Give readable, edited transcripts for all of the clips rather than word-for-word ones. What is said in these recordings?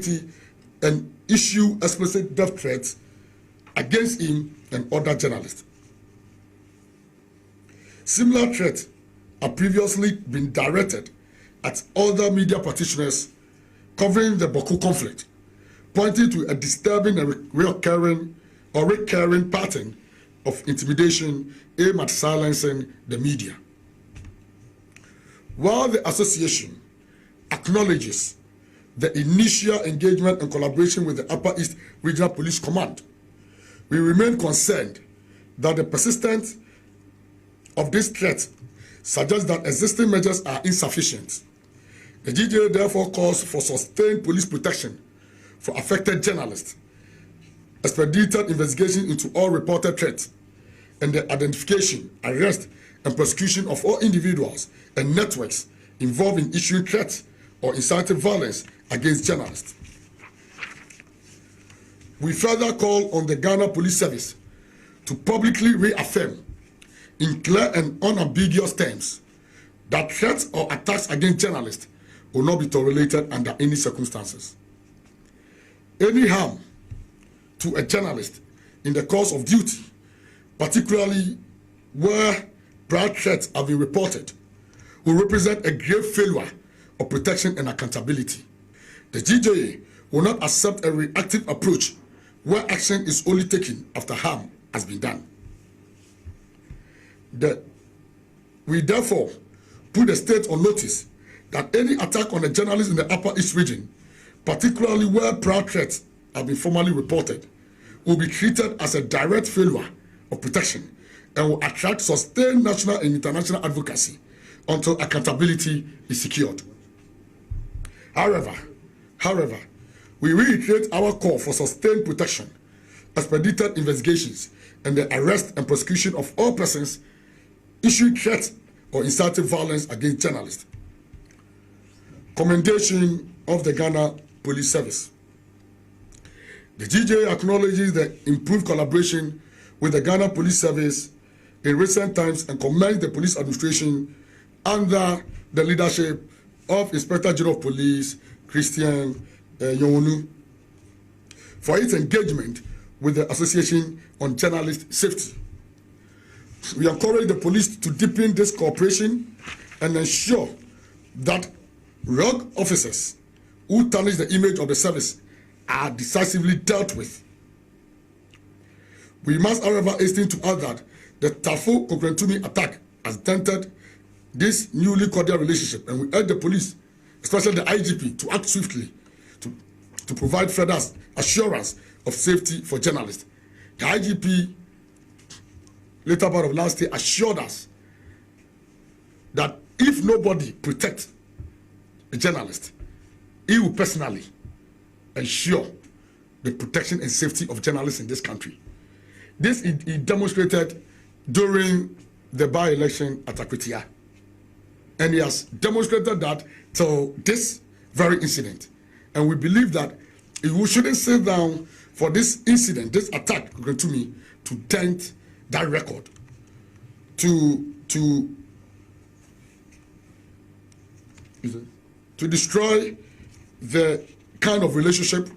and issue explicit death threats against him and other journalists. Similar threats have previously been directed at other media practitioners covering the Bawku conflict, pointing to a disturbing and recurring pattern of intimidation aimed at silencing the media. While the association acknowledges the initial engagement and collaboration with the Upper East Regional Police Command, we remain concerned that the persistence of this threat suggests that existing measures are insufficient. The GJA therefore calls for sustained police protection for affected journalists, expedited investigation into all reported threats, and the identification, arrest, and prosecution of all individuals and networks involved in issuing threats or inciting violence against journalists. We further call on the Ghana Police Service to publicly reaffirm in clear and unambiguous terms that threats or attacks against journalists will not be tolerated under any circumstances. Any harm to a journalist in the course of duty, particularly where prior threats have been reported, will represent a grave failure of protection and accountability. The GJA will not accept a reactive approach where action is only taken after harm has been done. We therefore put the state on notice that any attack on a journalist in the Upper East region, particularly where prior threats have been formally reported, will be treated as a direct failure of protection and will attract sustained national and international advocacy until accountability is secured. However, we reiterate our call for sustained protection, expedited investigations, and the arrest and prosecution of all persons issuing threats or inciting violence against journalists. Commendation of the Ghana Police Service. The GJA acknowledges the improved collaboration with the Ghana Police Service in recent times and commends the police administration under the leadership of Inspector General of Police Christian Yonu for its engagement with the Association on Journalist Safety. We encourage the police to deepen this cooperation and ensure that rogue officers who tarnish the image of the service are decisively dealt with. We must, however, hasten to add that the Tafo Kokrentumi attack has dented this newly cordial relationship, and we urge the police, especially the IGP, to act swiftly to provide further assurance of safety for journalists. The IGP, later part of last year, assured us that if nobody protects a journalist, he will personally ensure the protection and safety of journalists in this country. This he demonstrated during the by-election at Akwitia. And he has demonstrated that till this very incident. And we believe that we shouldn't sit down for this incident, this attack to me, to dent that record, to destroy the kind of relationship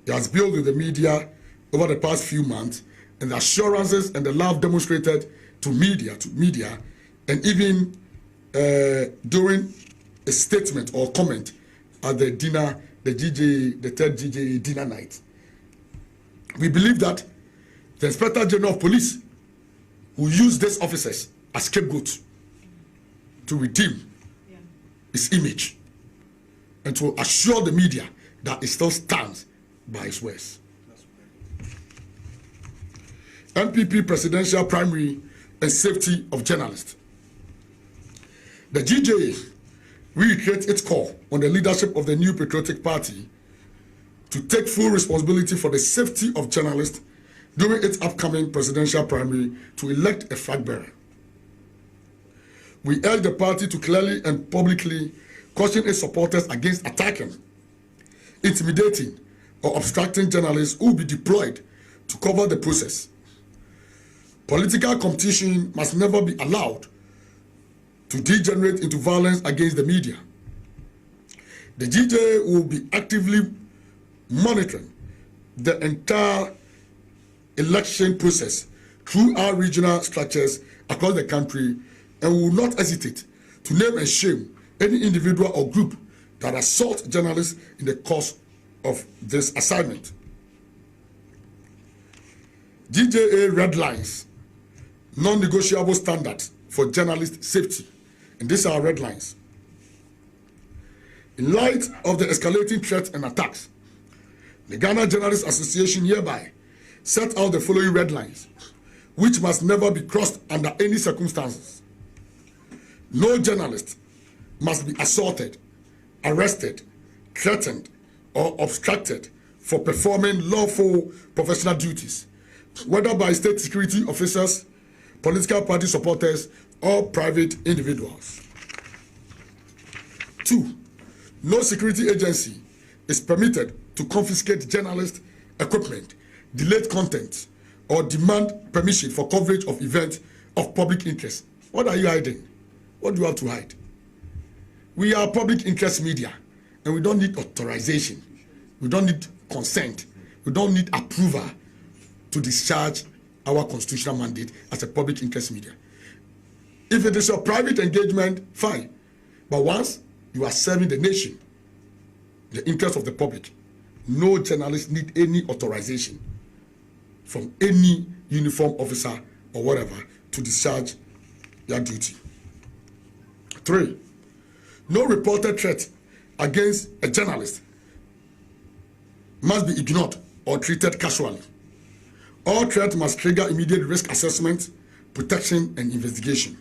he has built with the media over the past few months, and the assurances and the love demonstrated to media, and even during a statement or comment at the dinner, the third GJA dinner night. We believe that the Inspector General of Police will use these officers as scapegoats to redeem his image and to assure the media that it still stands by his words. MPP Presidential Primary and Safety of Journalists. The GJA reiterates its call on the leadership of the New Patriotic Party to take full responsibility for the safety of journalists during its upcoming presidential primary to elect a flag bearer. We urge the party to clearly and publicly caution its supporters against attacking, intimidating, or obstructing journalists who will be deployed to cover the process. Political competition must never be allowed to degenerate into violence against the media. The GJA will be actively monitoring the entire election process through our regional structures across the country, and will not hesitate to name and shame any individual or group that assault journalists in the course of this assignment. GJA red lines, non-negotiable standards for journalist safety, and these are red lines. In light of the escalating threats and attacks, the Ghana Journalists Association hereby set out the following red lines, which must never be crossed under any circumstances. No journalist must be assaulted, arrested, threatened, or obstructed for performing lawful professional duties, whether by state security officers, political party supporters, or private individuals. 2. No security agency is permitted to confiscate journalist equipment, delete content, or demand permission for coverage of events of public interest. What are you hiding? What do you have to hide? We are public interest media, and we don't need authorization. We don't need consent. We don't need approval to discharge our constitutional mandate as a public interest media. If it is a private engagement, fine. But once you are serving the nation, the interest of the public, no journalist need any authorization from any uniform officer or whatever to discharge their duty. 3. No reported threat against a journalist must be ignored or treated casually. All threat must trigger immediate risk assessment, protection, and investigation.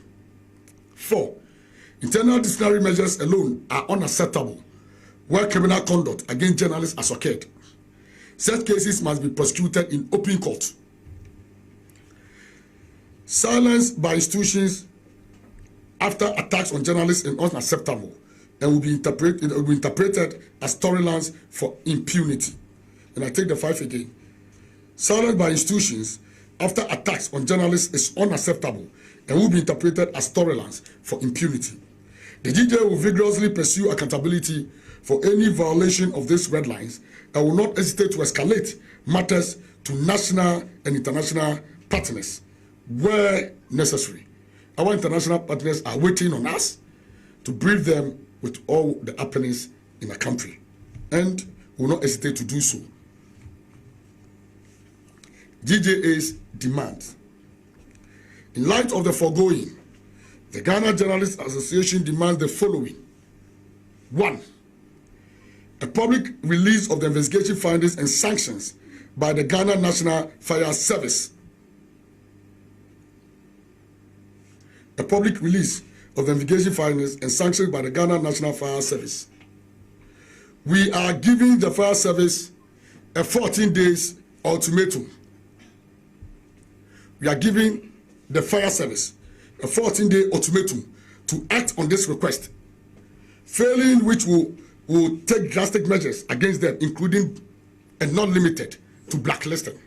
4. Internal disciplinary measures alone are unacceptable where criminal conduct against journalists has occurred. Such cases must be prosecuted in open court. Silence by institutions after attacks on journalists is unacceptable and will be interpreted as tolerance for impunity. And I take the 5 again. Silence by institutions after attacks on journalists is unacceptable and will be interpreted as tolerance for impunity. The GJ will vigorously pursue accountability for any violation of these red lines and will not hesitate to escalate matters to national and international partners where necessary. Our international partners are waiting on us to brief them with all the happenings in the country and will not hesitate to do so. GJA's demands. In light of the foregoing, the Ghana Journalists Association demands the following. 1. A public release of the investigation findings and sanctions by the Ghana National Fire Service. A public release of the investigation findings and sanctions by the Ghana National Fire Service. We are giving the fire service a 14 days ultimatum. We are giving the fire service a 14-day ultimatum to act on this request, failing which will take drastic measures against them, including and not limited to blacklisting.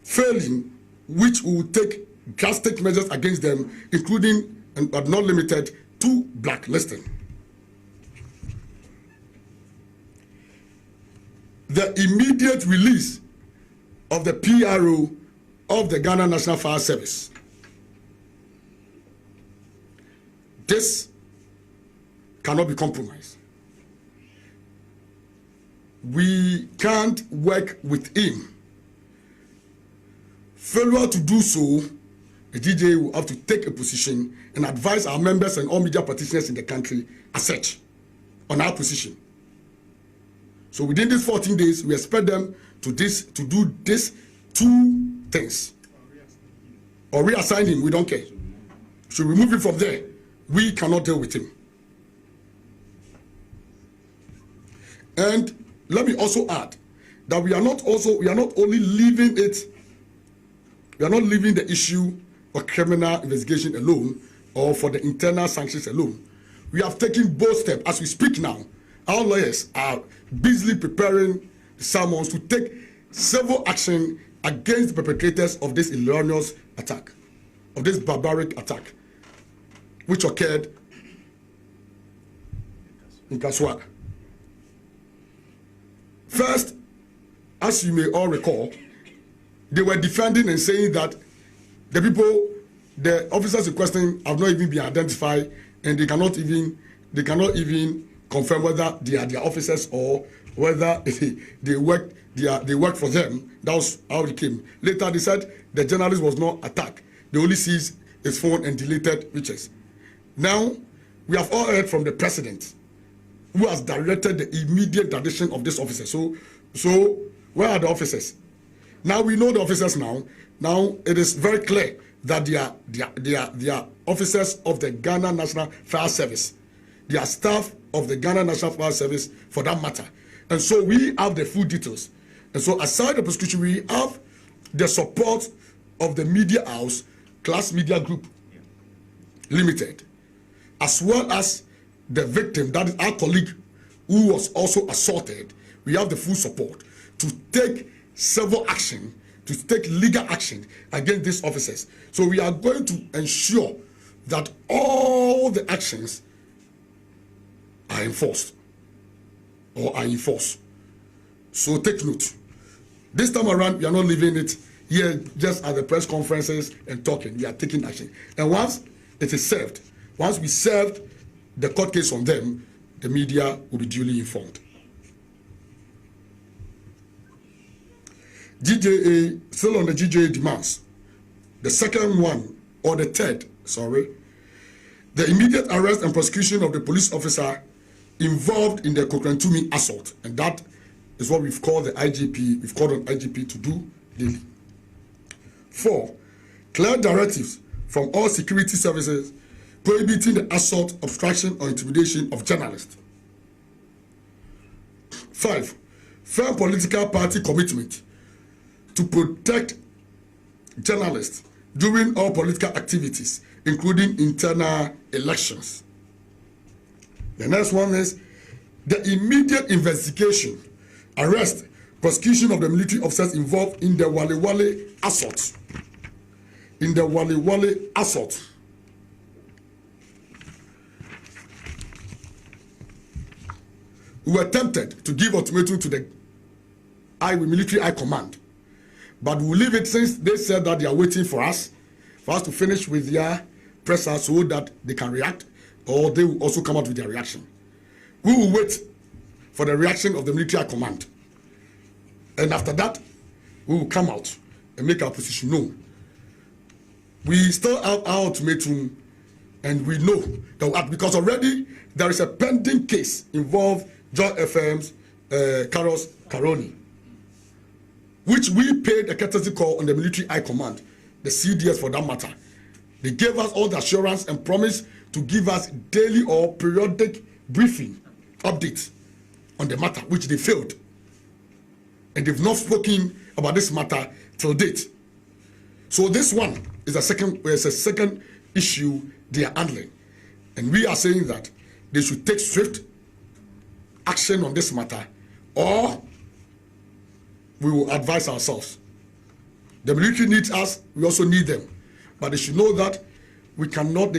Failing which will take drastic measures against them, including but not limited to blacklisting. The immediate release of the PRO of the Ghana National Fire Service. This cannot be compromised. We can't work with him. Failure to do so, the GJA will have to take a position and advise our members and all media practitioners in the country as such on our position. So within these 14 days, we expect them to do this 2 things. Or reassign him, we don't care. Should we remove him from there? We cannot deal with him. And let me also add that we are not only leaving the issue of criminal investigation alone or for the internal sanctions alone. We have taken both steps. As we speak now, our lawyers are busily preparing summons to take civil action against the perpetrators of this erroneous attack, of this barbaric attack, which occurred in Kaswa. first, as you may all recall, they were defending and saying that the officers in question have not even been identified, and they cannot even confirm whether they are their officers or whether they work for them. That was how it came. Later they said the journalist was not attacked. They only seized his phone and deleted pictures. Now we have all heard from the president, who has directed the immediate addition of this officer. So where are the officers? Now we know the officers now. Now it is very clear that they are officers of the Ghana National Fire Service. They are staff of the Ghana National Fire Service, for that matter. And so we have the full details. And so aside the prosecution, we have the support of the media house, Class Media Group Limited, as well as the victim, that is our colleague who was also assaulted. We have the full support to take civil action, to take legal action against these officers. So we are going to ensure that all the actions are enforced or are enforced. So take note. This time around, we are not leaving it here just at the press conferences and talking. We are taking action. And once it is served, once we served the court case on them, the media will be duly informed. GJA, still on the GJA demands. The second one, or the third, sorry, the immediate arrest and prosecution of the police officer involved in the Kokrantumi assault. And that is what we've called the IGP, we've called on IGP to do daily. 4, clear directives from all security services prohibiting the assault, obstruction, or intimidation of journalists. 5, firm political party commitment to protect journalists during all political activities, including internal elections. The next one is the immediate investigation, arrest, prosecution of the military officers involved in the Wale Wale assault. In the Wale Wale assault. We were tempted to give ultimatum to the military high command, but we'll leave it since they said that they are waiting for us to finish with their presser so that they can react, or they will also come out with their reaction. We will wait for the reaction of the military high command, and after that, we will come out and make our position known. We still have our ultimatum, and we know that because already there is a pending case involved Joy FM's Carlos Caroni, which we paid a courtesy call on the military high command, the CDS for that matter. They gave us all the assurance and promised to give us daily or periodic briefing updates on the matter, which they failed. And they've not spoken about this matter till date. So this one is a second issue they are handling. And we are saying that they should take swift action on this matter, or we will advise ourselves. The military needs us, we also need them. But they should know that they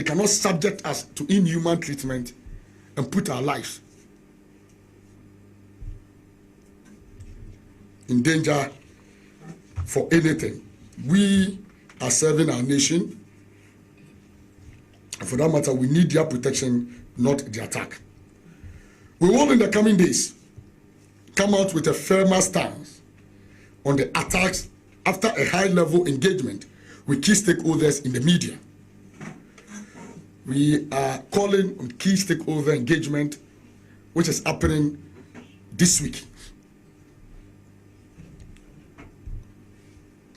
cannot subject us to inhuman treatment and put our lives in danger for anything. We are serving our nation, and for that matter, we need their protection, not the attack. We will, in the coming days, come out with a firmer stance on the attacks after a high-level engagement with key stakeholders in the media. We are calling on key stakeholder engagement, which is happening this week.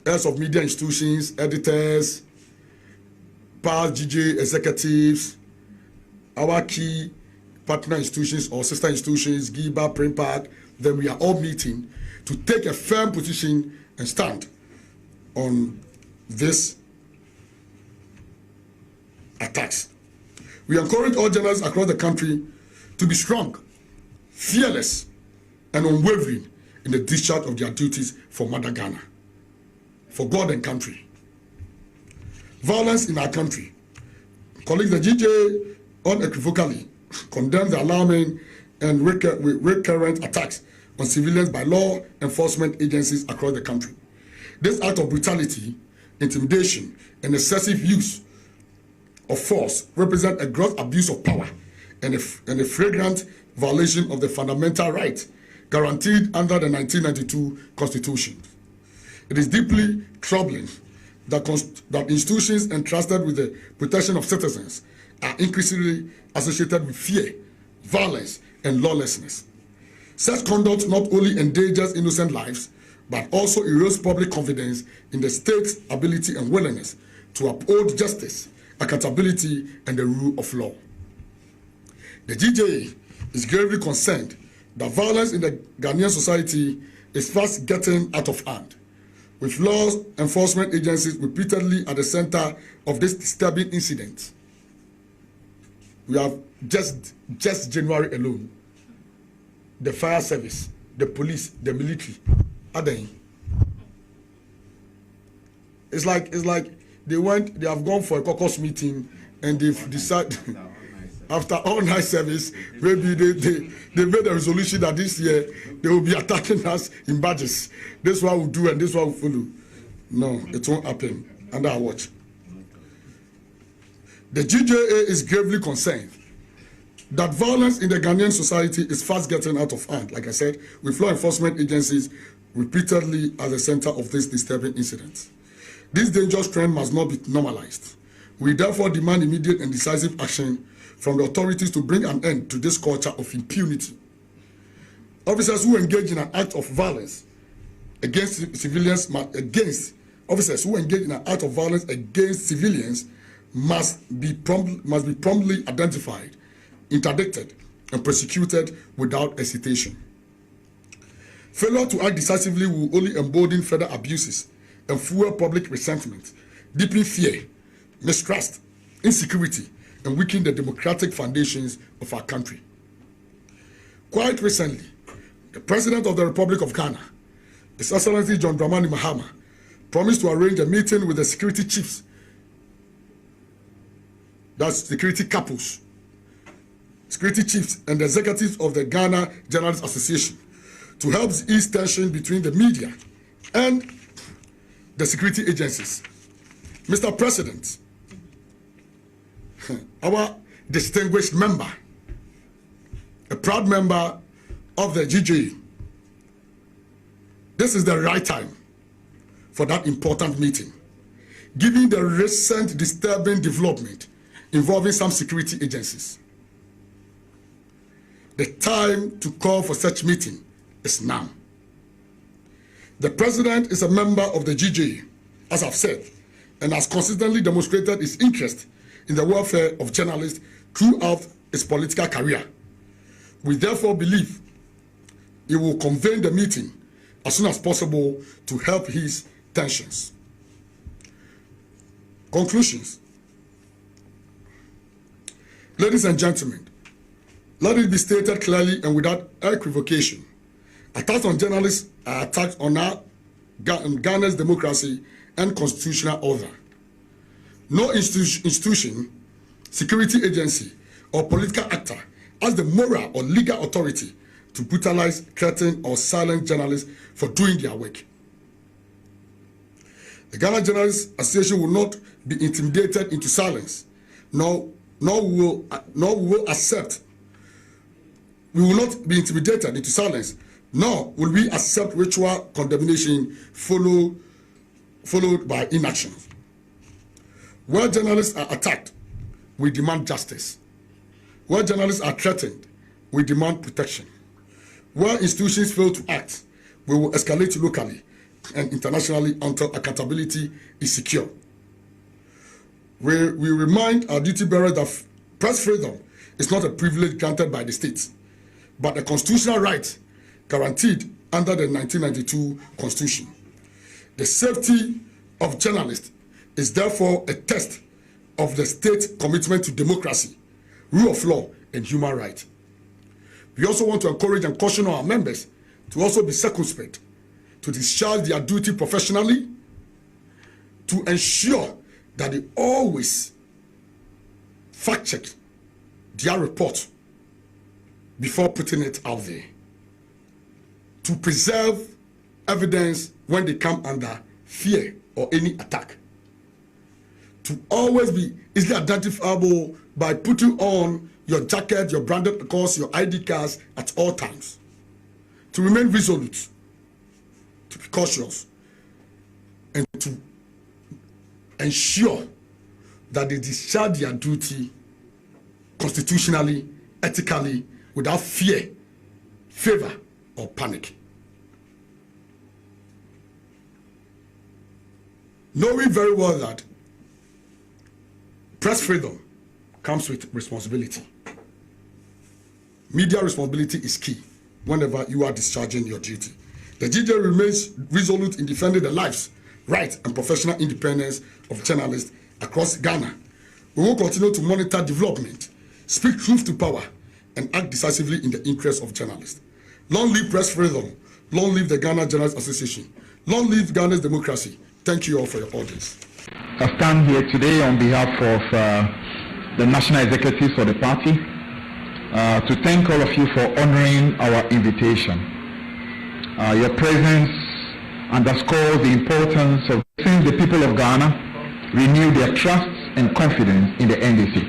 Heads of media institutions, editors, past GJ executives, our key partner institutions or sister institutions, GIBA, Primpact, then we are all meeting to take a firm position and stand on this attacks. We encourage all journalists across the country to be strong, fearless, and unwavering in the discharge of their duties for Mother Ghana, for God and country. Violence in our country. Colleagues, the GJ unequivocally condemns the alarming and recurrent attacks on civilians by law enforcement agencies across the country. This act of brutality, intimidation, and excessive use of force represent a gross abuse of power and a flagrant violation of the fundamental rights guaranteed under the 1992 Constitution. It is deeply troubling that institutions entrusted with the protection of citizens are increasingly associated with fear, violence, and lawlessness. Such conduct not only endangers innocent lives, but also erodes public confidence in the state's ability and willingness to uphold justice, accountability, and the rule of law. The GJA is gravely concerned that violence in the Ghanaian society is fast getting out of hand, with law enforcement agencies repeatedly at the center of this disturbing incident. We have just January alone, the fire service, the police, the military, it's like they have gone for a caucus meeting and they've decided after all night service, maybe they made a resolution that this year they will be attacking us in badges. This one will do and this one will follow. No, it won't happen under our watch. The GJA is gravely concerned that violence in the Ghanaian society is fast getting out of hand, like I said, with law enforcement agencies repeatedly at the center of this disturbing incident. This dangerous trend must not be normalized. We therefore demand immediate and decisive action from the authorities to bring an end to this culture of impunity. Officers who engage in an act of violence against civilians must be promptly identified, interdicted, and prosecuted without hesitation. Failure to act decisively will only embolden further abuses and fuel public resentment, deepen fear, mistrust, insecurity, and weaken the democratic foundations of our country. Quite recently, the President of the Republic of Ghana, His Excellency John Dramani Mahama, promised to arrange a meeting with the security chiefs, that's security couples, security chiefs and the executives of the Ghana Journalists Association to help ease tension between the media and the security agencies. Mr. President, our distinguished member, a proud member of the GJA, this is the right time for that important meeting, given the recent disturbing development involving some security agencies. The time to call for such meeting is now. The President is a member of the GJA, as I've said, and has consistently demonstrated his interest in the welfare of journalists throughout his political career. We therefore believe he will convene the meeting as soon as possible to help ease tensions. Conclusions. Ladies and gentlemen, let it be stated clearly and without equivocation: attacks on journalists are attacks on Ghana's democracy and constitutional order. No institution, security agency, or political actor has the moral or legal authority to brutalize, threaten, or silence journalists for doing their work. The Ghana Journalists Association will not be intimidated into silence, nor will accept. We will not be intimidated into silence, nor will we accept ritual condemnation followed by inaction. Where journalists are attacked, we demand justice. Where journalists are threatened, we demand protection. Where institutions fail to act, we will escalate locally and internationally until accountability is secure. We remind our duty bearers that press freedom is not a privilege granted by the state, but a constitutional right guaranteed under the 1992 Constitution. The safety of journalists is therefore a test of the state's commitment to democracy, rule of law, and human rights. We also want to encourage and caution our members to also be circumspect, to discharge their duty professionally, to ensure that they always fact-check their report before putting it out there. to preserve evidence when they come under fear or any attack. To always be easily identifiable by putting on your jacket, your branded cars, your ID cards at all times. To remain resolute, to be cautious, and to ensure that they discharge their duty constitutionally, ethically, without fear, favor, or panic. Knowing very well that press freedom comes with responsibility. Media responsibility is key whenever you are discharging your duty. The GJ remains resolute in defending the lives, rights, and professional independence of journalists across Ghana. We will continue to monitor development, speak truth to power, and act decisively in the interest of journalists. Long live press freedom. Long live the Ghana Journalists Association. Long live Ghana's democracy. Thank you all for your audience. I stand here today on behalf of the national executives for the party to thank all of you for honoring our invitation. Your presence underscores the importance of seeing the people of Ghana renew their trust and confidence in the NDC.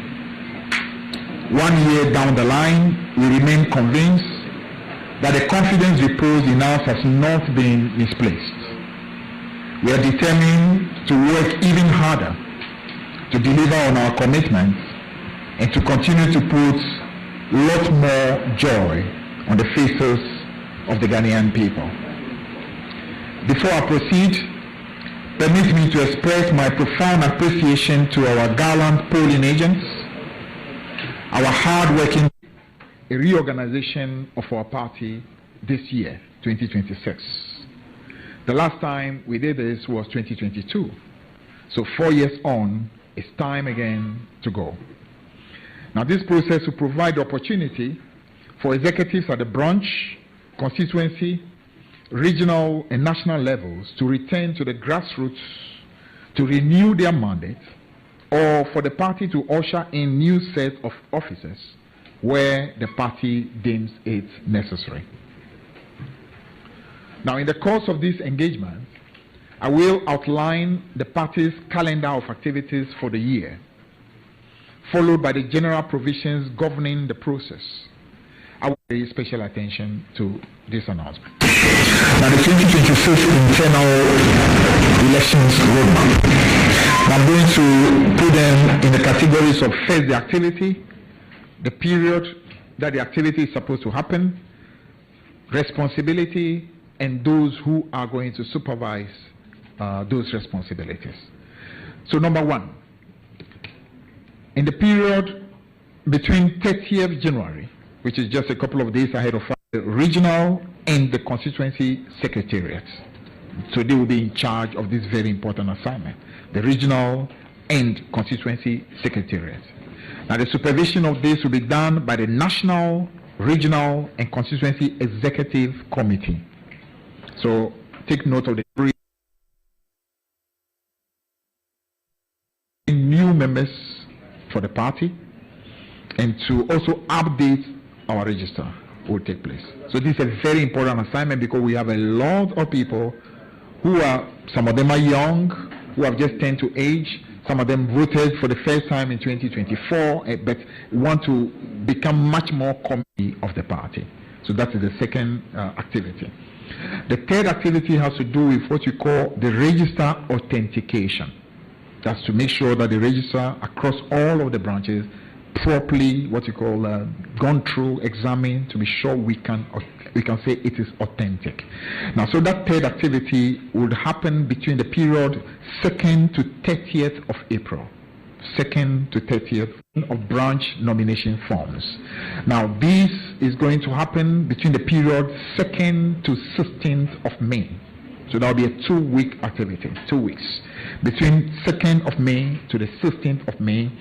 1 year down the line, we remain convinced that the confidence reposed in us has not been misplaced. We are determined to work even harder to deliver on our commitments and to continue to put a lot more joy on the faces of the Ghanaian people. Before I proceed, permit me to express my profound appreciation to our gallant polling agents, our hard-working, a reorganization of our party this year, 2026. The last time we did this was 2022. So 4 years on, it's time again to go. Now this process will provide the opportunity for executives at the branch, constituency, regional and national levels to return to the grassroots to renew their mandate, or for the party to usher in new set of officers where the party deems it necessary. Now, in the course of this engagement, I will outline the party's calendar of activities for the year, followed by the general provisions governing the process. I will pay special attention to this announcement. Now, the 2026 internal elections roadmap. I'm going to put them in the categories of first, the activity, the period that the activity is supposed to happen, responsibility, and those who are going to supervise those responsibilities. So number one, in the period between 30th January, which is just a couple of days ahead of the regional and the constituency secretariats. So they will be in charge of this very important assignment, the regional and constituency secretariats. Now the supervision of this will be done by the National, Regional and Constituency Executive Committee. So take note of the three new members for the party, and to also update our register will take place. So this is a very important assignment because we have a lot of people who are, some of them are young, who have just turned to age, some of them voted for the first time in 2024, but want to become much more committee of the party. So that is the second activity. The third activity has to do with what we call the register authentication. That's to make sure that the register across all of the branches properly, what you call, gone through, examined, to be sure we can say it is authentic. Now, so that third activity would happen between the period 2nd to 30th of April. 2nd to 30th of branch nomination forms. Now, this is going to happen between the period 2nd to 16th of May. So that will be a 2-week activity, 2 weeks. Between 2nd of May to the 16th of May,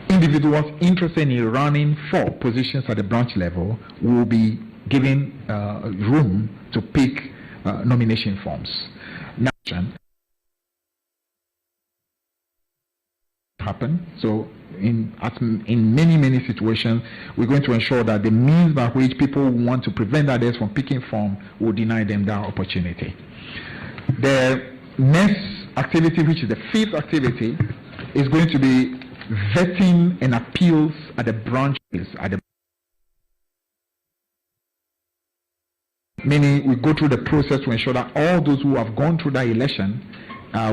individuals interested in running for positions at the branch level will be given room to pick nomination forms. Now, happen. So in many situations, we're going to ensure that the means by which people want to prevent others from picking form will deny them that opportunity. The next activity, which is the fifth activity, is going to be vetting and appeals at the branches, meaning we go through the process to ensure that all those who have gone through that election,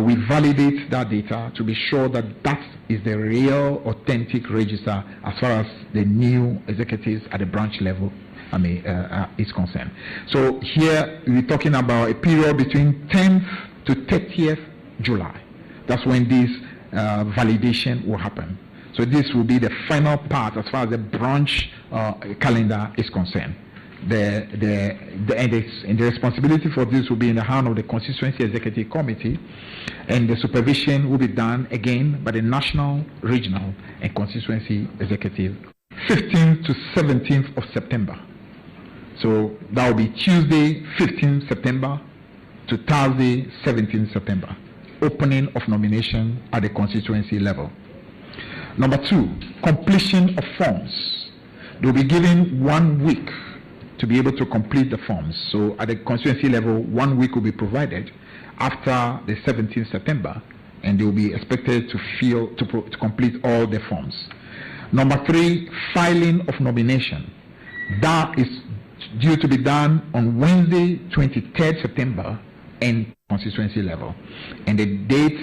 we validate that data to be sure that that is the real, authentic register as far as the new executives at the branch level is concerned. So here we're talking about a period between 10th to 30th July. That's when this validation will happen. So this will be the final part as far as the branch calendar is concerned. The responsibility for this will be in the hand of the Constituency Executive Committee, and the supervision will be done again by the National, Regional, and Constituency Executive. 15th to 17th of September. So that will be Tuesday, 15th September to Thursday, 17th September. Opening of nomination at the constituency level. Number 2, completion of forms. They'll be given 1 week to be able to complete the forms. So at the constituency level, 1 week will be provided after the 17th September, and they will be expected to complete all the forms. Number 3, filing of nomination. That is due to be done on Wednesday, 23rd September, and constituency level. And the dates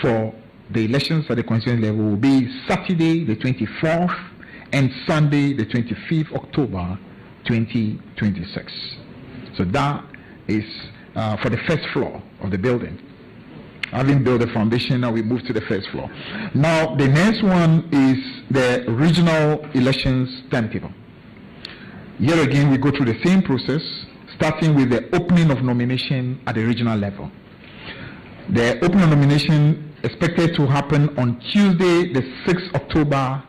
for the elections at the constituency level will be Saturday, the 24th, and Sunday, the 25th October, 2026. So that is for the first floor of the building. Having built the foundation, now we move to the first floor. Now the next one is the regional elections timetable. Here again, we go through the same process, starting with the opening of nomination at the regional level. The opening of nomination expected to happen on Tuesday, the 6th October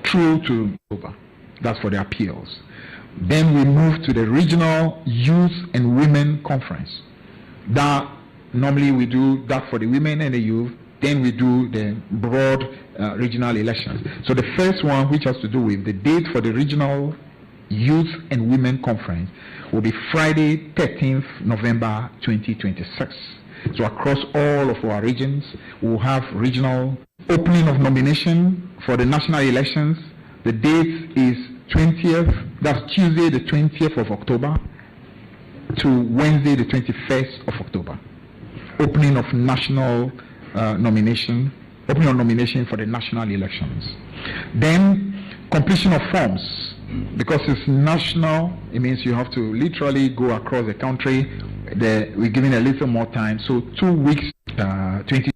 through to October. That's for the appeals. Then we move to the Regional Youth and Women Conference. That normally we do that for the women and the youth. Then we do the broad regional elections. So the first one, which has to do with the date for the Regional Youth and Women Conference, will be Friday, 13th November 2026. So across all of our regions, we'll have regional opening of nomination for the national elections. The date is 20th, that's Tuesday the 20th of October to Wednesday the 21st of October. Opening of national nomination for the national elections. Then completion of forms. Because it's national, it means you have to literally go across the country. We're giving a little more time, so 2 weeks, 20.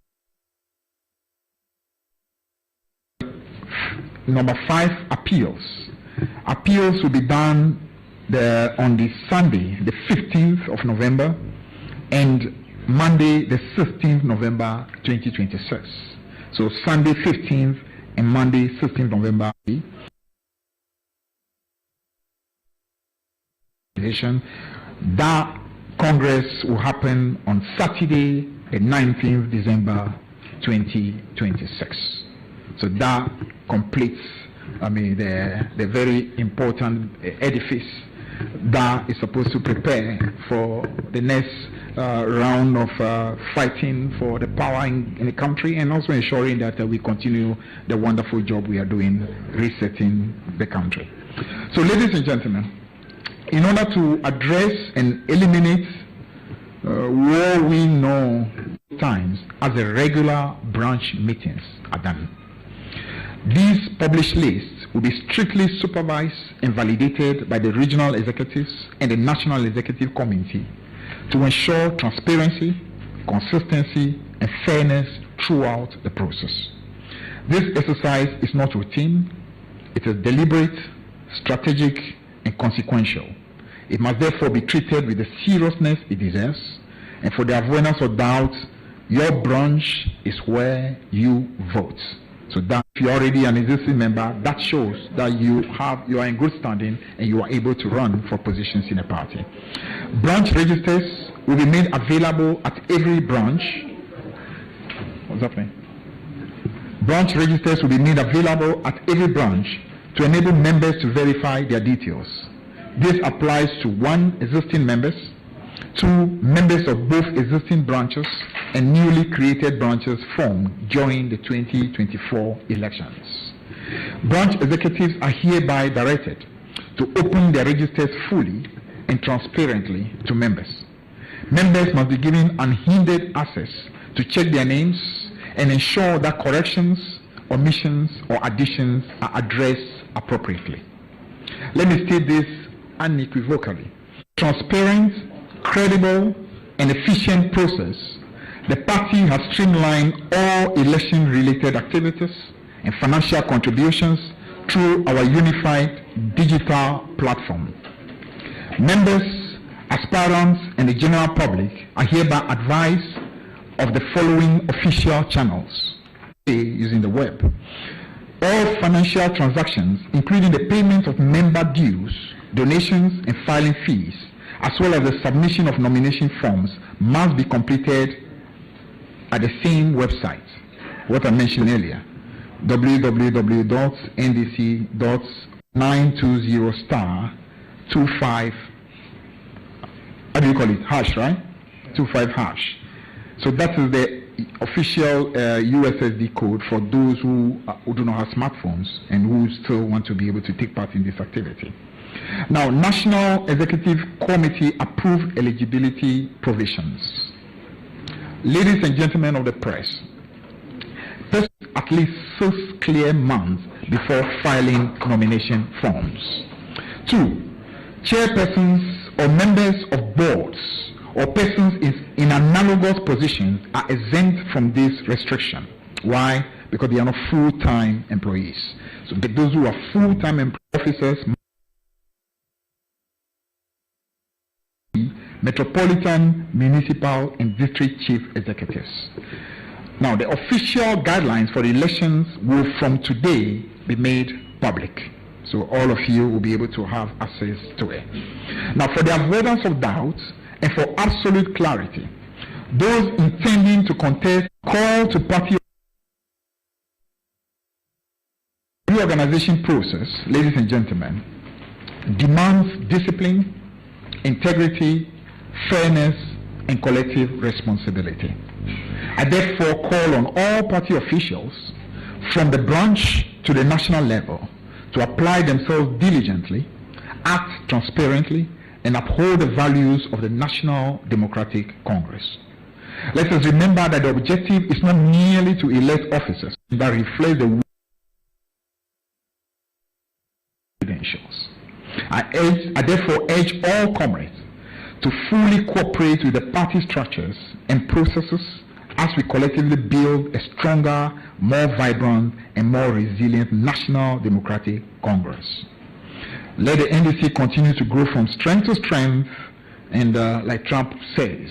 Number 5, appeals. Appeals will be done on the Sunday, the 15th of November, and Monday, the 16th November 2026. So Sunday 15th and Monday 16th November. That Congress will happen on Saturday, the 19th December 2026. So that completes, the very important edifice that is supposed to prepare for the next round of fighting for the power in the country, and also ensuring that we continue the wonderful job we are doing resetting the country. So, ladies and gentlemen, in order to address and eliminate what we know times as the regular branch meetings are done, these published lists will be strictly supervised and validated by the regional executives and the National Executive Committee to ensure transparency, consistency, and fairness throughout the process. This exercise is not routine, it is deliberate, strategic, and consequential. It must therefore be treated with the seriousness it deserves, and for the avoidance of doubt, your branch is where you vote. So that if you're already an existing member, that shows that you are in good standing and you are able to run for positions in a party. Branch registers will be made available at every branch. What's happening? Branch registers will be made available at every branch to enable members to verify their details. This applies to 1, existing members, 2, members of both existing branches and newly created branches formed during the 2024 elections. Branch executives are hereby directed to open their registers fully and transparently to members. Members must be given unhindered access to check their names and ensure that corrections, omissions, or additions are addressed appropriately. Let me state this unequivocally. Transparent, credible, and efficient process, the party has streamlined all election-related activities and financial contributions through our unified digital platform. Members, aspirants, and the general public are hereby advised of the following official channels using the web. All financial transactions, including the payment of member dues, donations, and filing fees, as well as the submission of nomination forms, must be completed at the same website, what I mentioned earlier, www.ndc.920*25, how do you call it, hash, right? 25 hash. So that is the official USSD code for those who do not have smartphones and who still want to be able to take part in this activity. Now, National Executive Committee approved eligibility provisions. Ladies and gentlemen of the press, at least 6 clear months before filing nomination forms. 2, chairpersons or members of boards or persons in analogous positions are exempt from this restriction. Why? Because they are not full-time employees. So those who are full-time officers, metropolitan, municipal, and district chief executives. Now, the official guidelines for the elections will from today be made public. So all of you will be able to have access to it. Now, for the avoidance of doubt and for absolute clarity, those intending to contest call to party reorganization process, ladies and gentlemen, demands discipline, integrity, fairness, and collective responsibility. I therefore call on all party officials from the branch to the national level to apply themselves diligently, act transparently, and uphold the values of the National Democratic Congress. Let us remember that the objective is not merely to elect officers that reflect the credentials. I therefore urge all comrades to fully cooperate with the party structures and processes as we collectively build a stronger, more vibrant, and more resilient National Democratic Congress. Let the NDC continue to grow from strength to strength, and like Trump says,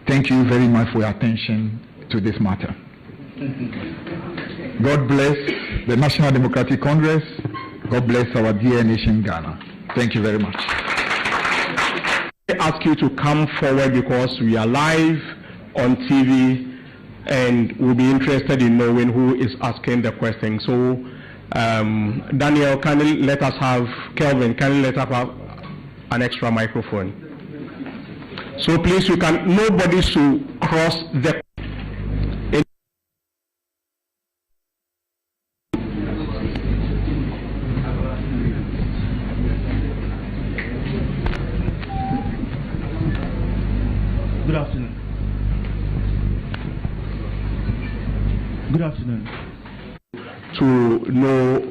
thank you very much for your attention to this matter. God bless the National Democratic Congress. God bless our dear nation, Ghana. Thank you very much. I ask you to come forward because we are live on TV and we'll be interested in knowing who is asking the question. So, Daniel, can you let us have, Kelvin, can you let us have an extra microphone? So please, you can, nobody should cross the Good afternoon. Good afternoon. To know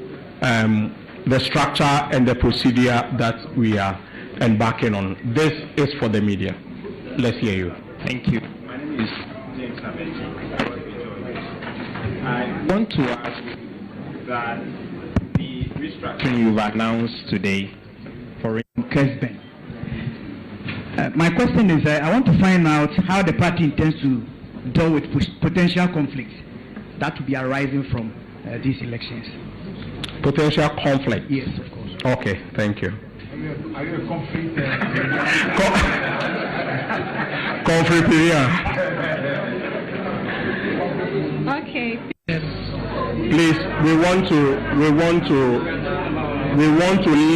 the structure and the procedure that we are embarking on. This is for the media. Let's hear you. Thank you. My name is James Abenji. I want to ask that the restructuring you've announced today for Kesben. My question is, I want to find out how the party intends to deal with potential conflicts that will be arising from these elections. Potential conflict? Yes, of course. Okay, thank you. Are you a conflict? Conflict, yeah. Okay. please, we want to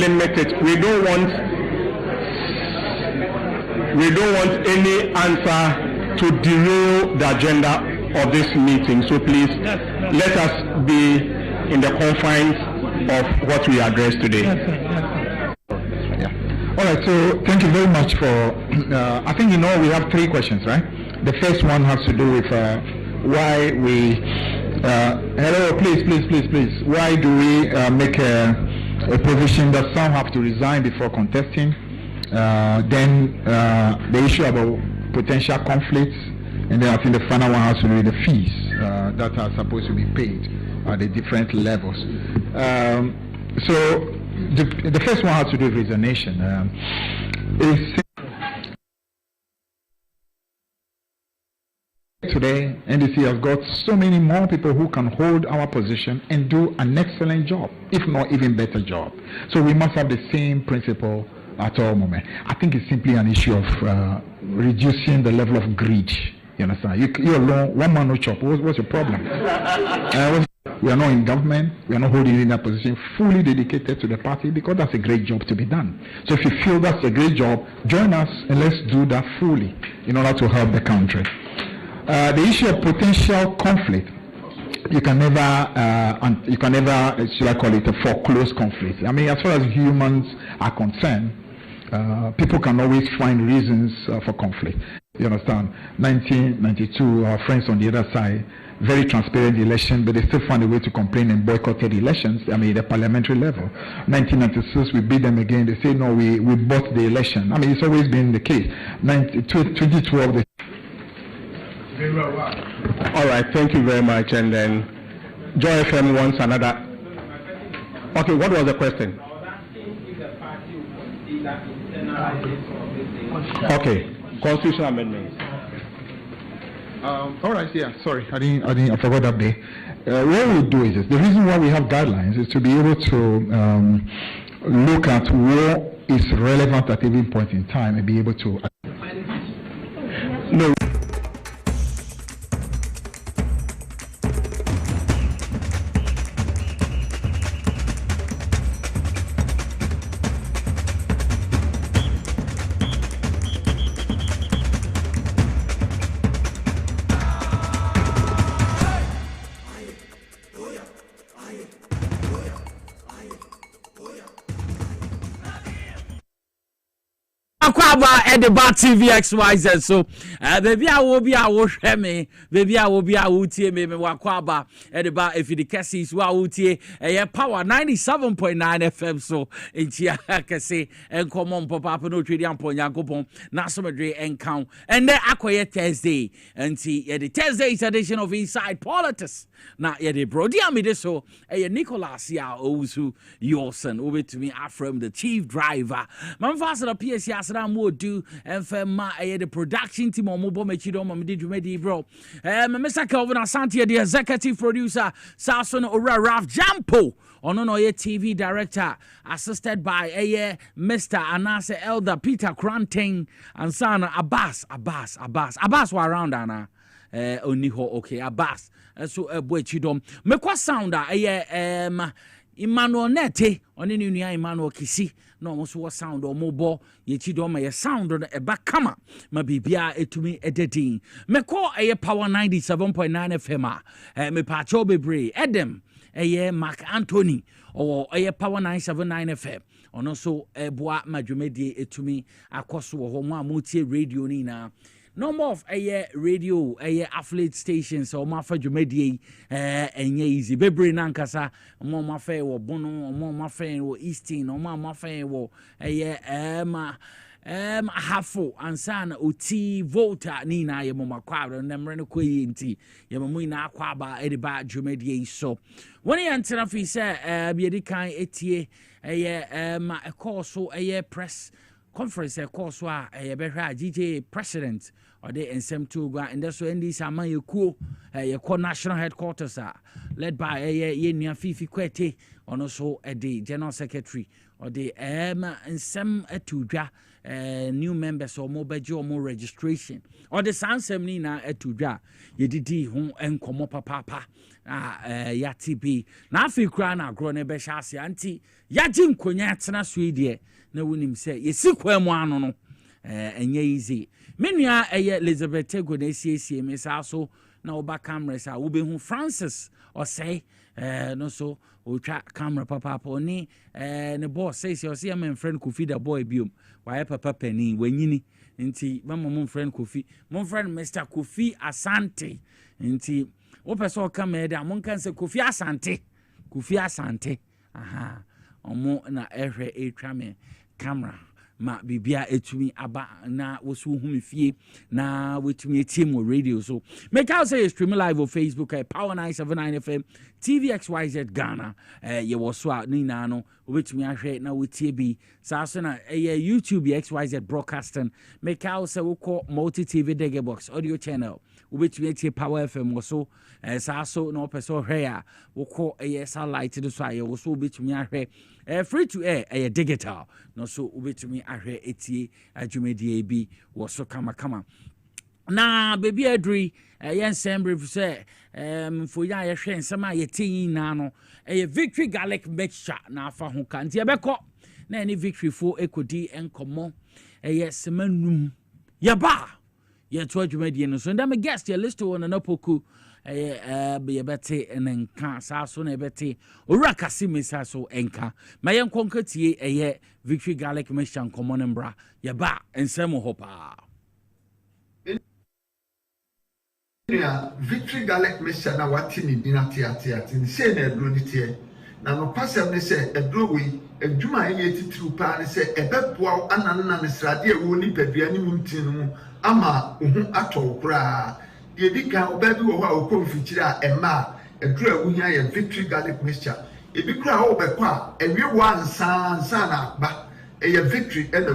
limit it. We don't want any answer to derail the agenda of this meeting. So please, let us be in the confines of what we address today. All right, so thank you very much for, I think we have 3 questions, right? The first one has to do with why we, hello, please. Why do we make a provision that some have to resign before contesting? Then the issue about potential conflicts, and then I think the final one has to do with the fees that are supposed to be paid at the different levels. So the first one has to do with resignation. Today, NDC has got so many more people who can hold our position and do an excellent job, if not even better job. So we must have the same principle at all moments. I think it's simply an issue of reducing the level of greed. You understand? You alone, one man no chop. What's your problem? We are not in government. We are not holding in a position fully dedicated to the party because that's a great job to be done. So if you feel that's a great job, join us and let's do that fully in order to help the country. The issue of potential conflict, you can never, should I call it, a foreclosed conflict. I mean, as far as humans are concerned, people can always find reasons for conflict. You understand? 1992, our friends on the other side, very transparent election, but they still found a way to complain and boycotted elections. I mean, the parliamentary level. 1996, we beat them again. They say, no, we bought the election. I mean, it's always been the case. 2012, all right, thank you very much. And then Joy FM wants another. Okay, what was the question? Okay, constitutional amendments. All right, yeah, sorry, I forgot that day. What we do is this. The reason why we have guidelines is to be able to look at what is relevant at every point in time and be able to. No. Akwaba Edeba TV XYZ. So baby I will be me, baby I will be me wakwaba Edeba if the cases wa utie power 97.9 FM. So intia kase and common papa no trading upon Yakopon Nasomadre and count and then Aqua Thursday and see the Thursday's edition of Inside Politics. Now the brody me so Nicholas ya Ozu Yorson over to me from the chief driver. Man fast the PSC Asram do and Fema the production team on mobile Mechido Mamidi bro. Mr. Kelvin Asante, the executive producer, Sason Ora Ralph Jampo. Ononoye TV director, assisted by Mr. Anase Elder Peter Kranting and son Abbas were around Anna. Oniho okay Abbas. So boy chidom. Mekwa sounder Emmanuel Nete on the new Emmanuel Kisi. No almost was sound or mobile ye chidom a sound on a back kama. Ma bibia etumi editing. Meko power 97.9 FM. Me pacho bebre Edem. Mark Anthony or power 979 FM. On also boa madrumedi etumi akoso ho mo amutie radio ni na. No more of radio affiliate stations or ma fa dwumadi enye easy bebre nankasa mo ma fa wo bono mo ma fa wo eastin o ma fa wo hafo ansana oti volta ni na ye mo makwa nemre no koyi nti ye mo ina akwa ba ediba dwumadi so woni antena fi se bi edikan etie a course so press conference course so behwa GJ president or the nsem to go and that's when this ama ye kuo ye national headquarters led by ye nua Fifi Kwete on also the general secretary or the and some etudra new members or more badge or more registration or the sansem ni na etudra yedidi ho enkomo papa yati bi na afikura na agro ne be hyase anti yaji nkonya atena so die na wonim se yesi kwam ano no enye easy menua Elizabeth Tego na siesie me sa so na oba cameras a wo be hu Francis or say no so otwa camera papa oni ne boss says you see my friend Kofi the boy biom why papa pani wanyini nti mama mon friend Kofi mon friend Mr Kofi Asante nti wo person come here mon kan say Kofi Asante aha omo na ehwe etwa me camera ma bibia etumi aba na wosu hu me fie na wetumi etim radio so make out say stream live on Facebook at Power 979 FM TVXYZ Ghana ye woso a ni na no wetumi ahwe na wetie bi sa so na YouTube XYZ broadcasting make out say we call multi TV Dege Box audio channel wetumi etie Power FM woso sa so na opeso hwe a we call satellite do so a ye woso wetumi ahwe free to air digital no so ubetumi ahwe etie adwumedie bi wo so kama na baby adri yensembre say for ya ye hwe nsem a yetin na no victory garlic mixture na afa ho kan tie beko na any victory fo ekodi enkomo semanum yaba ye to adwumedie no so ndam guest ye list one na poku be bete enka sa so na bete owura kasime sa so enka ma yen konkatie victory garlic mixture common mbra ye ba ensem ho pa victory garlic mixture na wati ni dinatiatia tin say na edro ni tie na no pasem ne say edro wi adwuma ye titru pa ne say ebeboa ananna ne srade ewo ni padua ni muntin mu ama ohu atɔ kura yedika obabi wo ha okonfikyire a ema edura wuhia ye victory garlic mixture ebi kura ho bekɔ a ewie wo ansa na ba ye victory e na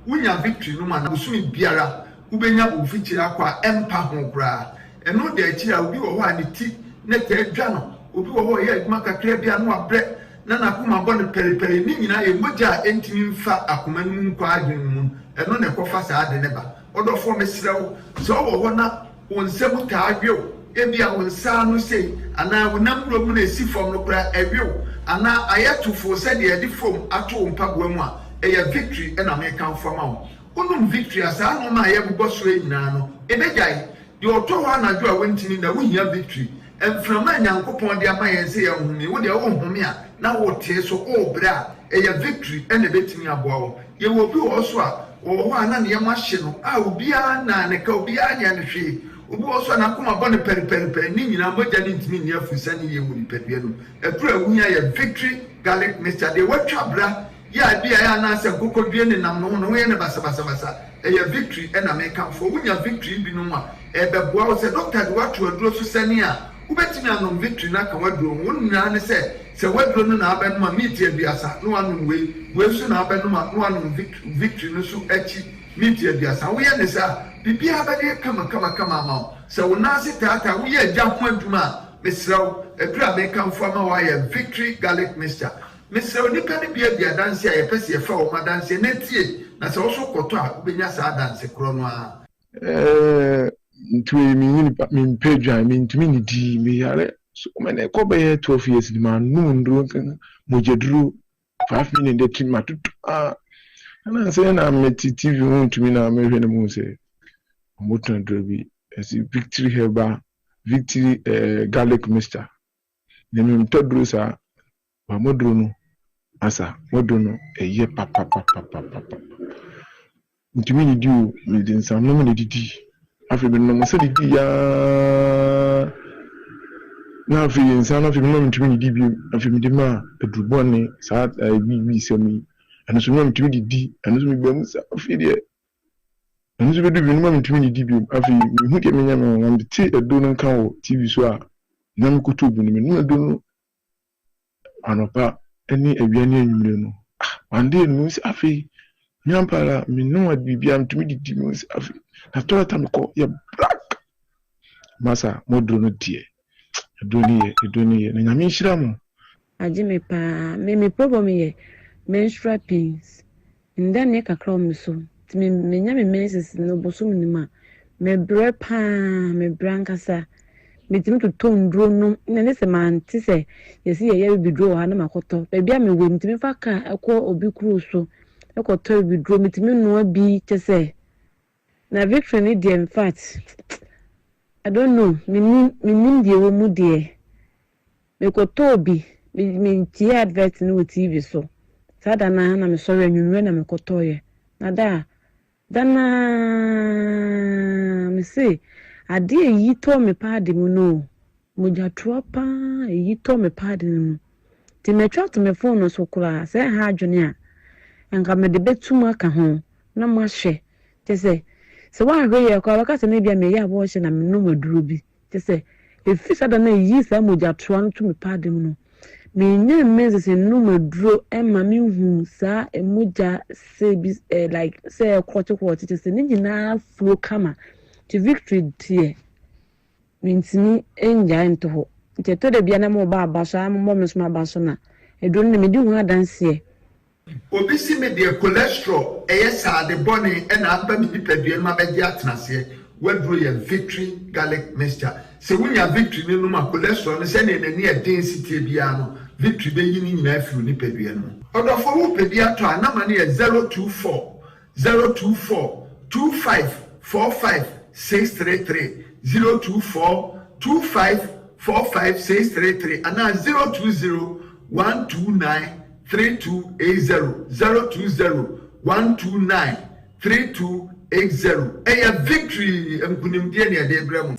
wuhia victory no ma na busumi biara ubenya ofikyire akwa empa ho kura eno de akyi a obi wo ho a ne ti ne ka adwa no obi wo ho ye adwuma kakra bia no abrɛ na nakoma bɔ ne periperi ni nyina ye mogya entimi mfa akoma nu nkwa adwen mu eno ne kɔfa saa de ne ba odofo mesrew so wo ho na wonsem ka adwew ebia wonsa no sei ana wonam ro mu na esi fom no kura adwew ana ayetufo se de edi fom ato mpaboa mu a eye victory e na me kan fom a wonum victory asa no ma ye bobɔ so nyina no ebegyae de oto ho anadwo a wontini na wohia victory emframa nyankopɔn de ama yɛn se yɛ humi wo de wo humi a na wo tie so o bra eye victory e na betimi aboa wo ye wo bi wo so a wo ho ana ne yɛma hye no a obia na ne ka obia nya ne hwe obi wo so na koma bɔ ne periperi ni nyina mogya ne ntimi ne afusa ne ye wo ni padua no ɛtura wunya yɛ victory garlic mixture de watwa bra ya bia ya na se kokodue ne nam no no ye ne basa eye victory e na me kan fo wunya victory bi no a ɛbɛboa wo se doctor de wato aduro so sani a ubetimi anom victory na ka waduro wonnyina ne se waduro no na abɛnom a meat aduasa no anom we so na abɛnom a no anom victory no so achi meat aduasa wo ye ne sa bibia abɛde kama ma se wo na se tata wo ye agya ho adwuma mesraw adura me kan fo ma wa ye victory garlic mixture mesraw nipa ne bia danse a ye pese ye fa wo ma danse na tie na se wo so koto a ubenya sa danse kro no a ntwe mi mpedwa mi ntumi ni di mi yare so mena ko be 12 years di man no ndro kan mo jeduru 5 minutes de trim matutu ana se na meti TV ho ntumi na me hwe ne mu se mo tan drobi esi victory herba victory garlic mixture ne mi mtodru sa wa modru no asa modru no eye papa ntumi ni di o mi din sa no me di afi bi no mo se di ya na afi insan afi bi no ntumi di bi afi mi di ma edubone sa bi semi anu so no ntumi di anu so mi gba mu sa afi de anu so bi du bi no ntumi di bi afi mi hu de me nya me ngam ti edo no kan wo TV so a na me kutu bu ni me no edo no anopa eni awiane anwumre no ande no si afi nyampara mi no adibia ntumi di mi si afi na tola tam ko ye black masa modro no die edoni ye na nyame nhira mo aje me pa me problem ye menstrual pains nda ne kakra me so ti me nya me menses no boso me ma me bre pa me brankasa me tim to ndro no ne se man ti se yesi ye bi dro ha na makoto be bia me we mi tim fa ka ekọ obi kru so ekoto bi dro mi tim no bi te se na victory ni dey in fact I don't know minim die wo mu de me koto bi me ti advert no TV so sada na me sorry anwunwe na me koto ye na da dana me say ade yi to me padi mu no moja tropa yi to me padi mu ti me twa to me phone no so kura say ha adwene a enka me de betuma ka ho na ma hwe te say so wa hwe ye kwa baka se na bia me ya bo hwe na me no maduro bi te say efi sada na yi sa moja troa no to me padi mu no me nya meze se no maduro e ma me hu sa e moja se bi like say kwoti te say ni nyina flow kama to victory tie mintimi enja ento ho nte to de bia na mo ba abasa mo me so abasa na edon ne me di hu adanse obi si me de cholesterol sa de boni na aba mi nipadua ma ba di atenase wadro ye victory garlic mixture se wunya victory ni no ma cholesterol no se ne ne e density bia no victory be yi ni nyina afi nipadua no odofo wo pedia to anama ne 024 25 45 633 024 25 45 633 and 020 129 3280 020 129 3280 a victory mkunimdie ne ade bremu.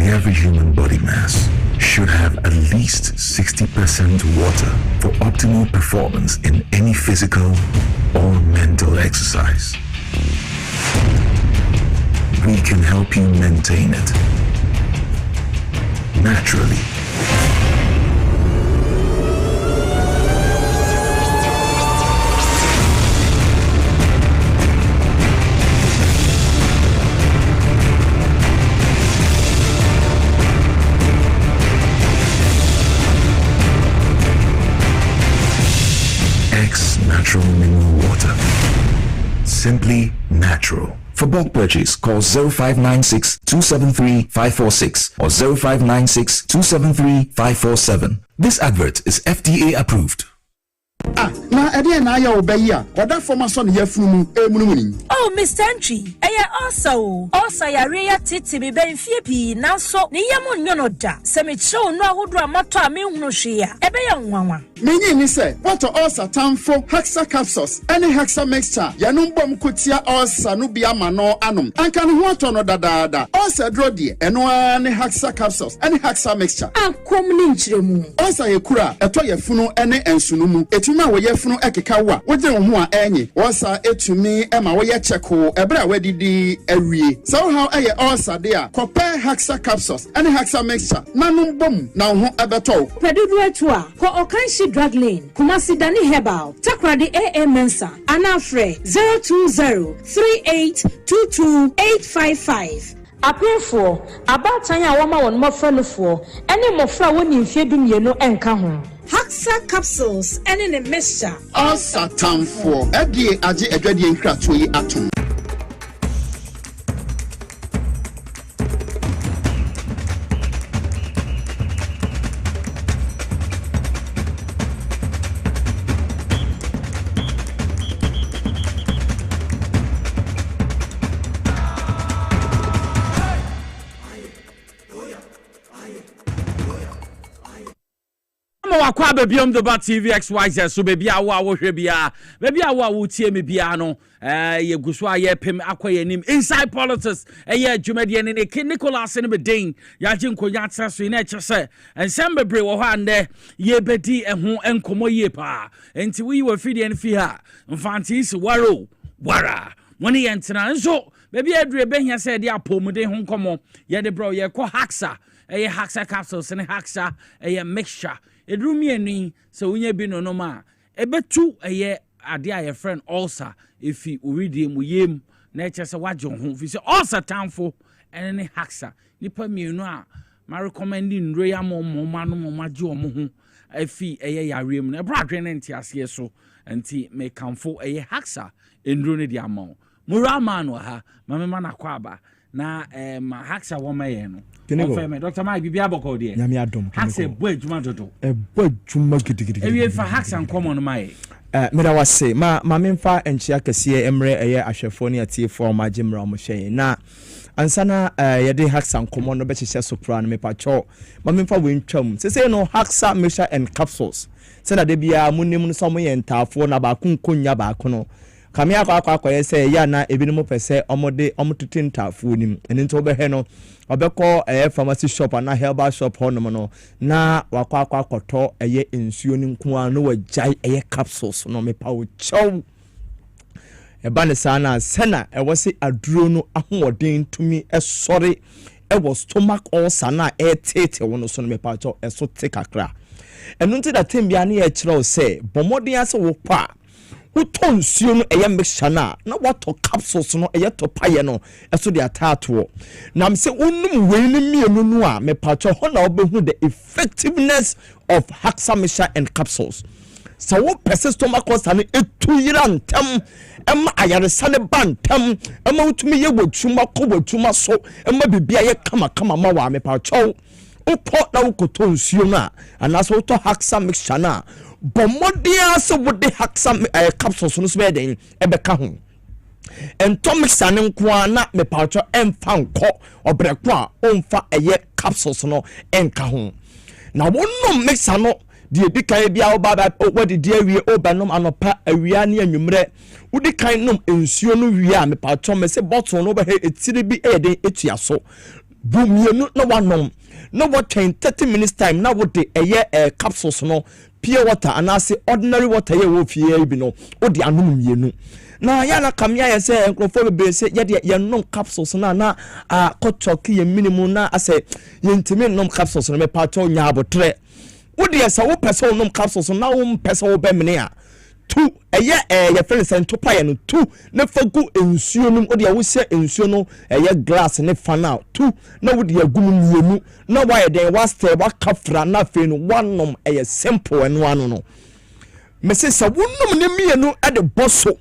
Every human body mass should have at least 60% water for optimal performance in any physical or mental exercise. We can help you maintain it naturally. Natural mineral water. Simply natural. For bulk purchase, call 0596 273 546 or 0596 273 547. This advert is FDA approved. Na ede na ya obayi a oda forma so ne yafunu emunumuni. Oh, Mr. Entry, also ya reya titi me benfie pi nanso ne yamo nyono da. Se me chew no ahodo amato a me hunu hwe a ebe ya nwanwa. Menyi ni se what ulcer tamfo Hexa capsules any Hexa mixture yanum bom kotia ulcer no bia ma no anom. Anka no ho to no dadaada. Ulcer dro de eno ne Hexa capsules any Hexa mixture. Akom ni nchiremu. Ulcer yekura eto yefunu ene ensunumu. Etuma wo yefunu ekeka wa. Wo je ho a enyi. Ulcer etumi ema wo ye cheko ebra wadidi awie. So how eye ulcer de a compare Hexa capsules any Hexa mixture. Nanum bom na ho ebeto. Pedudu etu a ko Okanshi Drug Lane, Kumasi Dani Herbal, Takradi AA Mensa, Anafre 020-3822-855. Apefo, abatanya wama won mofrano fo, ene mofra woni mfie dumienu enka ho. Hexa capsules, ene ne mixture. Ulcer tamfo, edie age edwadie nkratoyi yi atom. ama wakwa bebiom the bat TV XYZ so bebi awo hwe bia bebi awo tie me bia no ye guso aye pem akoye nim inside politics ye adwumade ne King Nicholas ne bedin ya je nkonya atsaso na eche se ensem bebre wo ha ande ye bedi eho enkomo ye pa enti wi wa fidi en fi ha mfanti is wara woni yentena nso bebi adure behia se de apomuden ho nkomo ye de bro ye ko haxa eye haxa capsules ne haxa eye mixture edrumi eni so unye bi no ma ebetu eye ade aye friend ulcer ifi uridi mu yem na eche se wajo ho fi se ulcer tamfo ene ne haxa nipa mienu a ma recommend nro ya mo ma no mo maje o mo ho afi eye yare mu na bradwe ne ntiase so enti me kamfo eye haxa endro ne di amon murama no ha mama na kwaba na ma haxa wo maye no Dr. Mike Bibi Aboko de. Nyame adom. Haxa bo adwuma dodo. Bo adwuma gidigidi. Ewie fa haxa nkomo no maye. Meda wase ma memfa enchia kese emre eye ahwefo ne atiefo ma gemra mo hwe na ansana yede haxa nkomo no be hye sopra no mepacho ma memfa wentwam sese no haxa mixture and capsules se na de bia munim no so mo ye ntafo na ba kunkonya ba kono kame akwa yese ya na ebinim pese omode omtutintafu nim eni nto be he no obekọ pharmacy shop na herbal shop hono no na wakwa akoto ensuo ni nko no wajai capsules no mepa wo chow eba ne sana sena wose aduro no ahoden tumi esori wo stomach ulcer na tete wono so no mepa chow eso tekakra enu nti da tembia na ye kire o se bomodin ase wo pa uton suo no mixture na wato capsules no to paye no eso de atato na me se unum we ni mienu no a me pacho ho na obehu the effectiveness of haxa mixture and capsules so wo pese stomach ulcer no etuyira ntam ayaresa ne bantam utumi ye wotuma ko wotuma so bibia ye kama ma wa me pacho upo na ukoton suo na anaso uto haxa mixture na bomodia so would the haxa capsules no so den ebeka ho entomics ane nko na me pacho emfa nko obreko a omfa eye capsules no enka ho na wonnom mixa no de edikan bia oba wadi de awie obanom anopa awia ne anwumre wudi kan nom ensuo no wie a me pacho me se bottle no be etire bi eden etua so bumienu no wanom no what 30 minutes time na would the capsules no pure water and I say ordinary water ye wo fie bi no odi anum mienu na ya na kamya ye se enkrofo be se ye nom capsules na kochoki ye minimum na ase ye ntimi nom capsules no me pato nya abotre odi esa wo pese nom capsules na wo pese wo be mene a tu ye friend sen to paye no tu na fagu ensuo no odi wo se ensuo no glass ne fana tu na wodi agum mienu na why den was stay wa kafra na fe no wanom simple eno anu no me se sa wonnom ne mienu e de boso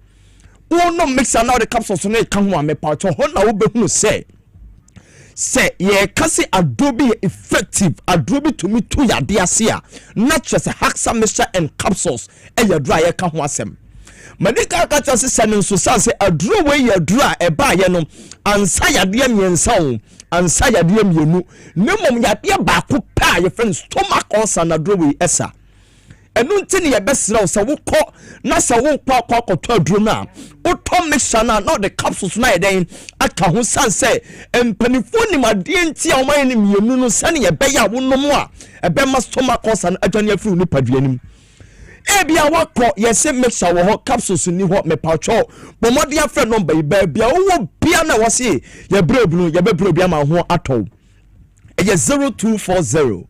wonnom mixer na the capsules no e ka ho a me pa cho ho na wo behunu se ye kasi adobe effective adobe to me to ya dia sia not just haxa mixture and capsules ya dry ye ka ho asem medika ka cha se sanin so say aduro we ya dura e ba ye no ansa ya dia miensa o ansa ya dia mienu nemom ya dia ba ko pa ye friend stomach ulcer na aduro we esa enu ntini ye besra so wo kọ na se wo kọ akoto aduro na uto mixture na not the capsules na eden aka ho sanse empanifo ni made ntia o man ni mienu no sane ye beya wonom a ebe ma stomach ulcer na adwane afiri ni paduanim ebia wakọ yese mixture wo ho capsules ni ho me pacho bomodi afre number iba bia wo bia na wo se ye brebu ye bebrebu bia ma ho ato eye 0240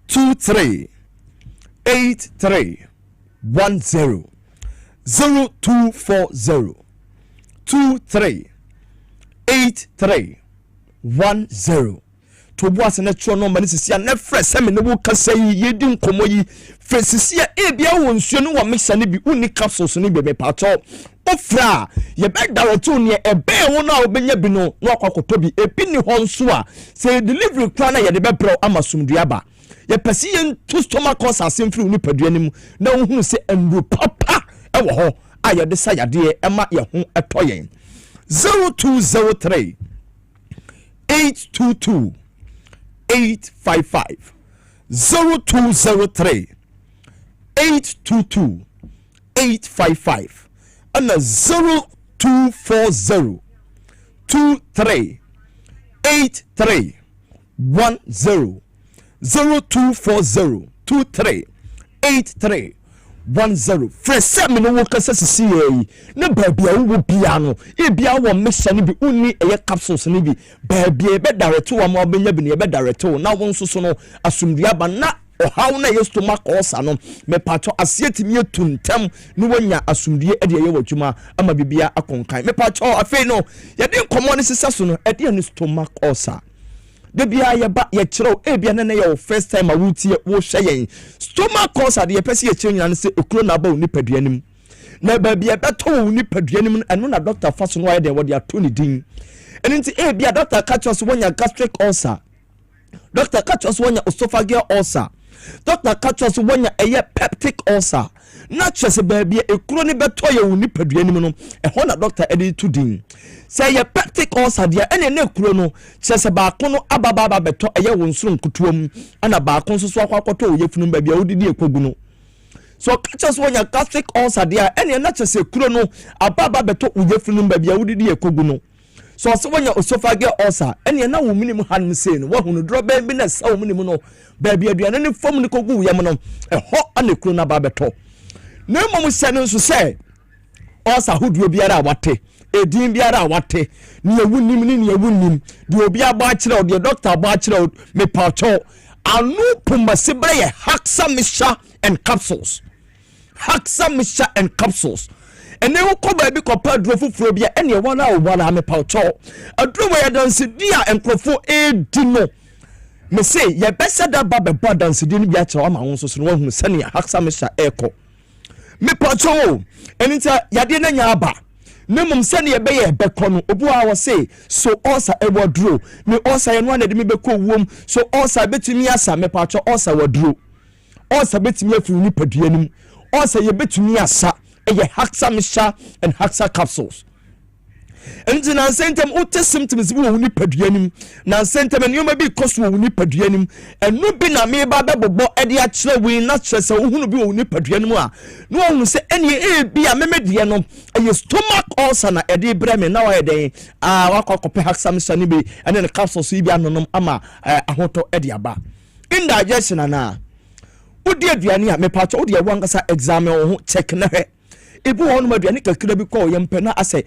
23 8310 0240 23 8310 to boas na tro no mani sisia na fresh me ne wo kasa yi yedi nkomo yi fesisia e bia wo nsuo no wa mixa ne bi uni capsules ne bebe pato ofra ye be direct ne e be wo na obenya bi no na akwakoto bi ebi ni ho nso a say delivery kra na ye de be bro amasumdua ba ye pesi ye to stomach ulcer asemfiri uni paduanim na wo hu se enru papa e wo ho a ye de sayade e ma ye ho etoyen 0203 822 855 0203 822 855 and 0240 23 83 10 0240 23 83 10 frese me no wokasa sisi yi na baabia wo bia no e bia wo mesa ne bi unni eye capsules ne bi baabia be direct wo ma obenya bi ne be direct wo na wo nso so no asumdua ba na ohaw na ye stomach ulcer no me pato asietimi etuntem no wonya asumdue e de ye wadwuma ama bibia akonkan me pato afei no ye de komo ne sisa so no e de ne stomach ulcer de bia ye ba ye kiro e bia na ye first time a wutie wo hwe yen stomach ulcer de ye pese ye kiro nyina se ekuro na ba oni paduanim na ba bia beto oni paduanim eno na doctor faso no ye de wo de ato ni din enti e bia doctor catch us wonya gastric ulcer doctor catch us wonya esophageal ulcer doctor catch us wonya eye peptic ulcer na chese baabia ekuro ne beto ye oni paduanim no e ho na doctor edi to din say ye peptic ulcer dia ene na ekuro no chese ba ko no ababa beto eye wonsuro nkutuom ana ba ko nso so akwakoto ye funum baabia odidi ekogu no so catch us wonya gastric ulcer dia ene na chese ekuro no ababa beto ye funum baabia odidi ekogu no so so wonya esophageal ulcer ene na wo minim hanum sei no wo hunu dro ba bi na sa wo minim no baabia aduane ne fom ne kogu yam no ho ana ekuro na ba beto na mom se no so say ulcer hoduo biara wate edin biara wate ni ewunim ni ewunim de obi agba kire o de doctor agba kire me pacho anu pumasebre ye Haxa Mixture and capsules ene wo ko ba bi ko pa duro fufuro bia ene wona o wala me pacho aduro we dance dia enkrofo edino me say ye besa da ba be dance di ni bia kire o ma won so so no hu sane Haxa Mixture eko me pacho enita yade na nya aba nemum sane ye be ye beko no obu a wo say so ulcer e woduro me ulcer ye no na de me beko wom so ulcer betumi asa me pacho ulcer woduro ulcer betumi afi ni paduanim ulcer ye betumi asa eye Haxa Mixture and Haxa capsules enti na sentem utte symptoms bi wo ni paduanim na sentem enyo bi koso wo ni paduanim enu bi na me ba bebobo ede a kire wi na kire se wo hunu bi wo ni paduanim a no wo se ene bi a memedie no eye stomach ulcer na ede breme na wa eden wakọkọpe Haxa Mixture ni bi ene ne capsules bi anonom ama ahoto ede aba indigestion na odi aduane a me pacho odi awankasa exam ho check na he ebu won ma aduane kakra bi ko yempe na ase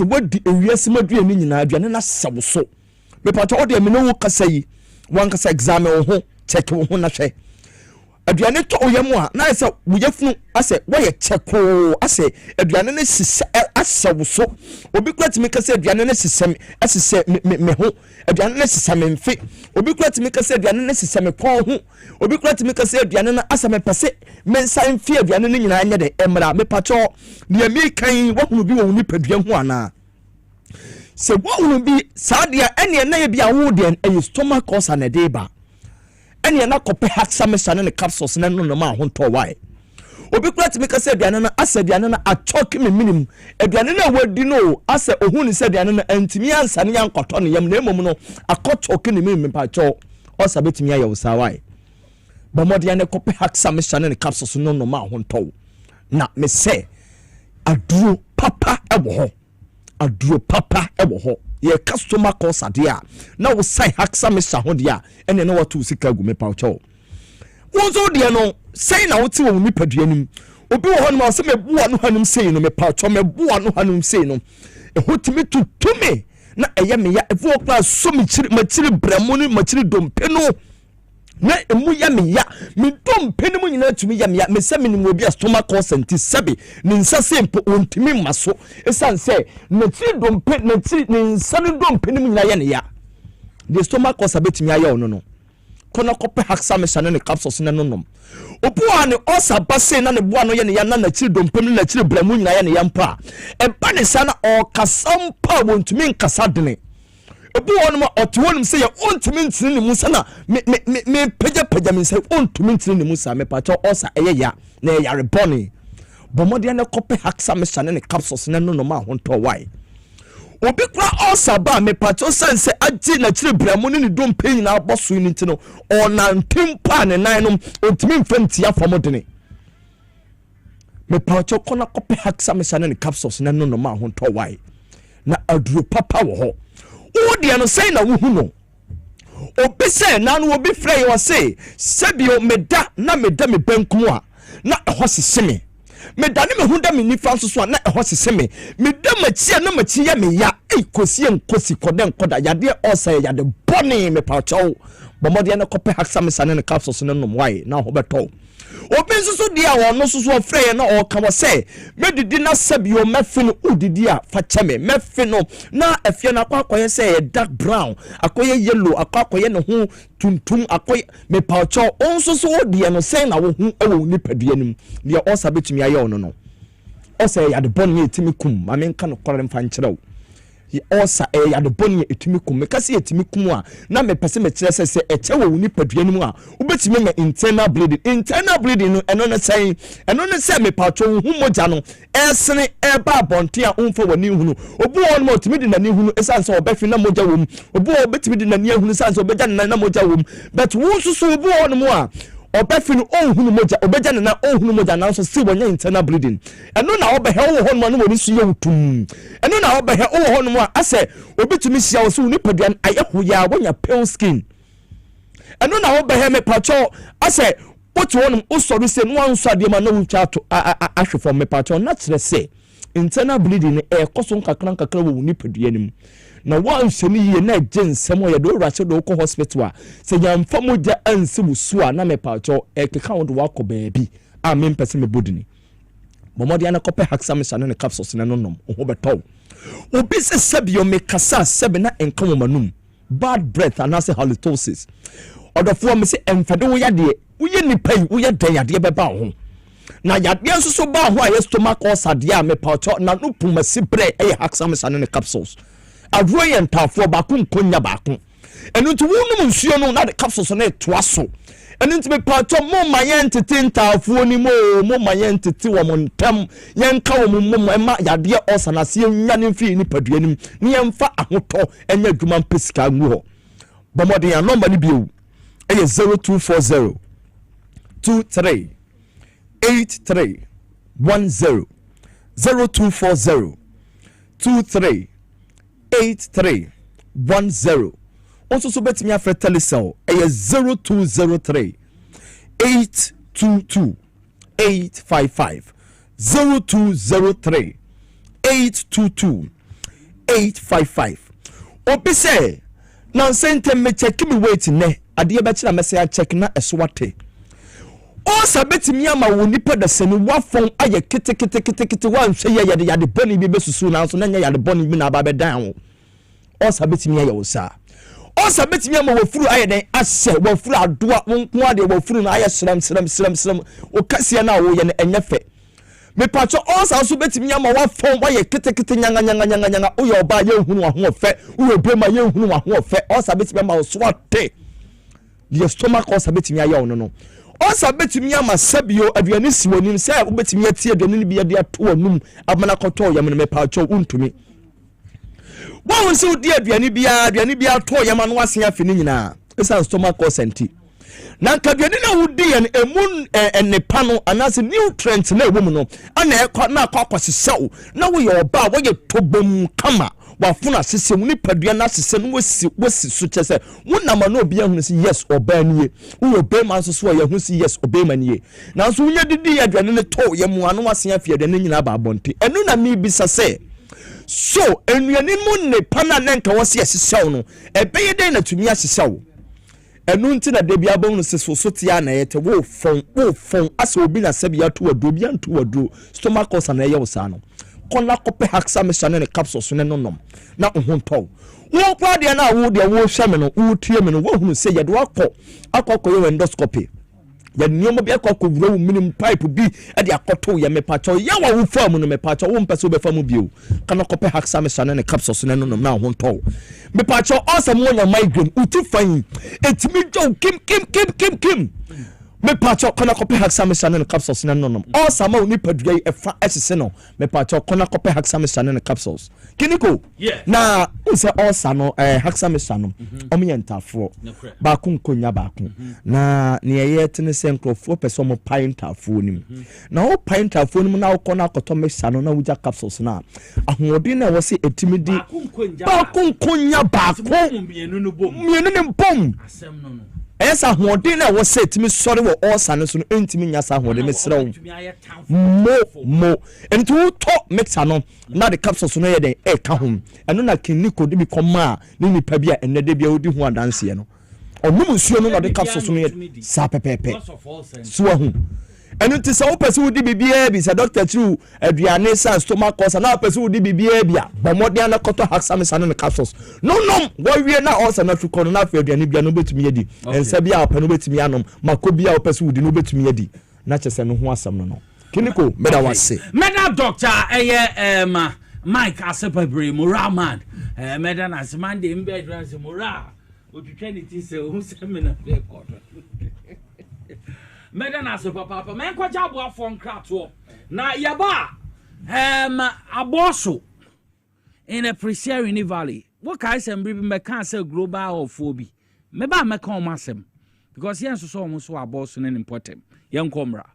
wadi ewiase maduane nyina aduane na sewso me pacho odi me no kasa yi wankasa exam ho check ho na hwe aduane to oyemu a na ase wuyefunu ase woye cheko ase aduane ne sise asewso obi kwatimi kase aduane ne sisem asise me ho aduane ne sisem mfe obi kwatimi kase aduane ne sisem kon ho obi kwatimi kase aduane na asame pese mensa mfe aduane ne nyina anya de emra me pacho ne mi kan wo hunu bi wo ni padua ho ana se wo hunu bi sadia ene na ye bia wo de en stomach ulcer na de ba ene na kope Haxa Mixture ne capsules na no ma ho to why obi kwatimi kase aduane na ase aduane na achoki me minim aduane na wadi no ase ohuni se aduane na antimi ansa ne yankoto ne yam na emom no akochoki ne minim pacho osa betimi aye wo sa why ba modi ne kope Haxa Mixture ne capsules no ma ho to na me se aduro papa ebo ho ye customer course dia na wo sai Haxa Mixture ho dia ene na watu sika gu me pacho wonzo dia no sei na wote wo ni paduanim obi wo ho no se me bua no hanum sei no me pacho me bua no hanum sei no e hotimi tutumi na eye me ya efu okra so me chiri bramo ni machiri dompe no na emu ya me dompe ni mu nyina tumi ya me se me ni obi a stomach consent sebe ni nsa sempo ontimi maso esan se na chiri dompe na chiri ni nsa ni dompe ni mu nyina ya ne ya the stomach consent betimi aya no kono kope Haxa Mixture ne capsules ne nonom obuwa ne ulcer base na ne bua no ye ne ya na chiri dompem na chiri bramu nyina ya ne yampa e ba ne sana o kasampa wontumi nkasa dene obuwa no ma otwonum se ye ontumi ntini ne mu sana me pagya me se ontumi ntini ne mu sa me pacho ulcer eye ya na ya reboni bomode ne kope Haxa Mixture ne capsules ne nonom a ho to why obi kura ulcer ba me pacho sense agye na kire bramu ne dom pain na aboso ni ntino onantem pa ne nan no ontimi mfamtia famodene me pacho kona kope haksa me sane ne capsules na no ma ho to wai na aduro papa wo ho wo de no sei na wo hu no obi se na no obi frɛ yo se sebio meda na meda me bankum a na ɛhɔ seseme meda ne me hu da me nifa nso so na ɛhɔ seseme meda machi na machi ya me ya kosi enkosi koden koda yade ɔsɛ yade bɔne me pacho bomode na kope haksa me sane ne capsules na no wai na ho beto obi nso so dia wo no so so frɛ na o ka wo se medidi na sabio mefin udidi a fa cheme mefin no na afie na akwakoye se dark brown akoye yellow akwakoye ne ho tuntum akoye me pacho onso so dia no se na wo hu ewo ni padua nim dia o sa betumi aye ono no o se ya de bon ye timi kum ma me nka no korem fa nkyerɛw osa ya de boni etimi kum me kase etimi kum a na me pese me kire se eche wo ni padua nim a obetimi me internal bleeding no eno ne say me pacho hu moja no esene eba bonte a umfa wani hunu obu won mo otimi di nani hunu esanse obefi na moja wom obu obetimi di nani hunu sanse obeja na moja wom but wo susu obu won mo a obefin ohunu moja obeja na ohunu moja na so si wonya internal bleeding eno na obehe wo ho no woni su yewutum eno na obehe wo ho no ase obetumi sia wo so ni paduan ayeho ya wonya pale skin eno na obehe me pacho ase wotu wonum usori se no anso ade ma na wutwa to ahwefo me pacho na kire se internal bleeding koso nkakra wo ni paduanim na wan semi ye na jensem o ye do rache do ko hospital a se yamfa moja ansi wusu a na me pacho keka wo do wako baabi a me mpese me bodini bomodi ana kope haksa me sane ne capsules na no nom ho beto obi se sebio me kasa sebe na enka manum bad breath and as halitosis odofo me se emfede wo yade wo ye nipai wo ye dan yade beba ho na yade nso so ba ho a ye stomach ulcer de a me pacho na no pumasi bre haksa me sane ne capsules adroye ntafo ba ku nkonya ba ku enu nti wonum nsuo no na de capsules na etoa so enu nti me pacho mo mayen tete ntafo ni mo mayen tete wo montam yenka wo mo ma yade ulcer na se nya ne mfi ni paduanim ni yemfa ahoto enya adwuma mpesika ngu ho bomode ya number ni bio 0240 23 83 10 0240 23 8310 also so betimi afre telecell 0203 822 855 0203 822 855 obise na sente me check me wait ne ade be kira message check na eswate o sabetimi ama wo nipa da sani wafon aye kete wan hwe yade boni bi besusu na so na nya yade boni bi na ba be dan wo o sabetimi aye wo sa o sabetimi ama wo furu aye den ase wo furu adoa wonko ade wo furu na aye sram o kase na wo ye na enyefe me pacho o sa so betimi ama wafon aye kete nyanga o ye oba ye hunu wa ho fe o bema ye hunu wa ho fe o sabetimi ama wo swate the stomach o sabetimi aye wo no osa betumi ama sabio aduane siwonim se obetumi atie aduane ni bia de ato anum amana koto yam no mepacho untumi wo nse odi aduane bia to yam no asen afi ni nyina esa stomach consenti na nkaduane na wodi yan emun enepa no anase nutrients na ewom no ana ekwa na akwakwasesɛw na wo ye oba wo ye tobom kama wafuna sese mu nipadua na sese no wasi so kyese wonama na obi ahunu si yes oba nie wo obe ma so so ye hu si yes obe ma nie na so wunya didi aduane ne to ye mu anu asen afia aduane nyina ba abonte enu na mi bisa se so enuane mu ne pana na nka wose yesesew no ebeye den na tumi asesew enu nti na de bia bon se so tia na yete wo fon ase obi na sabia to wadu bia nto wadu stomach ulcer na ye wo sa no kona kope haksa me sane ne capsules ne nonom na ohonto wo kwa de na wo de wo hweme no wo tie me no wo hunu se ye de akọ ye endoscopy ya nioma bi akọ wura wo minim pipe bi e de akoto ye me pacho ya wa wo fam no me pacho wo mpese wo be fam bi o kana kope haksa me sane ne capsules ne nonom na ohonto me pacho awesome wonya migraine uti fan etimi jo kim me pacho kona kope haksame sane ne capsules na nonom all sama oni padua yi efa esese no me pacho kona kope haksame sane ne capsules kiniko na unse all sano haksame sano omo ntafo ba ku nkonya ba ku na ne ye tene se nkrofo pese omo pint afo nim na o pint afo nim na akọ na akoto me sano na wuja capsules na ahoɔden na wɔse etimidi ba ku nkonya ba ku mienu ne bom asem no esa ahoɔden na wɔse etimi sɔre wɔ all sano so no entimi nya sa ahoɔden me srɛ mo ento to mixer no na the capsules no yɛ den ka ho ɛno na kiniko de bi kɔma ne nipa bi a ɛnɛ bia odi ho adanse no ɔnum nsuo no na the capsules no yɛ sa pepepe so ho ɛno nti sɛ wopɛ sɛ wodi bibia bi sɛ doctor tru aduane sa stomach ulcer na wopɛ sɛ wodi bibia bi a bɔmmɔden na kɔtɔ haksame sa no capsules no wɔwie na ulcer na tru kɔ no na afɛ aduane bia no bɛtumi adi ɛnsa bia wopɛ no bɛtumi anom mako bia wopɛ sɛ wodi no bɛtumi adi na kyɛ sɛ no ho asɛm no kiniko meda wase meda doctor Mike Asepabre moral man meda na semande mbɛ dran se moral otwitwa ne ti sɛ o sɛ me na bɛ kɔtɔ meda na Asepapa men kwaja abo afon krato na yaba aboso in a Presiering Valley what kai sem bi me kan say global of phobi me ba me kan masem because yen so so aboso ne important yen komra.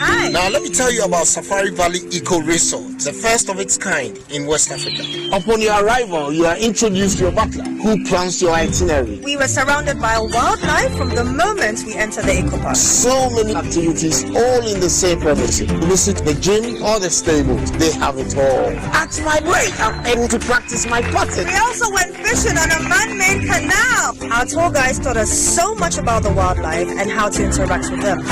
Hi. Now let me tell you about Safari Valley Eco Resort, the first of its kind in West Africa. Upon your arrival, you are introduced to your butler, who plans your itinerary. We were surrounded by wildlife from the moment we entered the eco park. So many activities, all in the same premises. Visit the gym or the stables, they have it all. At my break, I'm able to practice my putting. We also went fishing on a man-made canal. Our tour guides taught us so much about the wildlife and how to interact with them.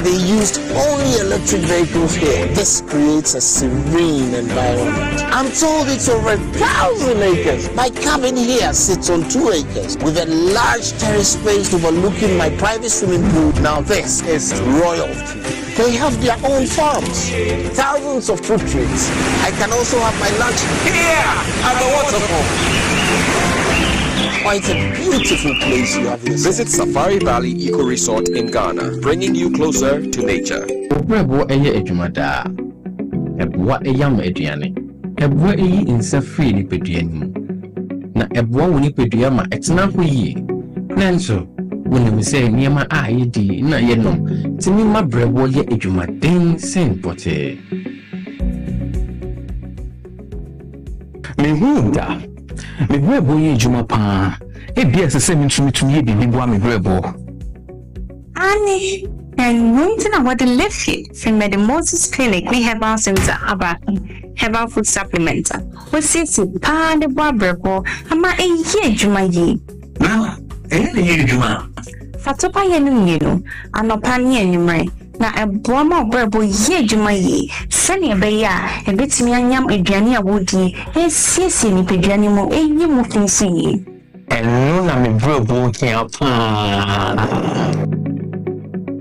They used only electric vehicles here. This creates a serene environment. I'm told it's over 1,000 acres. My cabin here sits on 2 acres with a large terrace space overlooking my private swimming pool. Now this is royalty. They have their own farms, thousands of fruit trees. I can also have my lunch here at the waterfall. Quite a beautiful place you have here. Visit Safari Valley Eco Resort in Ghana, bringing you closer to nature. Obrebo eye ejumada. Ebwa eyam eduane. Ebwa eyi insa free ni peduane. Na ebwa woni pedua ma etena ho yi. Nanso, woni me say niema a yedi na yenom. Timi ma brebo ye ejumaden sen pote. Mehunda. Me brebo ye juma pa e bia se me ntumi ye bibi bo me brebo ani and winter what the lift it from the Moses Clinic we have our center about herbal food supplement we see pa de bo brebo ama e ye juma yi na e ye juma fatopa ye no yelo anopa ne enumre na eboa ma brebo ye juma yi sene be ya e betimi anyam aduane a wodi e siesie ni peduane mo e yi mo finsi yi eno na me brebo kia pa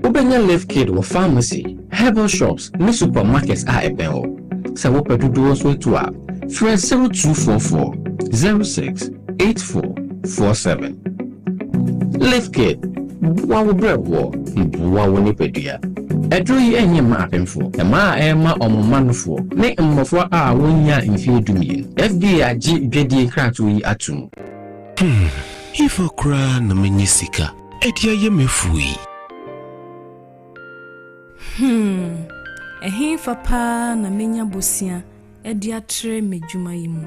Ubenya Life Kid or pharmacy, herbal shops, no supermarkets are ebeo. Sa wope dudu so to up. Friend 0244 06 8447. Life Kid, wawu brebo, wawu nipedia. Edro yi enye ma apemfo. Ema ema omomanfo. Ne mmofo a wonya mfie dumie. FDA agi dwedie krato yi atum. Ifo kra na menyisika. Edia ye mefui. Ehi papa na menya bosia edia tre medwuma yimu.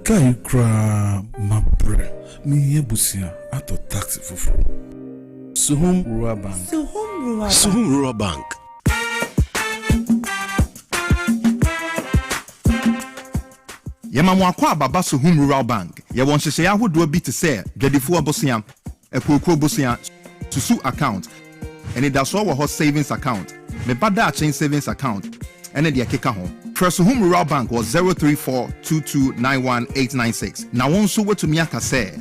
Kai kra mabre mi ye bosia ato taxi fofo. Suhum Rural Bank. Suhum Rural Bank. Yemamu akwa baba Sohum Rural Bank. Ye won hyehyɛ ahodoɔ bi te sɛ dwadifo abosia, ekuokuo abosia, susu account. And that's all our savings account. Me bada chain savings account. And then the keka ho. First Sohum Rural Bank was 034229186. Now one so what to miaka say.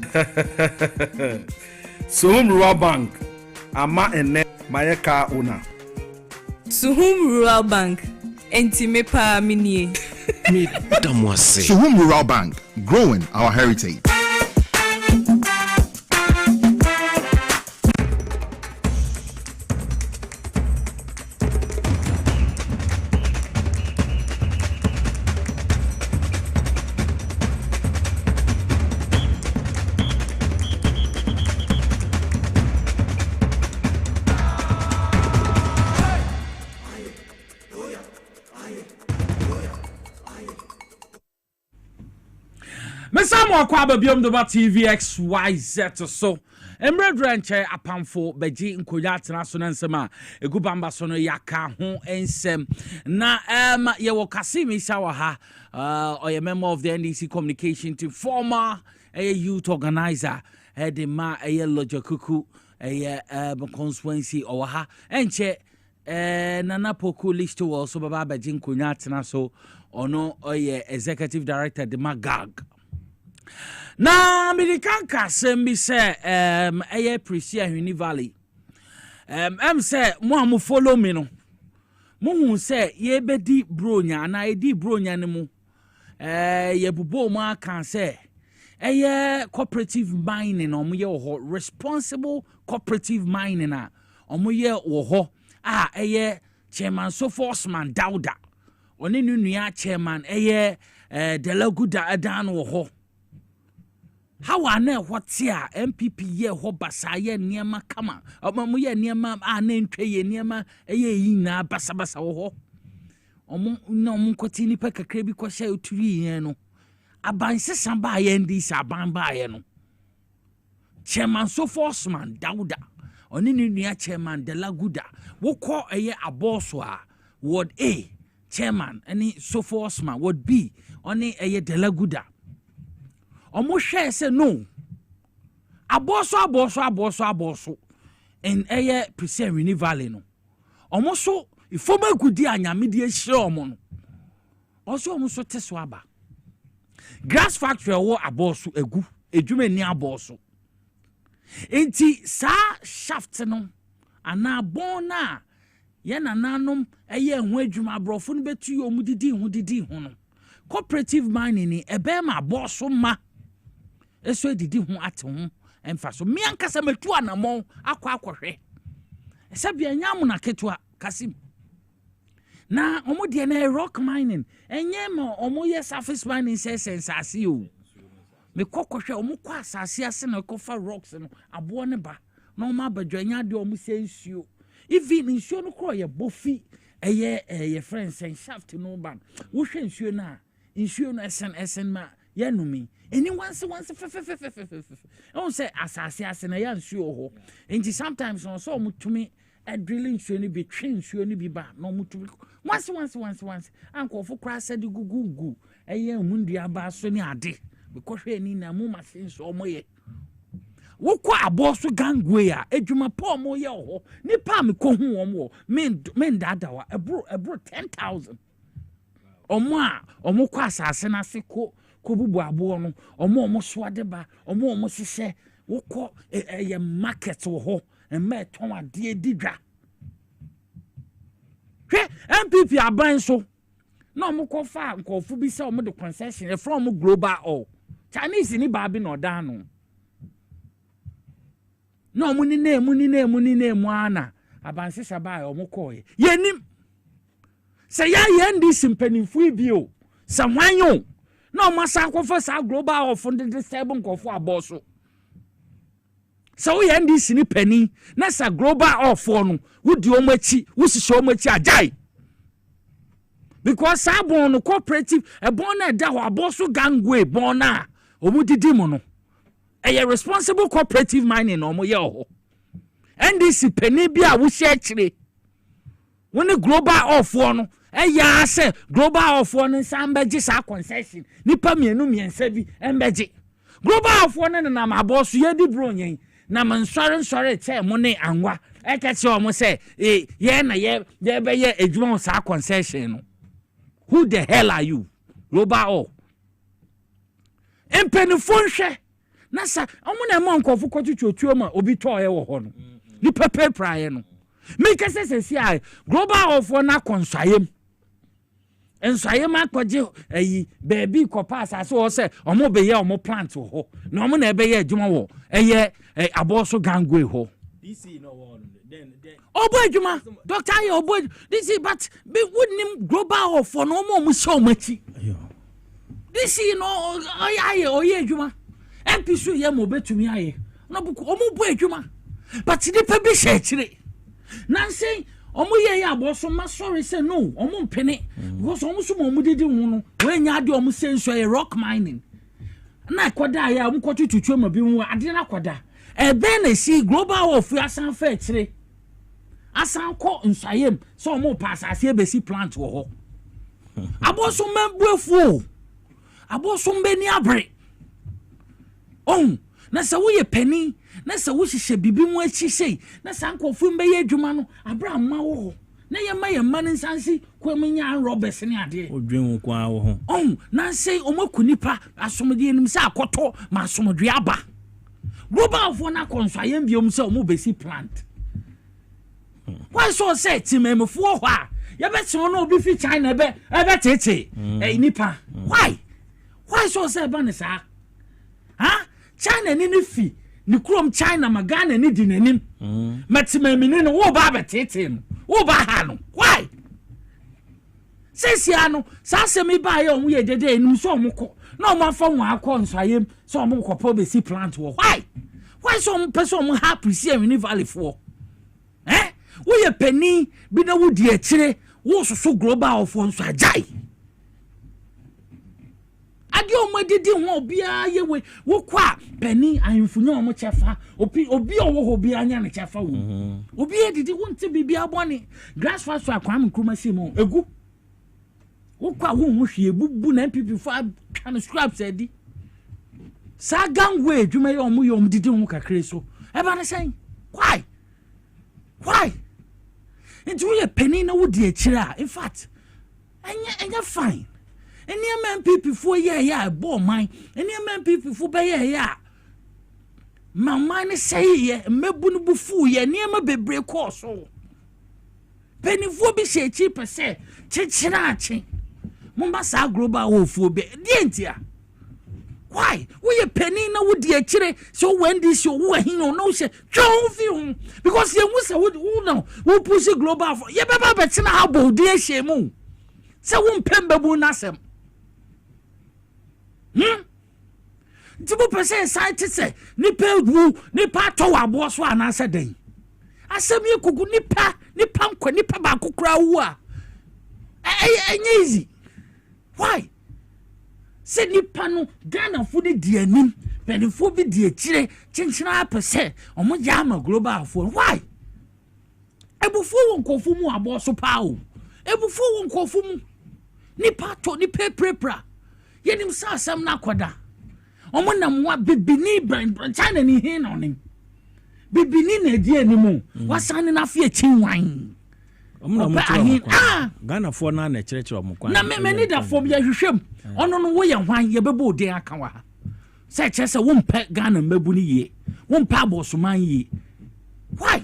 Sohum Rural Bank. Ama ene mayeka owner. Sohum Rural Bank. Enti me pa minie. Sohum Rural Bank, growing our heritage. Mesamo kwa babiom do ba TVXYZ so emredrenche apamfo beji nkoya atena so nansema egubamba so no yaka ho ensem na ye wo Kasim Ishawa ha or member of the NDC communication team, former youth organizer ma Lojakuku constituency or ha enche Nana Poku list also baba beji nkoya atena so ono executive director de Magag. Na Americanka sembi se Prisia Huni Valley. Say mo follow me no. Mo hu se ye bedi bronya na edi bronya ne mu. Ye bubo mo kan se cooperative mining omo ye wo responsible cooperative mining a omo ye wo chairman Sophorsman Dauda. Oni nua chairman Delaguda adan wo how are ne what here MPP ye ho basa ye niema kama omo ye niema na ntwe ye niema yi na basa wo omo na omo kwati ni pa kakra bi ko hye oturi yen no abansesa ba ye ndi sa ban ba ye no chairman Sophorsman Dauda oni ni nua chairman Delaguda wo ko aboso a ward A chairman ani Sophorsman ward B oni Delaguda omo hwe se no aboso en Prisia Huni Valley no omo so ifoma gudi anyame de ahire omo no oso omo so teso aba grass factory wo aboso egu edwuma ni aboso enti sa shaft no ana bona ye nananom ho adwuma abrofo no betu yo mu didi ho no cooperative mining ni ma aboso ma eso didi ho ate ho emfa so me ankasa metu anamon akwa esabia nyam na ketwa Kasim na omo de na rock mining enye ma omo ye surface mining sensase o me kokohwe omo kwa asase ase na kofa rocks no abo ne ba na omo abadwanya de omo sensuo even nsuo no kro ye bofi ye friends and shaft no ban wo hwe nsuo na esen ma yanumi any once on say asase ase na ya nsuo ho enti sometimes on so mutumi drilling nsuo ni bi twen nsuo ni bi ba no mutumi once anko fo kra said gugugu mundua ba so ni ade because ni na mu machine so omoye wo kwa aboso gangwe a edwuma pa omoye ho ni pa me ko hu omo men dadawa ebro 10,000 omo kwa asase na se ko bubu abo no omo so ade ba omo sese wo ko market wo ho emma ton ade didwa MPP aban so na omo ko fa nkofu bi se omo de concession from global all Chinese ni ba bi no da no no omo ni nemu ana aban sesa ba omo ko ye nim se ya ndi simpanimfu bi o se hwanyo na omo sa kofa sa global of the stable kofu aboso so ye ndi sini pani na sa global of no wudi omo achi wusisi omo achi ajai because sabon no cooperative bon na da ho aboso gangway bon na omo didi mo no responsible cooperative mining omo ye ho NDC pani bi a wo hye akire woni global of no eya se global of one sambeji sa concession nipa mienu miensa bi embeji global of one na ma boss ye di bro yen na man sore che mo ne anwa eke che o mo se ye na ye be ye adwuma sa concession no. Who the hell are you? Global empenifo hwe na sa omo na mo nkofo kotutuotuo ma obi to ye wo ho no ni pepe praye no make sense see global of one akonsayem ensayem akwaje ayi baby kopa asase wo se omo be ye omo plant ho na omo na ebe ye adwuma wo eye aboso gangwe ho DC no one then obo adwuma doctor ye obo DC but be wouldn't global of one omo mu show machi DC no oye adwuma MPC ye mo betumi aye no buku omo bo adwuma but the pe she chire Nancy, omo ye ya boso ma sorry say no, omo mpene. Because omo so mo didi hu no, when ya de omo say so rock mining. Na kwada ya omo kwato tutu ma bi hu ade na kwada. Then na see global of asan fa chire. Asan ko nsayem so omo pass ase be si plant wo ho. Aboso membuefu. Aboso mbeni abre. Na sa wo ye penny na sa wo hihye bibi mu achi sei na sa nkofo mbe ye adwuma no Abraham ma wo na ye ma nsansi kwamnya Roberts ne ade odwen kwa wo ho na sei omakunipa asomde enim se akoto ma asomdwe aba global fo na konso ayem biom se omo besi plant why so say timemfo ho a ye betim no obi fi China ebe tete nipa why so say ba ne sa China ni fi ni krom China magana ni di nanim matimamini no wo ba betete no wo ba ha no why sesi ano sa semi ba ye omu ye dede enum so omu ko na omu afa won akọ nsayem so omu kopo be si plant wo why so omu person omu happy see Wini Valley for wo ye pani bi na wo di akire wo so global of nso ajai ade omo didi ho obia yewe wo kwa pani ahemfunye omo chefa obi owo ho bia anya ne chefa wo obi didi wonte bibia boni grass fast akwam nkruma simo egu wo kwa wo ho hwe bubu na MPP for kan scraps edi sa gangwe adwuma ye omo didi ho kakre so e ba ne sen why nti wo ye pani na wo di akira in fact enya fine any MPP for ye bo mine any MPP for be ye ma mine say ye mebu no bufu ye niam bebre course so penny for be she cheap say chichira chi mumba sa global ofu be dientia why we penny na wo di akire so when this show wo hin no she twon fi hu because ye mu say wo no wo push global for ye beba betina ha bo di ehye mu say wo mpemba bu nasem Tibu pese site se nipa wu nipa to wabo so anase den asem ye kugu nipa nkwa nipa ba kokura wu a enye easy why se nipa no Ghana fu de di anim penifo bi di akire chinchina pese omo jama global fo why ebufu won kofu mu abo so pa o ebufu won kofu mu nipa to nipa prepra yenim sa asem na koda omo nam wa bibini brand China ni hin onim bibini na di animu wasane na fe chinwan omo na Ghana for na na chirechire omo kwa na me need da for bia hwehwem ono no wo ye hwan ye bebo den aka wa se chese wo mpa Ghana mabu ni ye wo mpa abosoman ye why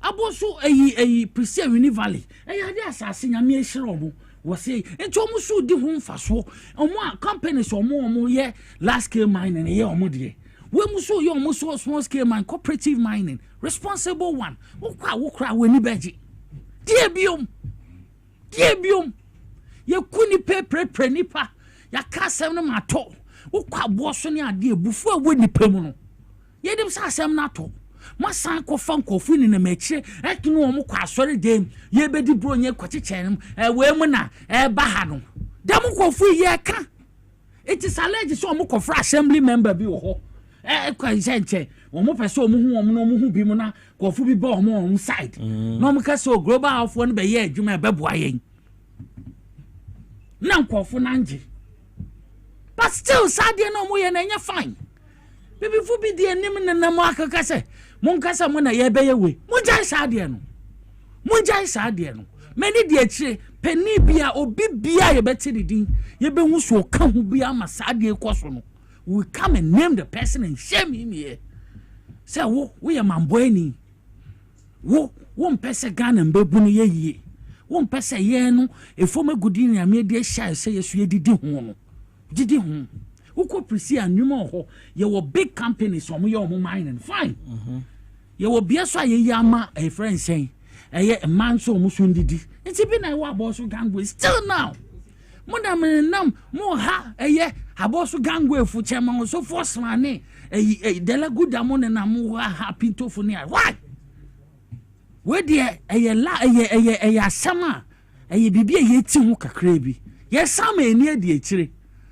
aboso eyi Prisia Wini Valley ade asase nyame ehire omo was say enti omo so di ho mfaso omo companies omo ye large scale mining ye omo de we mu so ye omo so small scale mining cooperative mining responsible one wo kra wani beji die biom ye kuni pre nipa ya kasem no mato wo kwa boso ne ade ebufu a wani pam no ye dem sa asem na to masan ko fan ko funi na mechire ekinu omo kwa asore dem ye bedi bro nye kwachichenem we mu na ba ha no dem ko fu ye ka it is alleged so omo ko fra assembly member bi wo ho kwa nche omo pese omo hu omo no hu bi mu na kofu bi ba omo side no mo ka so global health no be ye adwuma be boa yen na kofu na nje but still sadie no mo ye na nya fine bibi fu bi die nim na mo akaka se mon kasa mo na ye be ye we mo jai sadie no many die chire penny bia obi bia ye beti didin ye be hu so ka hu bia ma sadie koso no we come and name the person and shame him here say wo ye mamboani wo mpese Ghana mbebu no ye yie wo mpese ye no efoma gudi ni amede sha say yesu ye didi hu uko presi anwuma ho ye wo big companies omo ye omo mining fine ye wo bia so aye ama a friend saying a man so musun didi nti bi na wa boso gangwe still now Mona nam mo ha abosu gangwe fu chema so force mane dela good amone na mo ha pinto fu ni why we de asama bibi ti hu kakra bi ye sama eni adi akire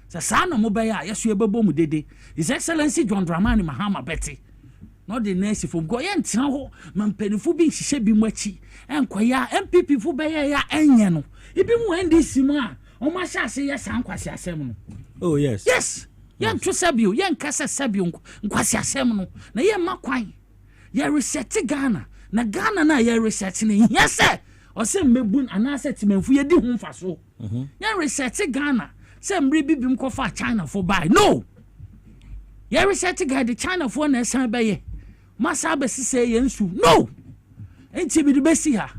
sa no mo be ya yeso e bebo mu dede His Excellency John Dramani Mahama Betty no the nurse from go ye ntina ho mampanifu bi hihye bi mu achi enkoya MPP fu be ya enye no ibi mu NDC mu a o ma sha se ye san kwasi asem no. Oh yes. Yes. Yen to sabio yen kasa sabio kwasi asem no na ye makwan ye reset Ghana na Ghana na ye reset ni yes sir o se mebun anase timanfu ye di hu mfaso ye reset Ghana se mri bibim ko fa China for buy no ye reset Ghana China for na san be ye masa be sise ye nsu no enti bi de besi ha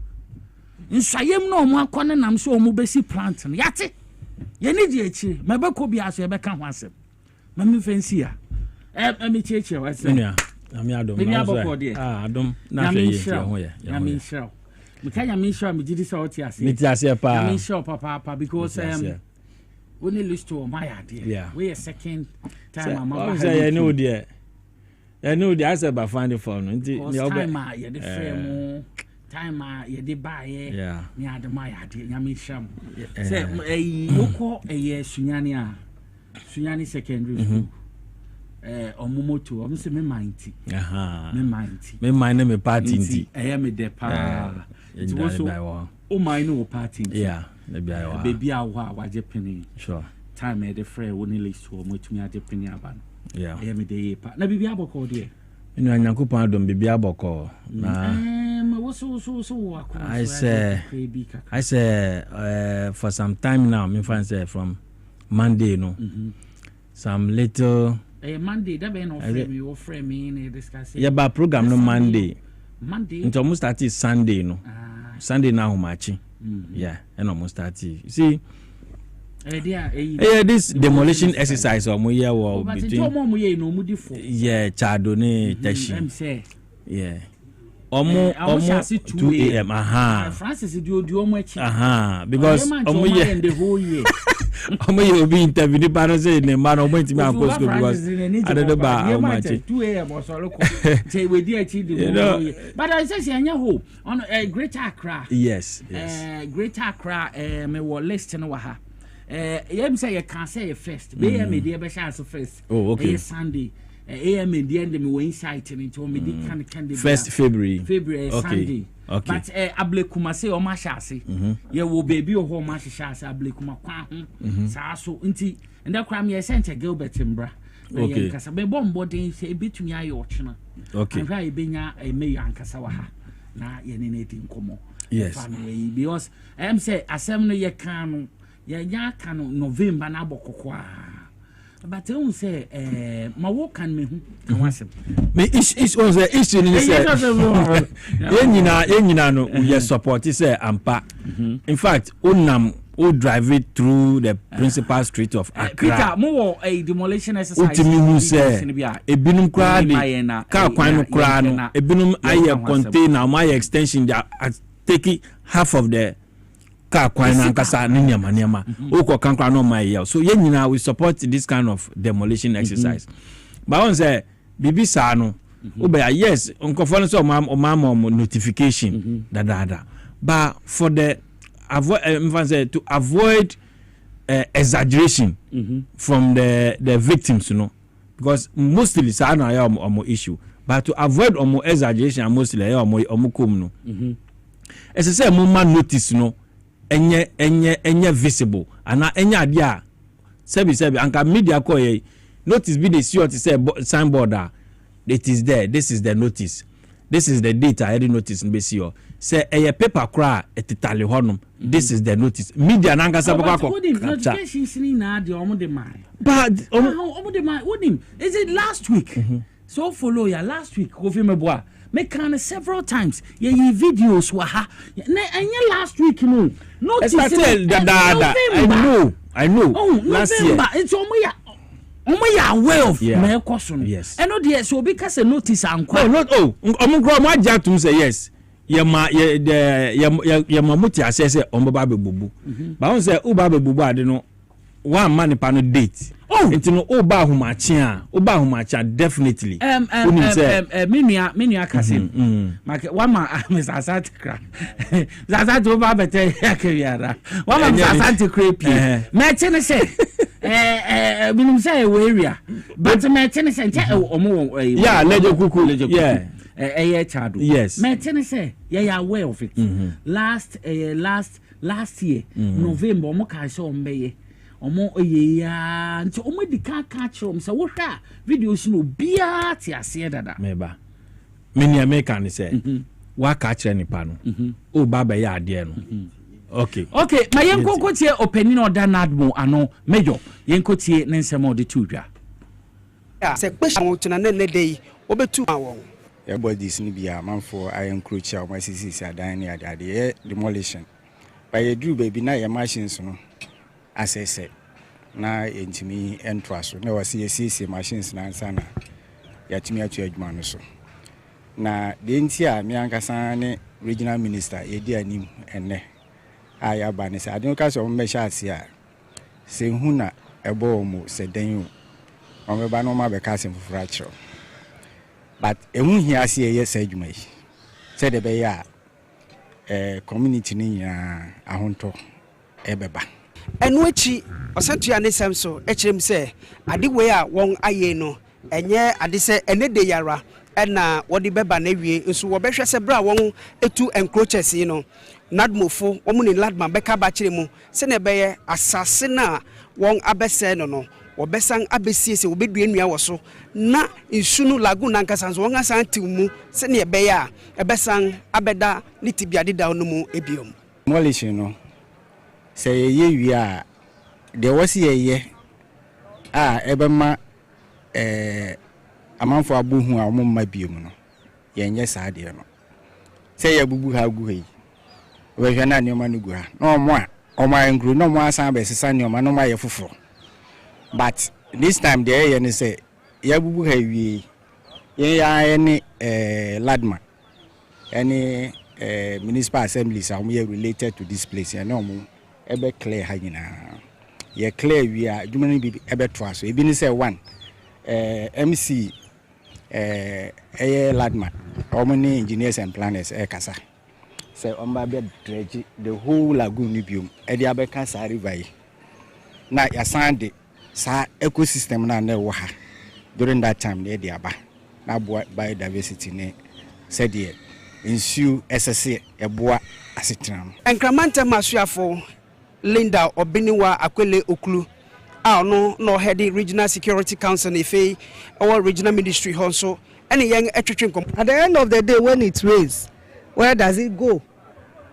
nsayem no mo akone nam so mo besi plant no yate ye ni di echi mebeko bia so ye beka ho asem mami fancy ya mi cheche wa se nua ami adom na so adom na hwe ye ho ye ya mi show mi ka ya mi show mi gidi so oti ase mi ti ase pa mi show papa because only list to my idea we a second time mama say you know there I said by find the phone nti ni time ya the frame time ye dey buy ni adama ya de nyame sham say woko sunyani secondary school omomoto o se me mind me mind me party nti me de pa it was o mind no party na bia wa baby awa waje penny sure time the frame woni list to motumi ade penny aba me de pa na bibi aboko de inu anyankopon adom bibi aboko na I say for some time now me find say from Monday no some little Monday that be no frame me in discuss ba program no Monday until almost start Sunday no Sunday now humachi and almost start you see this demolition exercise or between Chado ne Teshi Omo 2 a.m. Francis do omo echi because omo ye omo ye obi interview the panel say ne man omo ntimi akọ school because adede ba omo echi 2 a.m. so loko say we dey echi the but I say anya ho on Greater Accra yes Greater Accra me wo list no wa ha yem say you can say first be me dey be chance first Sunday AM in the end me we insight into me di can 1st February Sunday but ablekuma say o ma shase ye wo baby o ho ma shase ablekuma kwa ho sa so nti nda kra me sent Gilbert Mbra ye kasa be bombo den say betumi aye ochena ahwa e benya me yankasa wa ha na ye ne ne tin komo family because say asem no ye kan no ye nya kan November na abokokwa but you say my work can me me is on the issue ni say yenyina no we support say ampa in fact onam o drive it through the principal street of Accra Peter mo a demolition exercise utimi hu say ebinum kra de car kwan no kra no ebinum aye container my extension they are taking half of the car kwan na nkasa ne nyama o kankra no my year so yenyina we support this kind of demolition exercise but on say bibi sa no obeya yes onkofo no say o ma notification da but for the to avoid exaggeration from the victims because mostly sa na ya omo issue but to avoid omo exaggeration mostly ya omo kom no ese say mo man notice no enye visible ana enye ade a sebi anka media call ye notice be the see say signboard it is there, this is the notice, this is the data I notice in BCO say a paper cry etitali honum this is the notice media nanga sabako notifications ni na the omo de man but omo de man wonim is it last week so follow ya last week Kofi Meboa make kind several times ye videos wa ha na enye last week no notice I know last year it's omo ya aware of my question yes and no there so because a notice and omo grow mo aja tum say yes ye mamuti asese omo ba be bubu ba won say o ba be bubu ade no one man pa no date enti no o ba humachi definitely menua kasim make one man Mr. Asante kra Asante o ba bete yakiara one man Mr. Asante creepy me chene say minimum say we area but me chene say omo yeah lejo kuku yeah chado yes me chene say you are aware of it last year November omo ka say ombeye omo ya nti omo di ka chom say wo hwa videos no bia ti ase dada meba mini America ni say wa ka kire nipa no o ba ba ya ade no okay ma yenko tie opinion order nadmo ano major yenko tie nensem ode tudwa se question tuna ne dey obetu awon everybody's ni bia manfo iron crucial o masisi adan ni ade demolition by you do baby na your machines no asese na entimi entraso na wasi yesi machines na ansana yatimi atu adwuma no so na de nti a me ankasa ne regional minister yedi anim enne aya ba ne sa ade ka so me sha ase a se hu na ebo mu se den o me ba no ma be ka se fufura kiro but ehun hi ase ye sa adwuma yi se de be ya community ni ya ahonto ebeba enu echi osantua ne samso ekirem se ade we a won aye no enye ade se ene de yara ena wodi beba na wie nso wo behwe se bra won etu encroaches yi no nadmofo wo mu ne ladma beka ba kiremu se ne beye asase na won abese no wo besan abesie se wo bedua nua wo so na insunu laguna nkasanso won asan timu se ne beye a ebesan abeda ne tibiade da no mu ebiom demolition no say ye wi a de wasi ye ebema amanfo abuhu a mo ma biom no ye nye saa de no say ye bubu ha gu he we hwe na ne ma no gu ha no mo a o ma ngru no mo asan be sesa ne ma no ma ye foforo but this time there ye ne say ye bubu ha wi ye ya ne ladma any municipal assemblies are related to this place and no ebe clear ha nyina ye clear wi a dwumani bi ebe to aso ebi ni say one MC ladma omni engineers and planners kasa say omba be dredge the whole lagoon ni biom e dia be kan sa river yi na ya sande sa ecosystem na wo ha during that time ne dia ba na biodiversity ne said the ensue SSC eboa asetram enkramanta masuafo Linda Obiniwa Akwele Okulu no head Regional Security Council Ife our regional ministry also any young at the end of the day when it rains where does it go?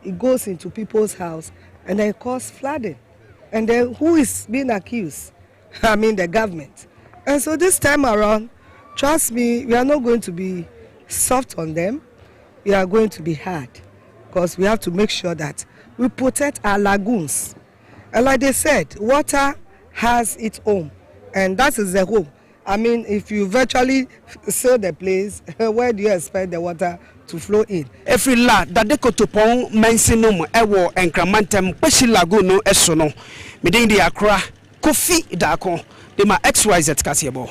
It goes into people's house and then cause flooding, and then who is being accused? I mean the government. And so this time around, trust me, we are not going to be soft on them. We are going to be hard because we have to make sure that we protect our lagoons. And like they said, water has its home, and that is the home. I mean, if you virtually seal the place, where do you expect the water to flow in? Every la that they could upon mentionum ewo encramantem peshi lagoon esono. Midin the Accra Kofi Dako, de ma XYZ Kasiebo.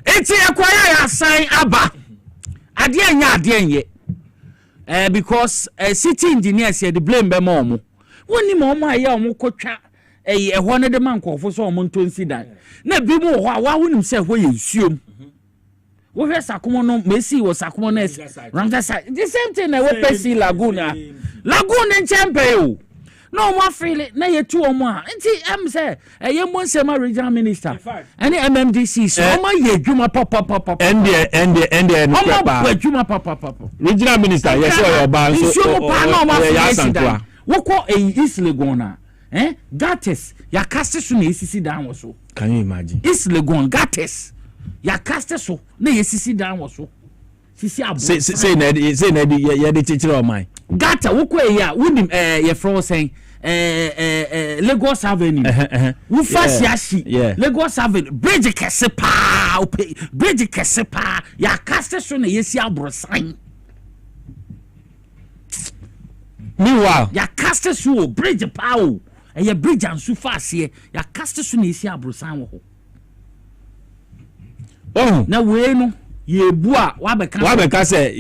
It's a choir sign Abba. Adianye. Because city engineers here the blame be momo. Woni mo ma ya omo kotwa ɛhɔ ne de man kɔfo so ɔmo ntonsi dan na bi mu hɔ a wa wonim sɛ hɔ yɛ nsuom wo hwɛ sakomo no mesi wo sakomo no Ramsar the same thing na wo pesi laguna nchempe o no mo afili na yetu omo a nti em say eye mo nsema regional minister any MMDC so omo ye dwuma pop ende no papa dwuma papa regional minister yes or your ban so ya santoa woko East Legon na gates ya cast so na esisi dan wo so. Can you imagine? East Legon gates ya cast so na esisi dan wo so. Sisi abo say na ya de teacher o man gata woko ya wonim ye fro saying Lagos Avenue wo fast yashi Lagos Avenue bridge kese pa ya cast so na yesi abrosan meanwhile ya cast so bridge pa o e bridge ansu fast ye ya cast so na yesi abrosan wo ho na we no ye bua wa beka say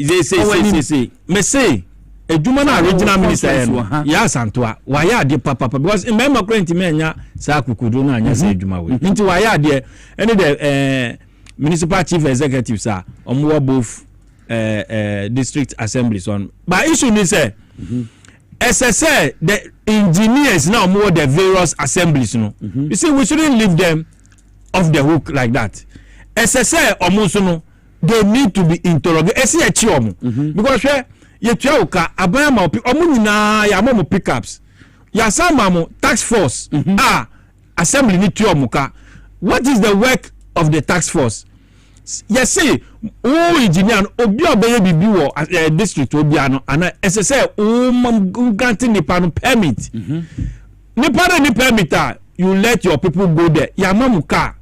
me say eduma na regional minister ya santoa wa ya de papa because in my current menya sa kukudu na anya say eduma we nti wa ya de any the municipal chief executive sir omo both district assemblies on but issue ni say SSA the engineers now omo the various assemblies no you see we shouldn't leave them off the hook like that SSA omo so no they need to be interrogated esi echi omo because yetua oka abaya omo nyina ya mo pickups ya sama mo tax force assembly ni tua omuka what is the work of the tax force yes say o engineer obi obeye bibi wo district obi ano ana SSA o granting the permit ni permit you let your people go there ya mamuka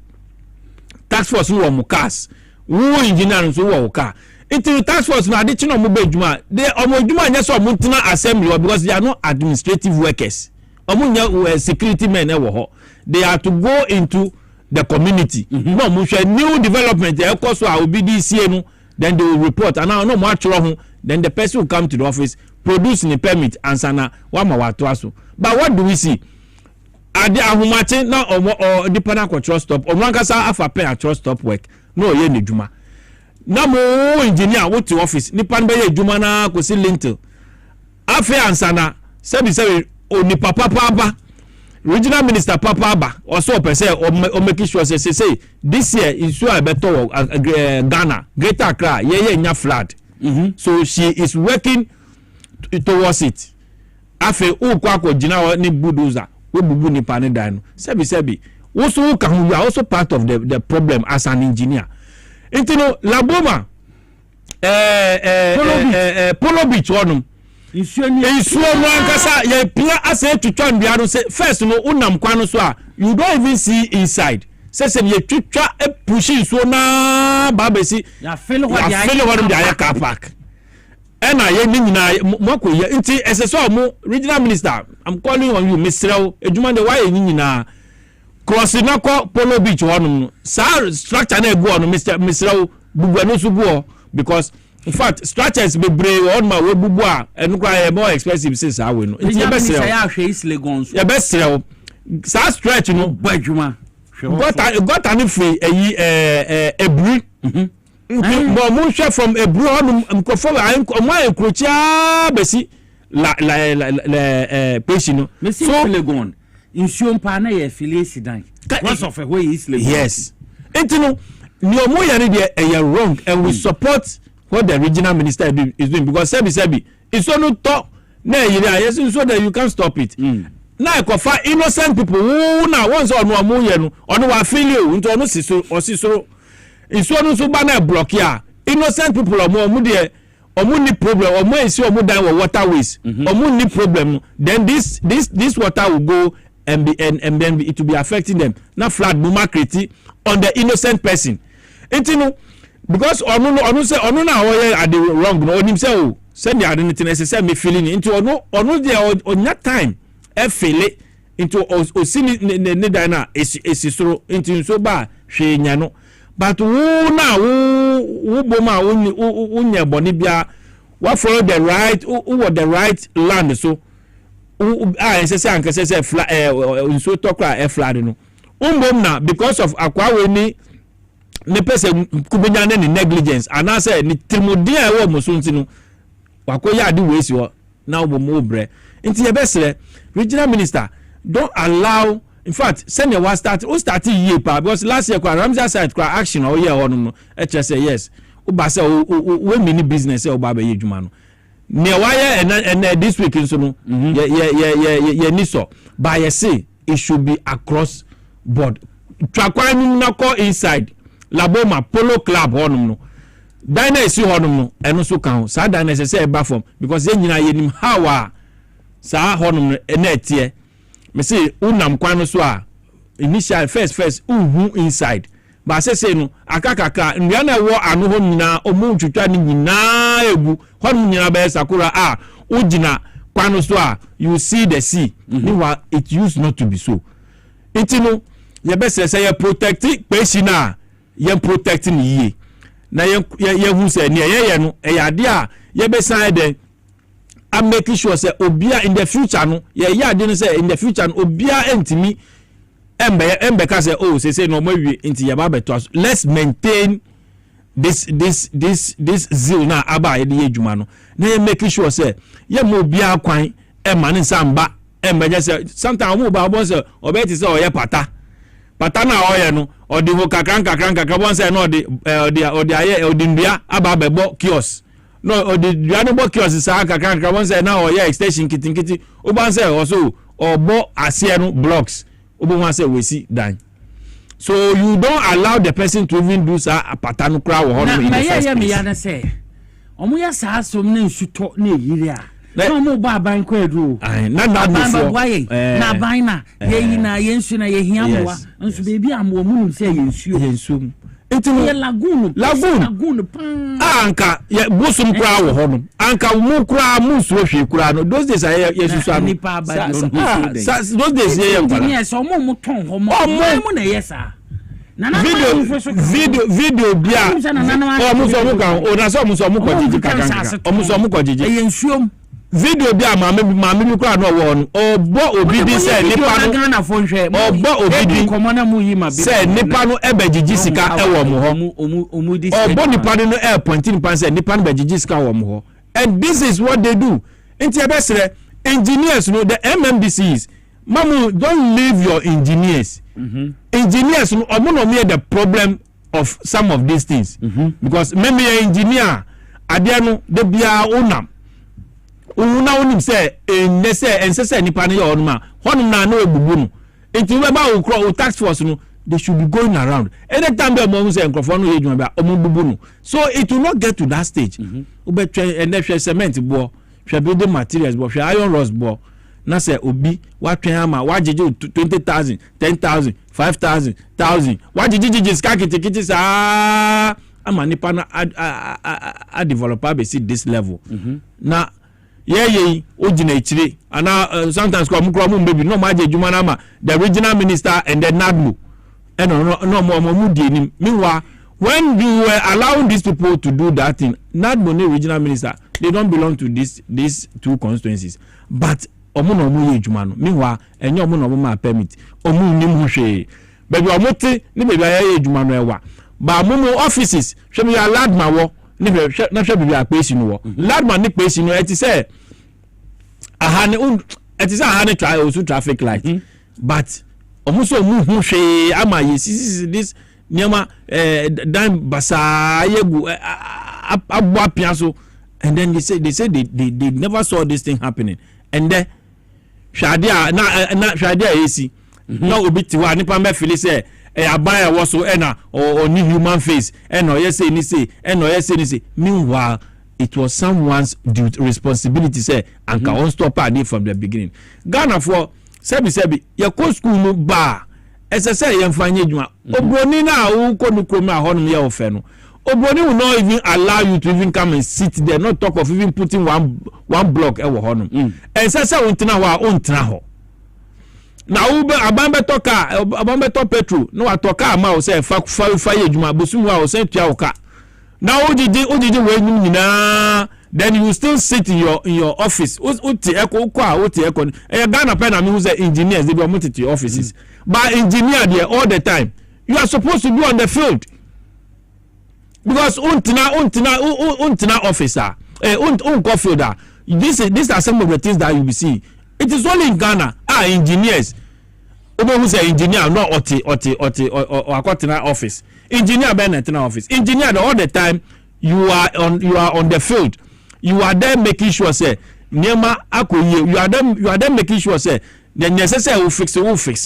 tax force wo mukas wo engineer so wo ka into tax force na adichi no mo be djuma de omo djuma nya so omo ntina assembly because they are not administrative workers omo nya security men e wo ho they are to go into the community no mo hwe new development e ko so a obdc no then they will report and now no mo atro ho then the person will come to the office produce the permit ansana wa ma wa to aso but what do we see ade ahomache na omo dependent control stop omo ankasa afa pen a trust stop work no ye ne djuma na mo engineer wo to office nipa nbe ye djuma na ko si lintel afi ansana sebi oni papa ba regional minister papa ba also person o make sure say this year issue abeto Ghana Greater Accra ye nya flood so she is working towards it afi o kwa ko gina ni bulldozer we bubu ni pane dan no sebi also can you are also part of the problem as an engineer intino laboma Polo Beach onum isuo no ankasa ye pia ase twitwa ndua no say first no unam kwa no so a you don't even see inside say ye twitwa push isuo na babesi ya feel what ya car park ena ye ni nyina mako ye nti eseso mo regional minister I'm calling on you Mr. Ejuma de why ni nyina crossing na ko Polo Beach honum sa structure na egu honum Mr. Bubu no so buo because in fact structures be brave on my we bubu a enu kwa more expensive since I we no nti ye best say ya hwe East Legon so ye best sa stretch no badwuma got an free ebru but mo hwe from ebru honum mkofo my enkrocha besi la patient no so Legon insuon pa na ye affiliate dan because of a way East Legon yes entino ni omo yare de wrong and we support what the regional minister is doing because sebi it's no talk na yire yes so that you can stop it na ekofa innocent people who na once on omo ye no ono wa affiliate nto ono osisoro iso no so ba na block ya innocent people omo de omo ni problem omo esi omo dan waterways omo ni problem then this water will go and then it will be affecting them na flood buma create on the innocent person entino because onu say onu na hoye at the wrong no onim say o send the identity say me feeling into onu there onya time e fele into osini ne dana esisoro into so ba hwe nya no but wo na wo boma wo nya boni bia wa follow the right the right land so nsese anka sese fla nso tokra e flood no umbom na because of akwawe ni person kubenya ne negligence anase ni trimodin a wo mosunti no wakoya ade we si ho na ubom obre nti ye besere regional minister don't allow. In fact, send your was start year pa because last year Ramsey side action or year on no say yes. Uba say we mini business say oba be yedwuma no. Near wire and this week so no ye ni so but you say it should be across board. Trakwan no call inside Laboma Polo Club honum no. Dine isi honum no eno so kan sa dine say e ba form because ye nyina ye nim how sa honum na etie. Me say unam kwano so a initial first inside but say no akakaka ndua na wo anu ho nyina omu twetwa ni nyina egu ho nyina be sakura a ugina kwano so a you see the sea meanwhile it used not to be so itino ye be say ye protect peshi na ye protect ni ye na ye hu say ne ye no e ya de a ye be san den I'm making sure say obia in the future no ya didn't say in the future no obia entimi embe ka say oh say no mawi inti ya ba beto let's maintain this zeal na aba ye adwuma no na ya making sure say ya mo obia kwan e mane samba embe je say sometimes mo ba bon say obeti say oye pata na oye no odi ho kakran bon say no odi aye odi ndua aba bebo kiosk no the Janabo kiosk sa kakra one say now yeah extension kitin oban say also obo asienu blocks obo wan say we see dan so you don't allow the person to even do sa patanu kra wo hono in the first place me ya say omo ya sa asom na nsuto na yiri a no mo ba ban kwa edu na na ban na ye yi na ye nsu na ye hia moa nsu bebi amo mu say ye nsu Itini lagoon anka ye busum kura wo hono anka mu kura mu so hwe kura no those days yesusu ano those days ye so mo ton ho mo na yesa video bia mo so mo kan o na so mo so mo kojiji kankan o mo so mo kojiji ye nsuom video bia maame bi kura no wo no obo obi di say nipa no obo obi di komona mu yi ma bi say nipa no ebegigi sika ewo mo ho obo nipa no e point nipa say nipa no begigi sika wo mo ho and this is what they do inti ebesere engineers no the MMDCs mamu don't leave your engineers engineers no omo no me the problem of some of these things because maybe engineer ade no de bia onam una onim say ense nipa ne onuma honum na na ebubu no enti we ba o tax force no they should be going around anytime be mo say enkrofo no yedwuma ba omo bubu no so it will not get to that stage obetwe and hwe cement bo hwe building materials bo hwe iron rods bo na say obi wa twen ama wa jeje 20,000 10,000 5,000 1000 wa jeje skakiti sa ama nipa na a developer be see this level na yeah ojina ichire ana sometimes ko mukro mu baby no ma je juma na ma the regional minister and the NADMO no mo di nim meanwhile when you were allowing these people to do that thing NADMO and regional minister they don't belong to these two constituencies but omo no mo ye juma no meanwhile enye omo no mo ma permit omo nim ho hwe baby omo te ni baby aye juma no ewa ba mo offices hwe me ya LADMA wo ni na hwe bibia pesi no wo LADMA ni pesi no eti say ahane eti say ahane try also traffic light but omuso mu hu hwe ama yes this nyama dan basa yegu abwa piaso and then they say they never saw this thing happening and then shadia na shadia esi na obiti wa nipa me feel say abaya was na or new human face and or yes ni say and or yes ni say meanwhile it was someone's responsibility say and can stop her from the beginning Ghana for sebi your co school no ba ss ye mfanye djuma obroni na wo ko nukrom a honum ye ofe no obroni will not even allow you to even come and sit there not talk of even putting one block e wo honum ss wo ntina wa o ntina ho na ube abambe to petrol no atoka ama o say fa ye djuma bosu wa o say tua oka na ojiji we nyum nyina then you will still sit in your office. Uti eko Ghana pen who say engineers they be moved to your offices. But engineer there all the time. You are supposed to be on the field. Because untina officer, fielder. These are some of the things that you will see. It is only in Ghana. Engineers. Who say engineer, not or office. Engineer Benetton office. Engineer all the time. You are on the field. You are there making sure say Nema Akoye. You are there making sure say the necessary will fix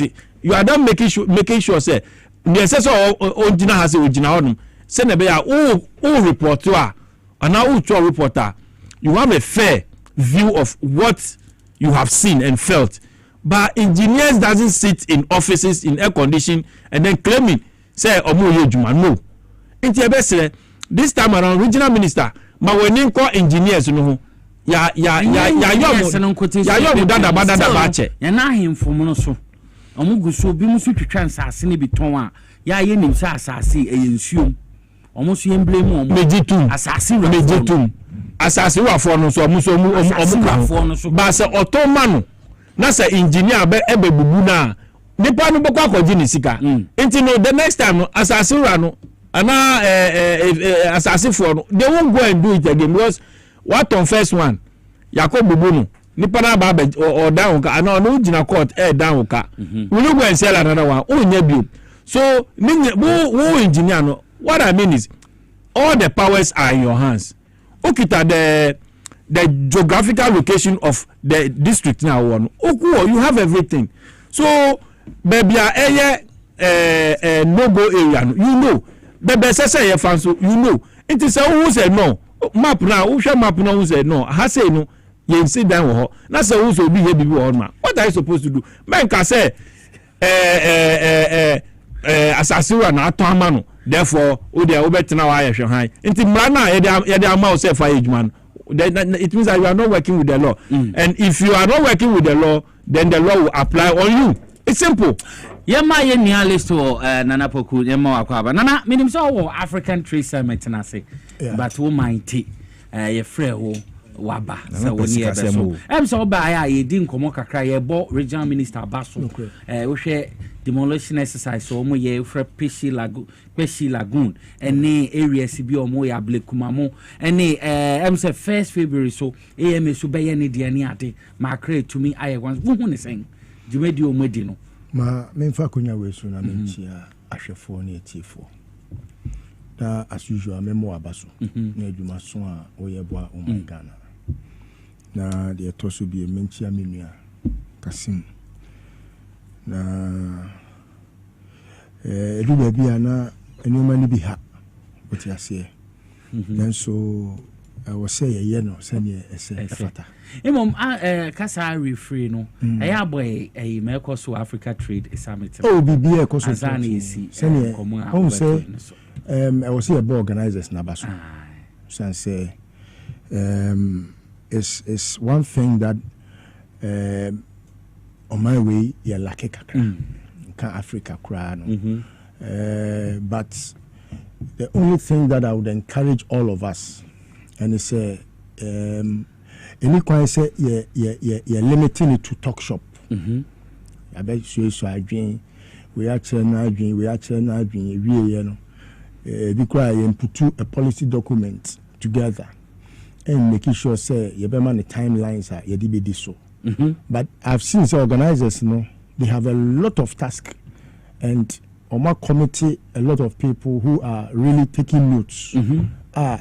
it. You are there making sure say necessary original has original. Send a report to her and now to reporter. You have a fair view of what you have seen and felt. But engineers doesn't sit in offices in air condition and then claiming say Omo Juma. No. This time around regional minister ma when call engineers no ya dada bache ya na ahemfo no so omugu so bi musu twetwa nsase ne biton a ya ye nim sa asase eyensuom omo so yemble mu omo mejitum asase wafo no so omo so ba se otoma no na se engineer be bubu na nipa no bokwa kwaji ni sika enti no the next time no asase ra no ana assassin for they won't go and do it again because what on first one Yakob Bubu nipa na ba or down ka ana no gina court down ka we no go and sell another one nya bi so wo engineer no what I mean is all the powers are in your hands okita the geographical location of the district now one you have everything so baby no go area you know bebe sese ye fan so you know it is who say no map now who share map now who say no ha say no ye sit down wo ho na say who so be here bibi wo ma what are you supposed to do men ka say asasiwa na ato ama no therefore o dey obetena wa ye hwe han nti mra na ye dey ama o say fa ejuma it means that you are not working with the law and if you are not working with the law then the law will apply on you. It's simple. Yema ye nia list Nana Poku yema wakwaba. Nana minim so African Trade Summit na say. But wo mighty ye frɛ wo waba so woni e beso. Em so ba ya ye di nkomo kakra ye bo regional minister Baso. Wo hwɛ demolition exercise so mo ye frɛ Peshi Lagoon ene areas bi omo ya Blekuma mo ene em say 1st February so AM so be ye ne de ani ade ma kra tumi aye wan wo hu ne sen. Jumedi o medi no ma memfa konya wesu na menchia ahwefo na etifo da as usual memo abaso na adwuma so a oyeboa o Ghana na de etoso bi menchia menua Kasim na edu ba bia na enuma ni bi ha oti ase then so I was say ye no say ne ese fata Imom kasa refree no eya boy Mercosur Africa Trade Summit oh bibi e koso azani say home say I was here organizers na baso so say it's one thing that on my way ya lake kakra ka Africa kra no but the only thing that I would encourage all of us and it's any quite say you're limiting it to talk shop. I bet so I dream we actually you know because put a policy document together and making sure say you be man the timelines are you did so. But I've seen the organizers they have a lot of tasks and on my committee a lot of people who are really taking notes.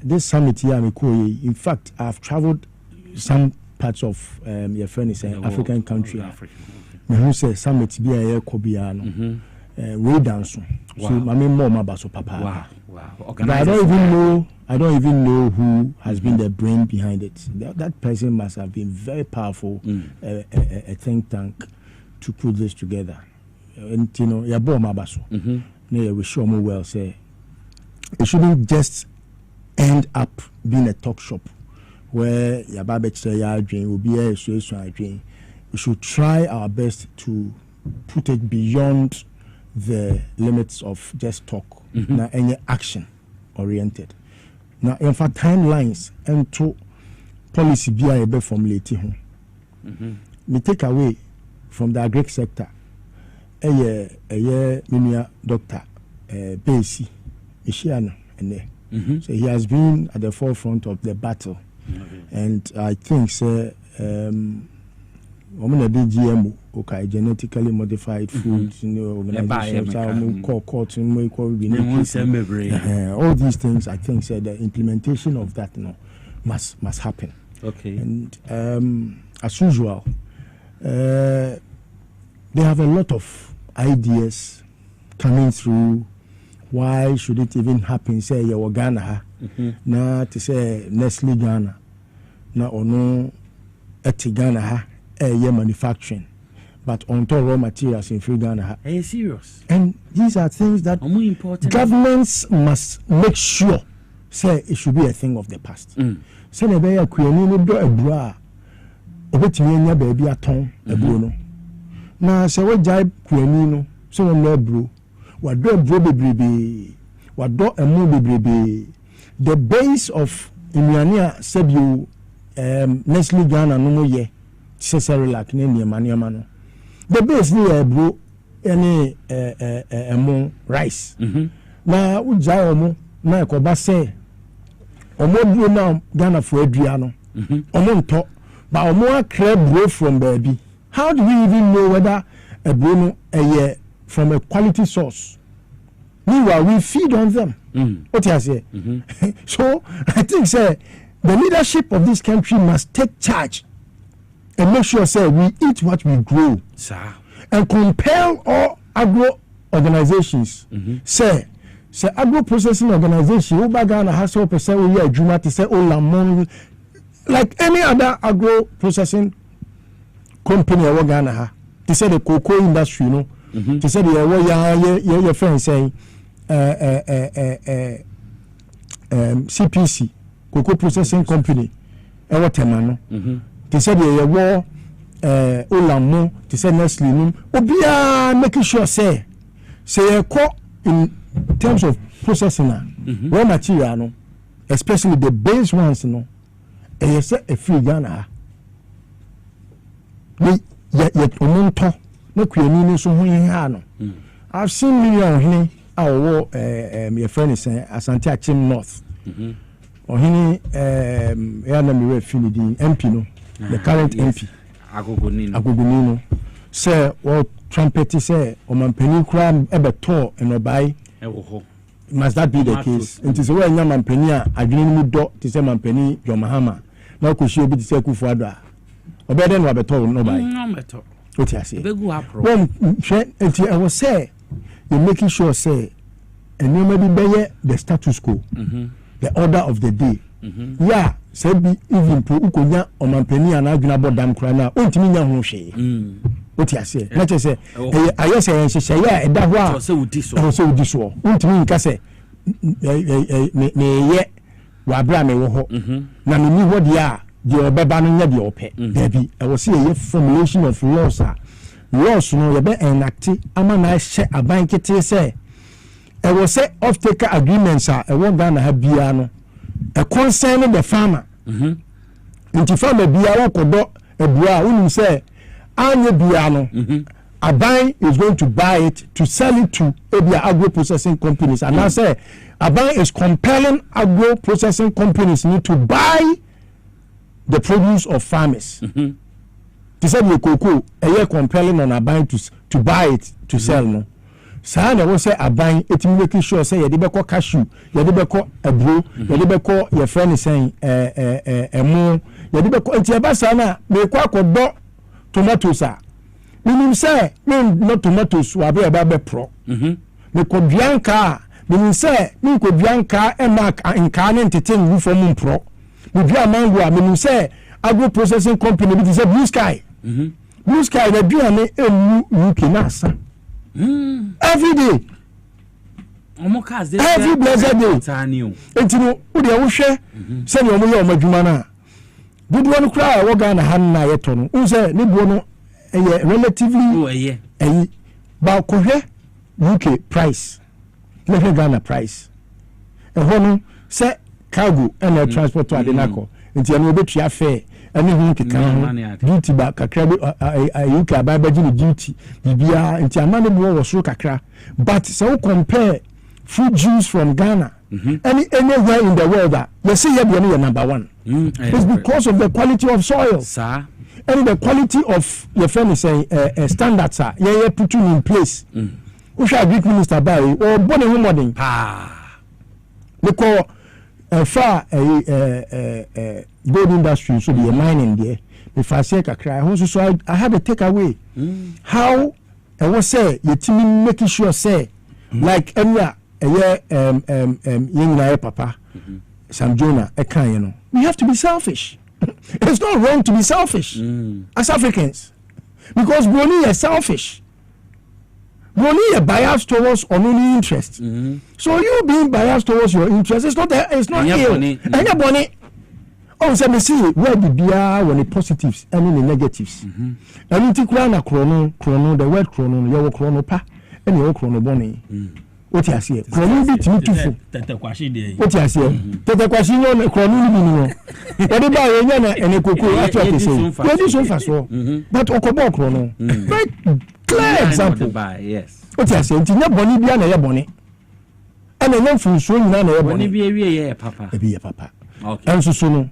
This summit here in fact I've traveled some parts of your friend is an African country. Who say summit be a Kobiano way down so I mean more Mabaso Papa. But I don't even know who has been the brain behind it. That person must have been very powerful a think tank to put this together. And you know, ya bo Mabaso. We show more well say it shouldn't just end up being a talk shop where your Babette dream will be a dream. We should try our best to put it beyond the limits of just talk. Now any action oriented. Now in fact timelines and to policy bi a be formulate ho me take away from the agric sector minia doctor Besi Ishiano and so he has been at the forefront of the battle and I think say GMO okay genetically modified foods organizations all these things I think say the implementation of that must happen. Okay. And as usual they have a lot of ideas coming through. Why should it even happen? Say you Ghana, na to say Nestle Ghana, na ono eti Ghana manufacturing, but on to raw materials in free Ghana. Are you serious? And these are things that governments must make sure say it should be a thing of the past. Say the be akuani no do ebua, obetimi anya baby aton eburo no. Na say we jai kuani no, so we no eburo. Wado eburo bebrebe, wado emu bebrebe. The base of Imiania said you Nestle Ghana no mo ye. Like no. The base ni eburo any emu rice. Na ujai omo na ekoba say omo duro na Ghana for aduano. Omo nto but omo crab grow from baby. How do we even know whether a buro no from a quality source? Meanwhile, we feed on them. What I say? So I think say the leadership of this country must take charge and make sure say we eat what we grow. Sir. And compel all agro organizations. Say agro processing organization, Ubagana has so percent we are Juma to say Olamon, like any other agro processing company or Ghana. They say the cocoa industry, you know. They say your friend saying CPC, cocoa processing company, Ewatemano. They said they were Olamo, they said Nestle, Obia making sure say a co in terms of processing raw material, no, especially the base ones, no, and you say a free Ghana. We yet Omonto, no Queen, so no. I've seen million here. Our my friend is Asante Achim North. Or he MP no, the current MP. Agogonino. Say what trumpet say or Mampeni crime ever tore and obey. Must that be the case? It is a way Mampenia, I didn't do to say Mampeni, your Mahama. Now could she be the second father? Or better than Roberto, nobody. What I say? I was say. You're making sure say and you maybe be the status quo, the order of the day. Yeah, say be even pro ukonya or Mampeni and Agunabo Dam Krana, Untiminia Hoshe. What I say? Let us say, I say, and she say, yeah, and that was so this war. Untimin Casse me yet, Wabra me wo. Namini what ya, your babanon yadi ope. Baby, I will see a formulation of laws. Laws no you be enacted amana share abankete say e will say off taker agreements e won Ghana ha bia no e concern the farmer nti farmer bia wo kodo ebua wonu say anya bia no Aban is going to buy it to sell it to agro processing companies and I say Aban is compelling agro processing companies need to buy the produce of farmers. They said the cocoa a year compelling on Aban to buy it to sell no. So I will say Aban it making sure say you debeko cashew, you debeko ebro, you debeko your friend is saying emo, you debeko entiaba sana me kwa kodo tomatoes a. Meaning say not tomatoes wa be pro. Me ko bianca meaning say me ko bianca e mark in can entertain you for mun pro. Me bia mango meaning say agro processing company it is a Blue Sky. Blue Sky the biane emu UK nasa. Every day. Every blessed day. Entino wo de wo hwe se ne omo ye omadwuma na. Budu no kra wo Ghana han na yeto no. Wo se ne buo no relatively ba ko hwe UK price. Le Ghana price. E ho no se cargo and transport to Adenako. nti ɛno obetua fɛ ɛne ho keka ho duty ba kakra bi UK ababaji ne duty bibia nti amane bo wɔ soro kakra but so compare food juice from Ghana anywhere in the world that you see here be number one. It's because of the quality of soil, sir, and the quality of your family saying standards, sir. Yeah, put you in place. We shall Greek minister by or born in modern. They call far gold industry should be a mining there. If I say cry, so I had a takeaway. How I was say your team making sure say like area papa Sam Jonah we have to be selfish. It's not wrong to be selfish as Africans because we only are selfish. We only are biased towards only interest. So you being biased towards your interest, it's not ill. Anybody. Oh, so me see where the beer when the positives and the negatives. And you take one chrono, the word chrono, your chrono pa, and your chrono bonnie. What you say? Chrono bit me too full. What you say? Tete kwashi no chrono ni no. Odi ba ye na ene koko after they say. We do so fast so. But okobo chrono. Very clear example. Yes. What you say? Nti na boni bia na ye boni. And na fu so nyina na ye boni. Boni bia wie ye papa. E bi ye papa. Okay. And so no.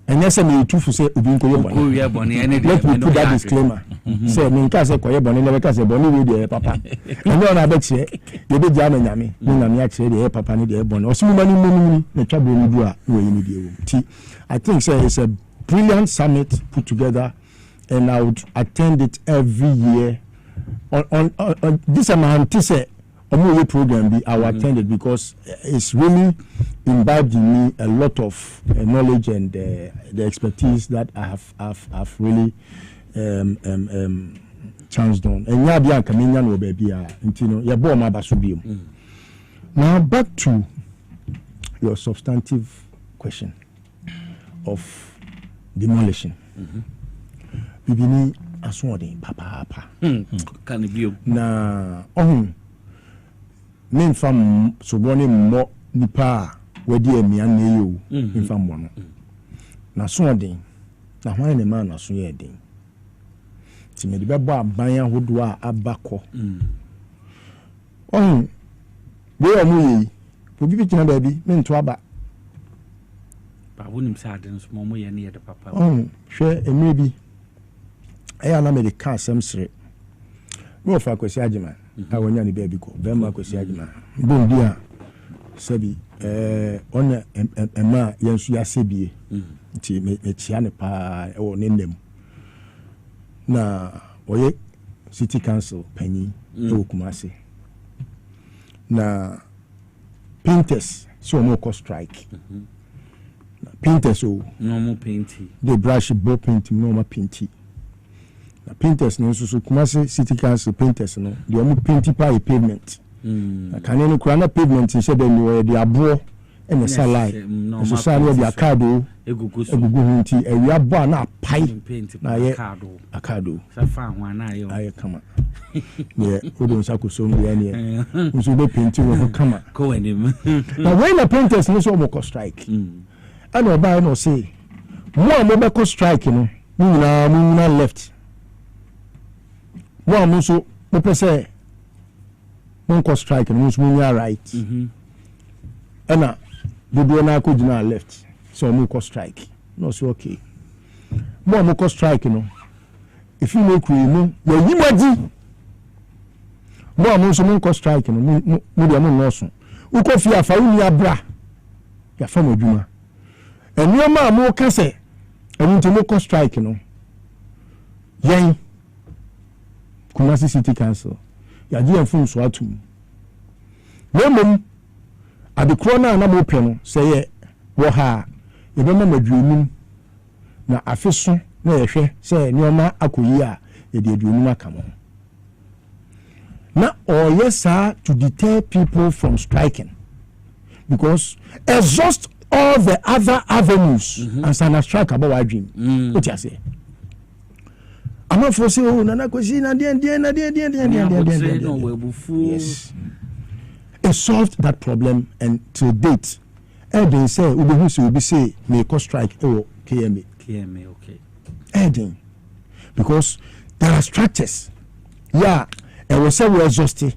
And yes, me too for say obi nko ye boni. Let me put that disclaimer. Say me nka say koye boni never ka say boni we dey papa. And no na be che, ye be jam nyame, me na me a che dey papa ni dey boni. Osi mani moni na twa bo ni du a we ni dey wo. Ti I think say it's a brilliant summit put together and I would attend it every year. On this amount say omo program I will attend it because it's really imbibed in me a lot of knowledge and the expertise that I have really chanced on. And ya bia kamenya no baby a ntino ya bo ma baso biem. Now back to your substantive question of demolition. Bibini aswode papa. Can be na me fam so boni mo nipa wedi emia na eyo mfa mo no na so den na hwan ne ma na so ye den ti me de bebo aban ahodo a abakọ we omu yi obi bi kina baabi me nto aba ba wonim sa den so mo ye ne ye de papa hwe emre bi eya na me de ka asem sere me ofa kwesi agima awonya ni baby ko bema kwesi agima bondi a sabi ona ema yensu ya sebie nti me chia ne pa e wo ne nem na oye city council panyi e wo Kumasi na painters so mo ko strike na painters o no mo painti they brush bo paint no mo painti na painters no so Kumasi city council painters no they omo painti pa pavement na kanene kura na pavement in shede ni de abo ene salai so sale de akado egugu hunti ewi abo na pai na ye akado safa ho na ye kama ye odo nsa ko so ngia ne nso be painti wo kama ko enim na when the painters no so mo ko strike and oba no say mo be ko strike no na left mo so mo pese mo strike no so mo right ana dodo na ko gina left so mo ko strike no so okay mo ko strike no if you make we no ye yimadi mo so mo ko strike no mo dia mo no so u ko fi afa uni abra ya fa mo djuma enu ma mo kase enu nti mo ko strike no yen Kumasi City Council ya ji enfun so atum memom adekro na mo pe no se ye wo ha ye be ma madwunum na afeso na ye hwe se nioma akoyi a ye de adwunum aka mo na yes sir to deter people from striking because exhaust all the other avenues and sana strike about our dream what you say I'm not for say na kwesi na den yes it solved that problem and to date Eden say we be say may cause strike KMA. Okay. Eden. Because there are structures. Yeah, and we say we exhausted.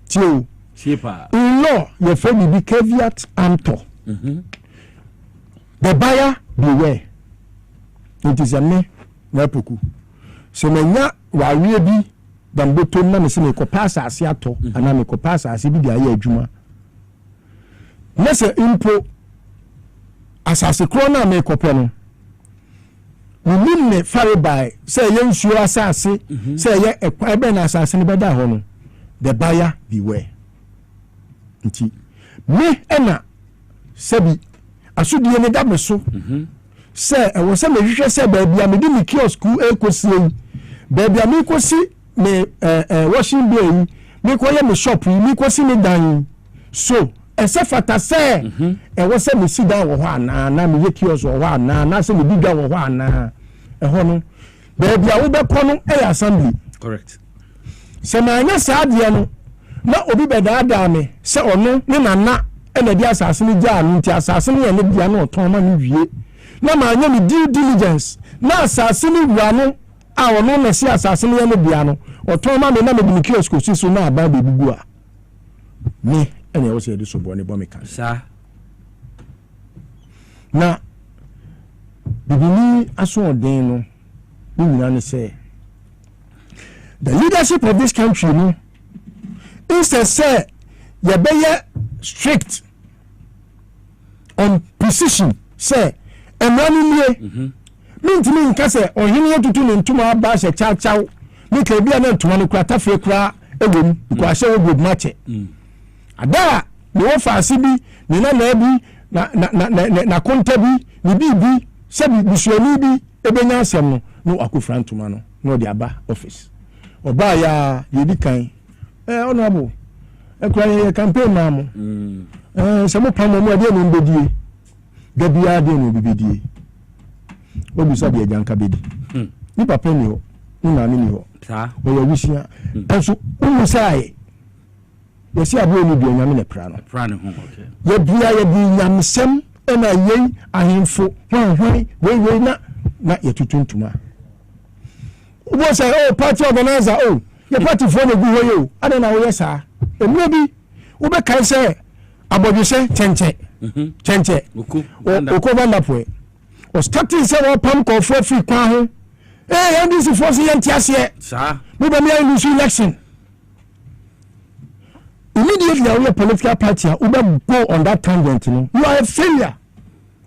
Tio. In law, your friend will be caveat emptor. The buyer beware. It is a me repoku. So menya wa wie bi damboto na me se me ko pass asiato ana me ko pass asibi dia ya adwuma. Nese impo asase kro na me ko pe no. Wonim me fare by say ye nsuo asase say ye ekwa ebe na asase ne beda ho no. The buyer beware. Nti me ena sebi asudie ne da me so. Say e wo say me hwehwe say baabi a me di me kiosk ekosi yi baabi a me kosi me washing bay me ko ye me shop me kosi me dan so ese fata say e wo say me sit down wo ho ana na me ye kiosk wo ho ana na say me bi dwa wo ho ana e ho no baabi a wo be ko no e assembly correct se ma anya sa de no na obi be da me se ono ne nana e na di asase ni gya no nti asase ni ye ne bia na oton ma ni wie na ma anya me due diligence na asase ni wura no a ono na si asase ni ye ne bia no oton ma me na me bi kiosk si so na aba be bugu a me ene wo se de so bo ne bo me kan sa na bibini aso odin no ni nyina ne say the leadership of this country no instead say you be strict on precision say enwani nie mintimi nka say ohini tutu ne ntuma aba se chachaw ni ka bia na ntuma no krata fe kra ewom ko ahye wo good match ada ni wo fa asibi ni na bi na konta bi ni bibi se bi bisuani bi ebenya asem no no akofra ntuma no no de aba office oba ya yedi kan honorable ekura ye campaign na mo se mo pam mo ade no mbedie da bia de no bibedie obi sabi ajanka bedi ni papa ni ho na ni ho sa o ye wisia enso unu sai ye si abo ni bi nyame ne pra no ho okay ye bia ye bi nyamsem na ye ahemfo hwan we na ye tutuntuma wo say party organizer ye party for no gu ho yo ade na wo ye sa emu bi wo be kai say abodwese chenche oku banda poe o starting say wo pam ko for free kwa ho ndc force ye ntiase sa we be me lose election immediately our political party who go on that tangent you are a failure.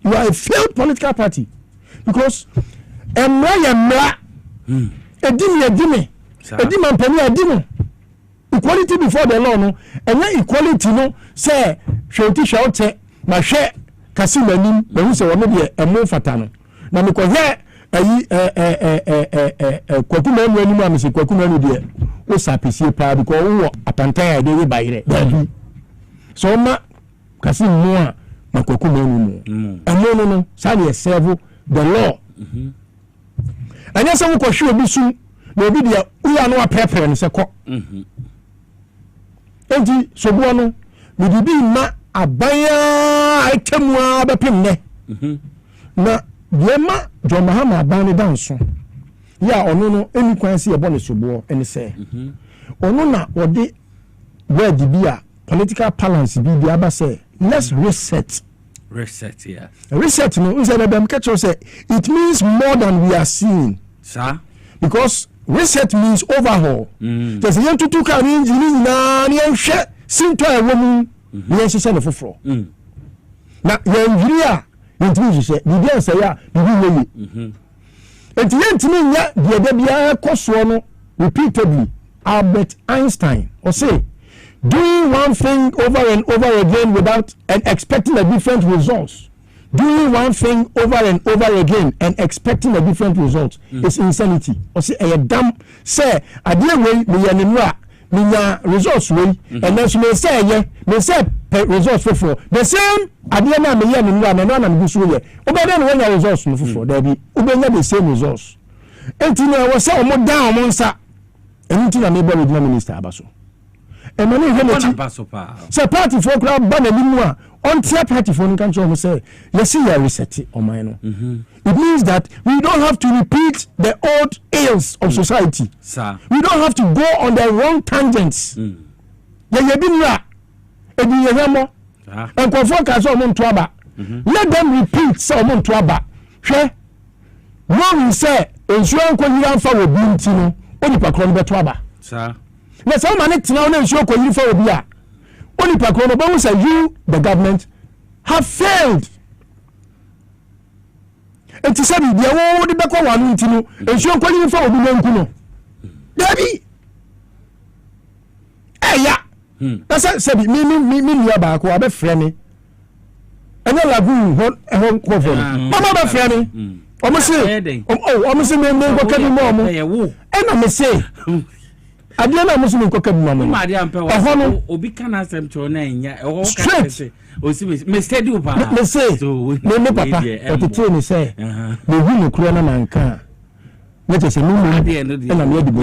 You are a failed political party because emra edimi edimo equality before the law no and equality no say shoti shote ma hwe kasi manim ma hu se wo de emo fata no na me ko he ayi kwaku ma mu anim am se kwaku ma nu de o sapisie pa because wo apantaya de we bayire so ma kasi mu a makwaku ma nu emo no sa de serve the law anya se wo ko hwe obi su na obi de uya no aprepare no se ko enti sobo no me bibi ma abaya itemwa bepem ne na yema John Mahama abane danso ya ono no eni kwansi ebo ne sobo eni se ono na ode word bia political balance bi bia ba say let's reset yeah reset no unse na bem catch say it means more than we are seeing sir because reset means overhaul there's a tutu ka ni engine na ni enhwe sinto a womu ni enhye ne foforo na ye engineer yentimi hye ni bia say ya bibi weyi yentimi nya de da bia koso no repeatedly Albert Einstein or say doing one thing over and over again without and expecting a different results doing one thing over and over again and expecting a different result is insanity or say a damn say adie wey me ya nenura me ya results wey and then me say results for the same adie na me ya nenura na me so ye obeda no when your results no for there be obenya the same results enti na wo say omo down omo nsa enti na me be regional minister abaso emani hemeti se party for club ban animu a on tier party for country say yes see your reset on my no. It means that we don't have to repeat the old ills of society. Sir. We don't have to go on the wrong tangents. Yeah, been ra. And confirm can so mon toaba. Let them repeat so mon toaba. Hwe. No we say ensuo ko yira fa wo bi ntino. Onipa kro no betoaba. Sir. Na so man tina na ensuo ko yira fa wo bi a. Onipa kro no ba say you the government have failed. Enti sabi dia wo de beko wanu ntino. Ensuo ko yira fa wo bi nanku no. Dabi. Eya. That's sabi me nua ba ko abe frɛ me. Ene lagu hon ko fo. Mama ba frɛ me. Omo se me ko kabi mo omo. Ena me say. Adia na mo se me ko kabi mo omo. Ma adia ampe wo. Obi kana asem cho na nya. O ka say. O si me steady o pa. Me say. Me papa. O tete ni say. Me hu no kuro na manka. Let us say no more. And I'm ready to go.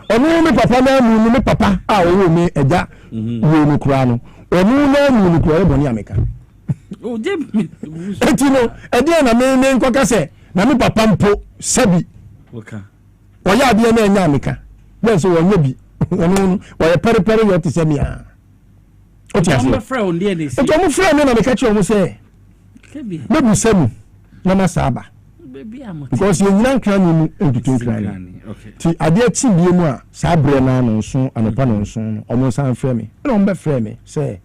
Onu me papa na mu me papa a o me eja wo no kura no. Onu na mu no kura e boni ameka. O je me. Etino e dey na me nkoka se na me papa mpo sabi. Oka. O ya de na enya ameka. Ben so wonye bi. Onu o ye pere yo te se mi a. O ti ase. O me frɛ on dey dey. O mo frɛ me na me ka che o mo se. Kebi. Me bu samu na masaba. Because you nan kran ni entutu kran. Okay. Ti ade ti bie mu a sa bre na no so anopa no so omo san frɛ me. Na omo be frɛ me say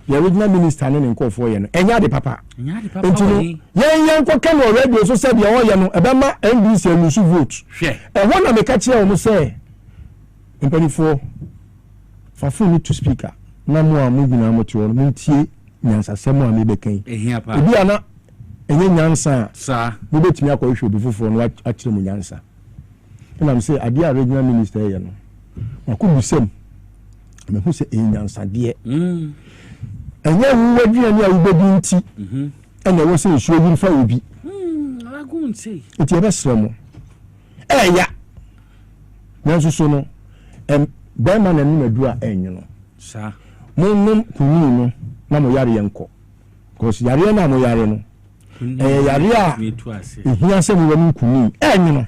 the original minister ne nkofo ye no. Enya de papa. Enya de papa. Yen ko kan o radio so say de o ye no e be ma NDC alusu vote. Hwe. E ho na me ka kire omo say mpanifo fa phone to speaker. Na mo a mo gina mo ti o mo ntie nyansasɛm a me be kan. Ehia pa. Ebi ana enye nyansa sa mo betimi akɔ hwe obi foforo no akyere mo nyansa na am say ade a regional minister ye no akɔ busem me hu say nyansa de enye hu wadua ni a wo bebi nti ɛna wo say nsuo bi fa obi agun say eti ebe sere mo ya nanso so no ba ma na nu adu a enye no sa mo kunu no na mo yare yenko cause yare na mo yare no yare a ehia se mo wanu kunu enyi no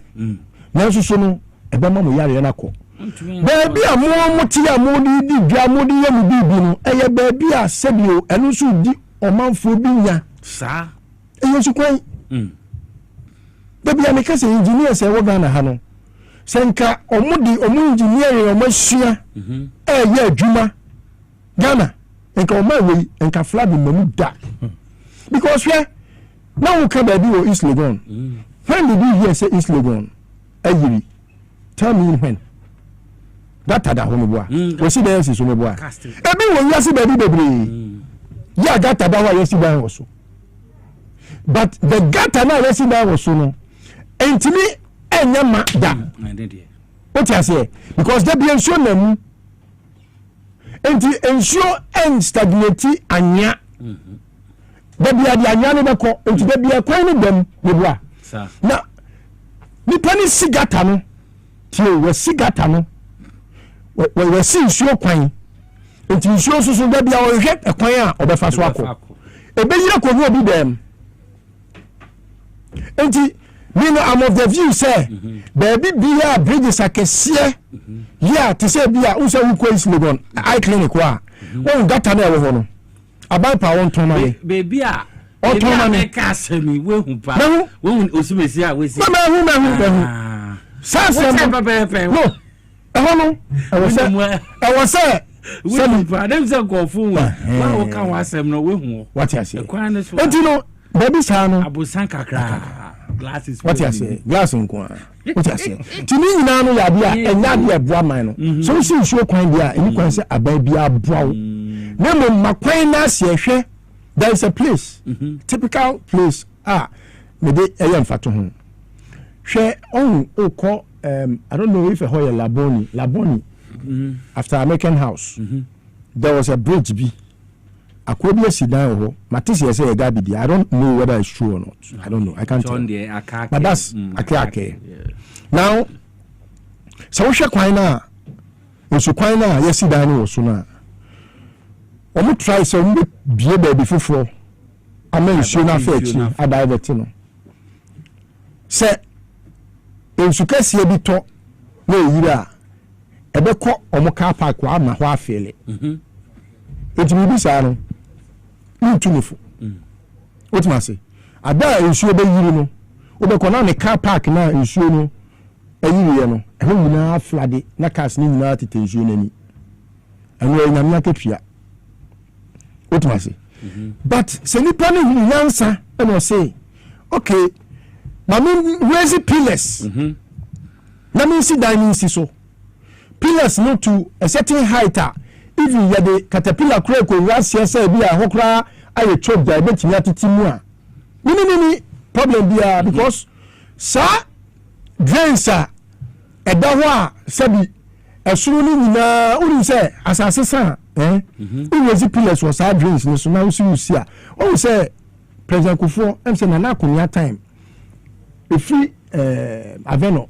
nanso so no ebe ma mo yare na ko baabi a mo ti a mo di dwa mo di ye mo bibi no eye baabi a sebio eno so di omanfo bi nya sa eyo so kwan baabi a me ka se engineer se wo Ghana ha no senka omudi engineer omasua ye adwuma Ghana enka omawe enka flag mamu da because now we come baby or East Legon. When did you hear say East Legon? Ayiri. Tell me when. That had a homeboy. We see the answer to me boy. Ebi when you see baby baby. Yeah, that had a yes by also. But the gata na yes by also no. Enti me enya ma da. What you say? Because they be ensure them. Enti ensure and stagnate anya. Baby adi anyane beko enti baby akwan ni dem nebua na nipa ni sigata no tie we sigata no we si nsuo kwan enti nsuo susu baby a wo hwe ekwan a obefa so akọ ebeyire ko obi dem enti me no am of the view say baby bia bridges akese ya to say bia unse wu ko Islegon eye clinic wa won gata na ewo ho no about power on toma baby a otoma me ka semi we hu pa we hu osimesi a we si me hu sa no no I was say we hu pa dem say go fu wa wo ka wa asem no we hu what you say enti no baby sa no abusan kakra glasses what you say glass nko what you say tini nyina no ya bia enya bia boa man no so si nsuo kwan bia eni kwan say abai bia boa Nemo makwan na se there is a place typical place me de eyam fato ho hwe on oko I don't know if a hoye Laboni after American House there was a bridge bi akobi asidan ho matisi say ega bi I don't know whether it's true or not I don't know I can't tell but that's akake now so hwe kwan na osu kwan na yesidan no so na omo try so omo bie baby foforo ama nsuo na fa achi adivert no se ensukasie bi to na eyira ebekọ omo car park wa ama ho afele etimi bi sa no ntumifo otima se ada nsuo be yiri no obekọ na ne car park na nsuo no ayiriye no eho nyina flade na cars ni nyina tete nsuo nani anu nyamia ketua otima se but se nipa ne hu yansa e no say okay mami raise pillars na me see dining so pillars no to a certain height even ya the caterpillar crane ko rasia say bi a hokra aye chop da betimi atiti mu a ni problem bia because sa drains a edaho a sabi esuru ni nyina uri say asase sa raise pillars was our drains no so na usi a o say president Kufuor em say na akonya time if aveno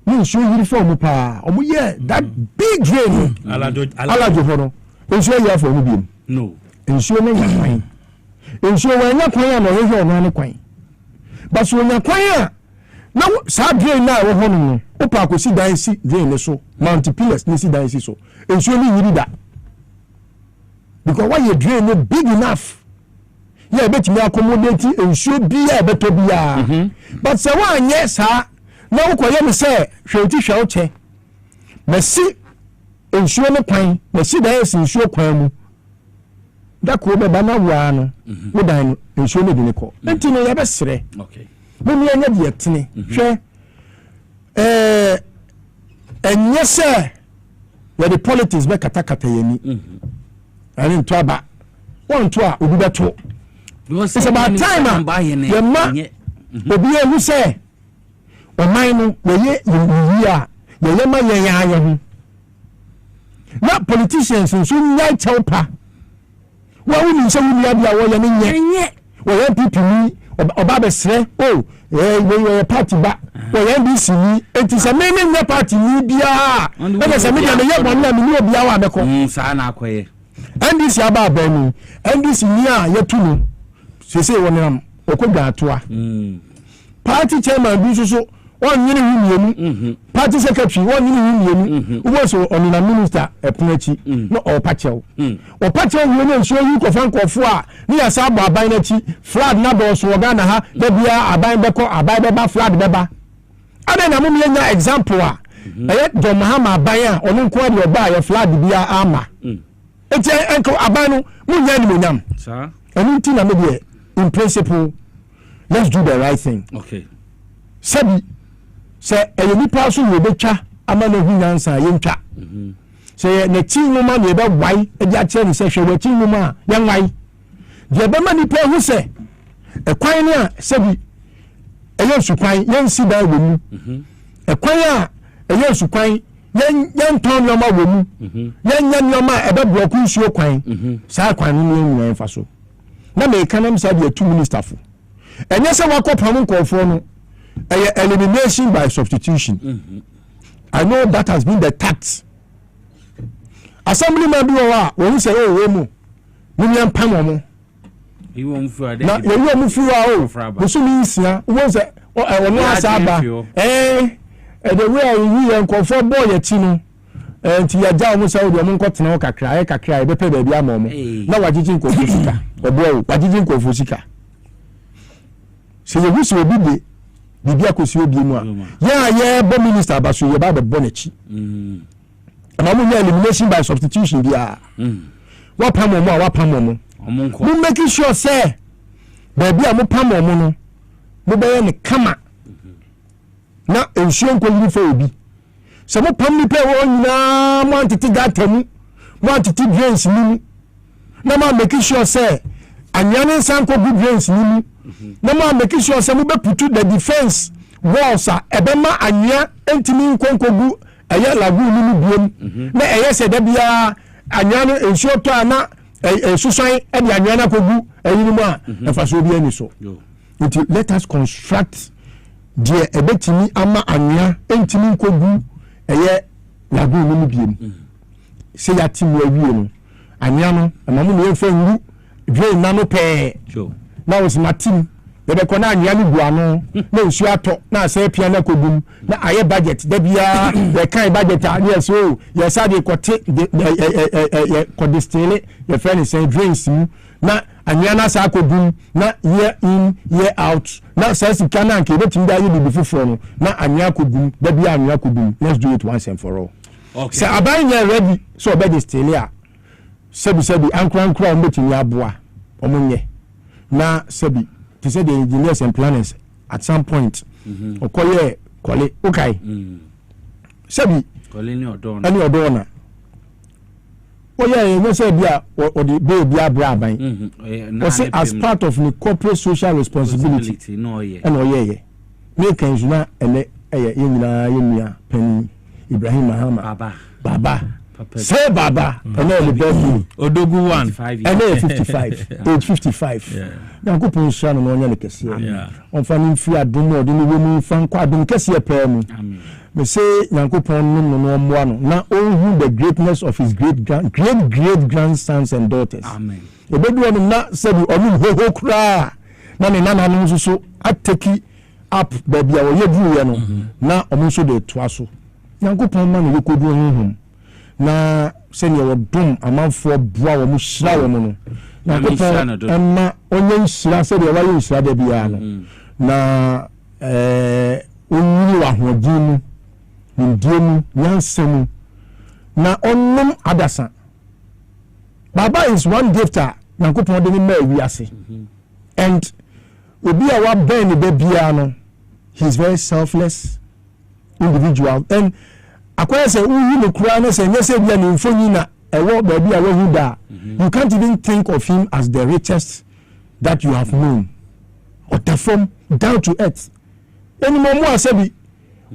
you show uniform pa omo yeah that big drain alajo for no ensure you for omo no ensure na kwan ensure we na kwan na we ho no kwan but so nya kwan a na sa drain na we ho no o pa ko si dan si drain ne so mount pillars ni si dan si so ensure ni yiri da because why you drain no big enough yeah bet me accommodate ensure bia beto bia but say one yes ha na ukoye me say hweti hwauche mesi ensure ne kwan mesi da yes ensure kwan mu da ko be ba na wa no wo dan ensure ne bi ne ko enti no ya be sere okay me me anya de tene hwe enye say ya the politics be katakata yani ani nto aba won to a obi beto it's about time yema obi ehu say oman no ye a yema yenya ho na politicians so nyai chelpa wa woni se woni abia wo ye nye wo ye PPP oba be sre we party ba wo ye NDC ni enti se me ne party ni bia e se me de ye bon na me ni obi awa beko sa na akoye NDC aba ba ni NDC ni a ye tunu sese wonam okodwa atoa party chairman bi so won nyine wumienu party secretary won nyine wumienu wo so onina minister epunachi no opachew opachew wo no so yi kofan kofo a ni ya sa abo aban na chi flag na bo so Ghana ha da bia aban beko aban beba flag beba ade na mum yenya example a eye John Mahama aban a onu nko ade oba ya flag bia ama enti enko aban no munya ni munyam sa enu ti na me de in principle let's do the right thing okay sabi say eyeni paso wo betwa ama na hu nyansa yentwa say na ti nwoma na ebe wai e dia kire ni say hwe wa ti nwoma ya wai de be ma ni pa hu say e kwan ni a sabi eyo su kwan yen si da wo mu e kwan a eyo su kwan yen ton nwoma wo mu yen nya nwoma e be block nsuo kwan sa kwan ni nwa enfa so na me kanam say the two minister fo enye se wakopam nkofo no elimination by substitution I know that has been the tact assemblyman bi wa won say we mu nyam pam mo iwo mfu ade na ye mu fu wa o so mi nsia won say won asaba the way you nkofo boy ya ti no enti ya ja mo say o mo nkotena o kakra e be pe ba bi ama mo na wagigi nkofo sika obo wagigi nkofo sika se ye wusi obi de bibia kosi obi mu a ye bo minister abaso ye ba be bonachi ama mu elimination by substitution bia wa pam mo a wa pam mo mu make sure say baby a mo pam mo no mo be ne kama na ensuo nko yiri fa obi se mo pam ni pe wo nyina mo antiti gata mu mo antiti drains ni na ma make sure say anyane sanko good drains ni na ma make sure say mo be put the defense walls a ebema anya entimi nkonkogu eye lagoon ni biem na eye se da bia anya no ensure to ana susan e de anya na kogu eyin mu a efa so bia ni so until let us construct the ebetimi ama anya entimi nkogu eye lagoon ni biem se ya timu awie no anya no amamu ne yɛmfa ngu dwe na no pɛɛ na wɔsi matim yɛbɛkɔ na anya no gu ano na nsuo atɔ na asɛ pia na kɔdum na ayɛ budget da biara yɛkan budget a yɛ so yɛsa de kɔte kɔdistele yɛfrɛ ne sɛ drains mu na anya na sa kɔdum na year in year out na sɛ sika na nke bɛtumi da yɛ bibi foforɔ no na anya kɔdum da biara anya kɔdum. Let's do it once and for all. Sɛ aban nyɛ ready so ɔbɛdistele a sɛbi ankora ɔmbɛtumi aboa ɔmo nyɛ na sɛbi to say the engineers and planners at some point okoye kwale okay sɛbi kwale ni ɔdɔɔna oye say bia ɔde baby abra aban ɔsɛ as part of the corporate social responsibility ɛna ɔyɛ me kan juna ɛnɛ ɛyɛ yɛnyina pani Ibrahim Mahama baba say baba ɛnɛ le birthday odogu 1 ɛnɛ 55 age 55 na ko pon sha no ɔnya ne kɛse ɔmfa ne mfi adom ɔde ne wemu fa nkɔ adom kɛse pɛɛ mu me say nyankopɔn no ɔmmoa no na ɔnhu the greatness of his great grandsons and daughters. Amen. Ebedu no na sɛbi ɔno hoho kura na ne nana no nso so ateki up baabi a ɔyɛ duruɛ no na ɔmo nso de toa so nyankopɔn ma no yɛkɔdu honhom na sɛnea wɔdom amanfoɔ boa wɔ mo hyira wɔ mo no nyankopɔn ɛma ɔnyɛ nhyira sɛdeɛ wɔayɛ nhyira da biara no na ɔnyini wɔ ahoɔden mu nimdie mu nyansa mu na ɔnom adasa. Baba is one gift a nyankopɔn de ne ma wiase and obi a wabɛn ne ba biara no he is very selfless individual and akwai sɛ woyi ne kura no sɛ nyɛ sɛ bia ne mfonyi na ɛwɔ baabi a wahu da you can't even think of him as the richest that you have known ɔtafam down to earth ɛnum ɔmo a sɛbi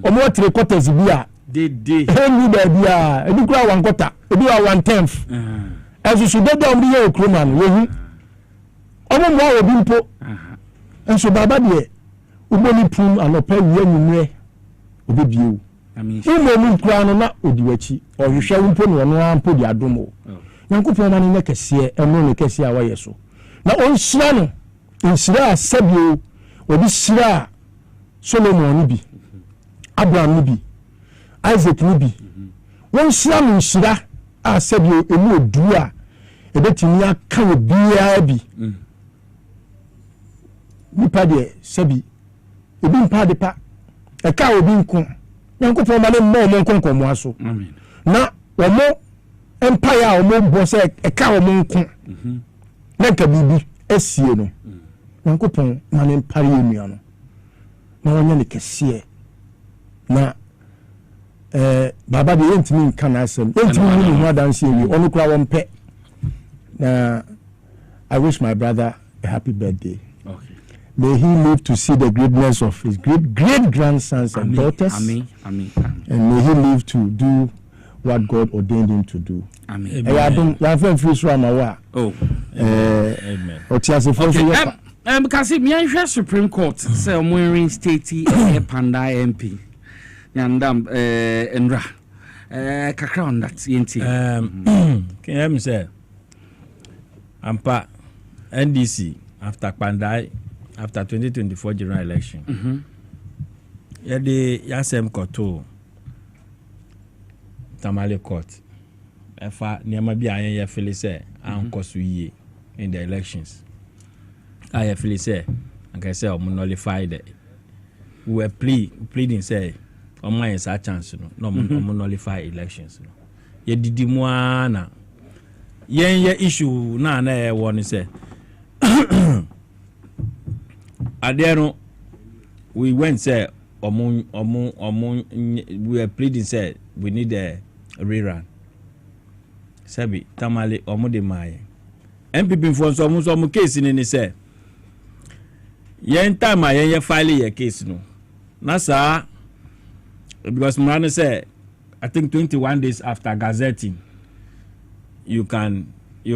ɔmo atire quarters bi a ɛnu baabi a ebi kura 1/4 ebi wa 1/10 ɛsoso dada ɔmo yɛ okuro ma no wohu ɔmo mo a obi mpo ɛnso baba deɛ uboni pum anɔpa wie nyumre obi bio umo mu kura no na odi wachi ɔhwehwɛ mpo no ɔno ampo di adomo nyankopɔn ma ne ne kɛseɛ ɛno ne kɛseɛ a wayɛ so na ɔnhyira no nhyira a sɛbio obi hyira Solomon no bi Abraham no bi Isaac no bi wɔnhyira no nhyira a sɛbio emu odu a ebetumi aka wɔ biara bi nipa deɛ sɛbi ebi mpa de pa ɛka obi nko nyankopɔn ma ne mmɔ ɔmo nkonkomo aso na ɔmo empire a ɔmo bɔ sɛ ɛka ɔmo nko na nka biribi asie no nyankopɔn ma ne mpare nnua no na wɔnyɛ ne kɛseɛ na baba de yɛntumi nka na asɛm yɛntumi hu ne ho adanse awie ɔno kora wɔmpɛ na I wish my brother a happy birthday. May he live to see the greatness of his great grandsons and daughters. Amen. Amen. And may he live to do what God ordained him to do. Amen. Amen. Amen. Because me Supreme Court say Omo State Panda MP. Yandam Endra. Kakra on that yenti. Can you say Ampa NDC after Pandai after 2024 general election. Yede yasem koto Tamale court. Efa niama bi ayen ye feel say ankoso yie in the elections. I feel say anka say omo nullify the we were pleading say omo yen sa chance no omo nullify elections no. Ye didi mu ana yen ye issue na e won say Adeno, we went say we were pleading say we need a rerun. Sabi tamale omo de maye. MPP for some case in any say. Yen time yen file your case no. Nasa because Murano say I think 21 days after gazetting you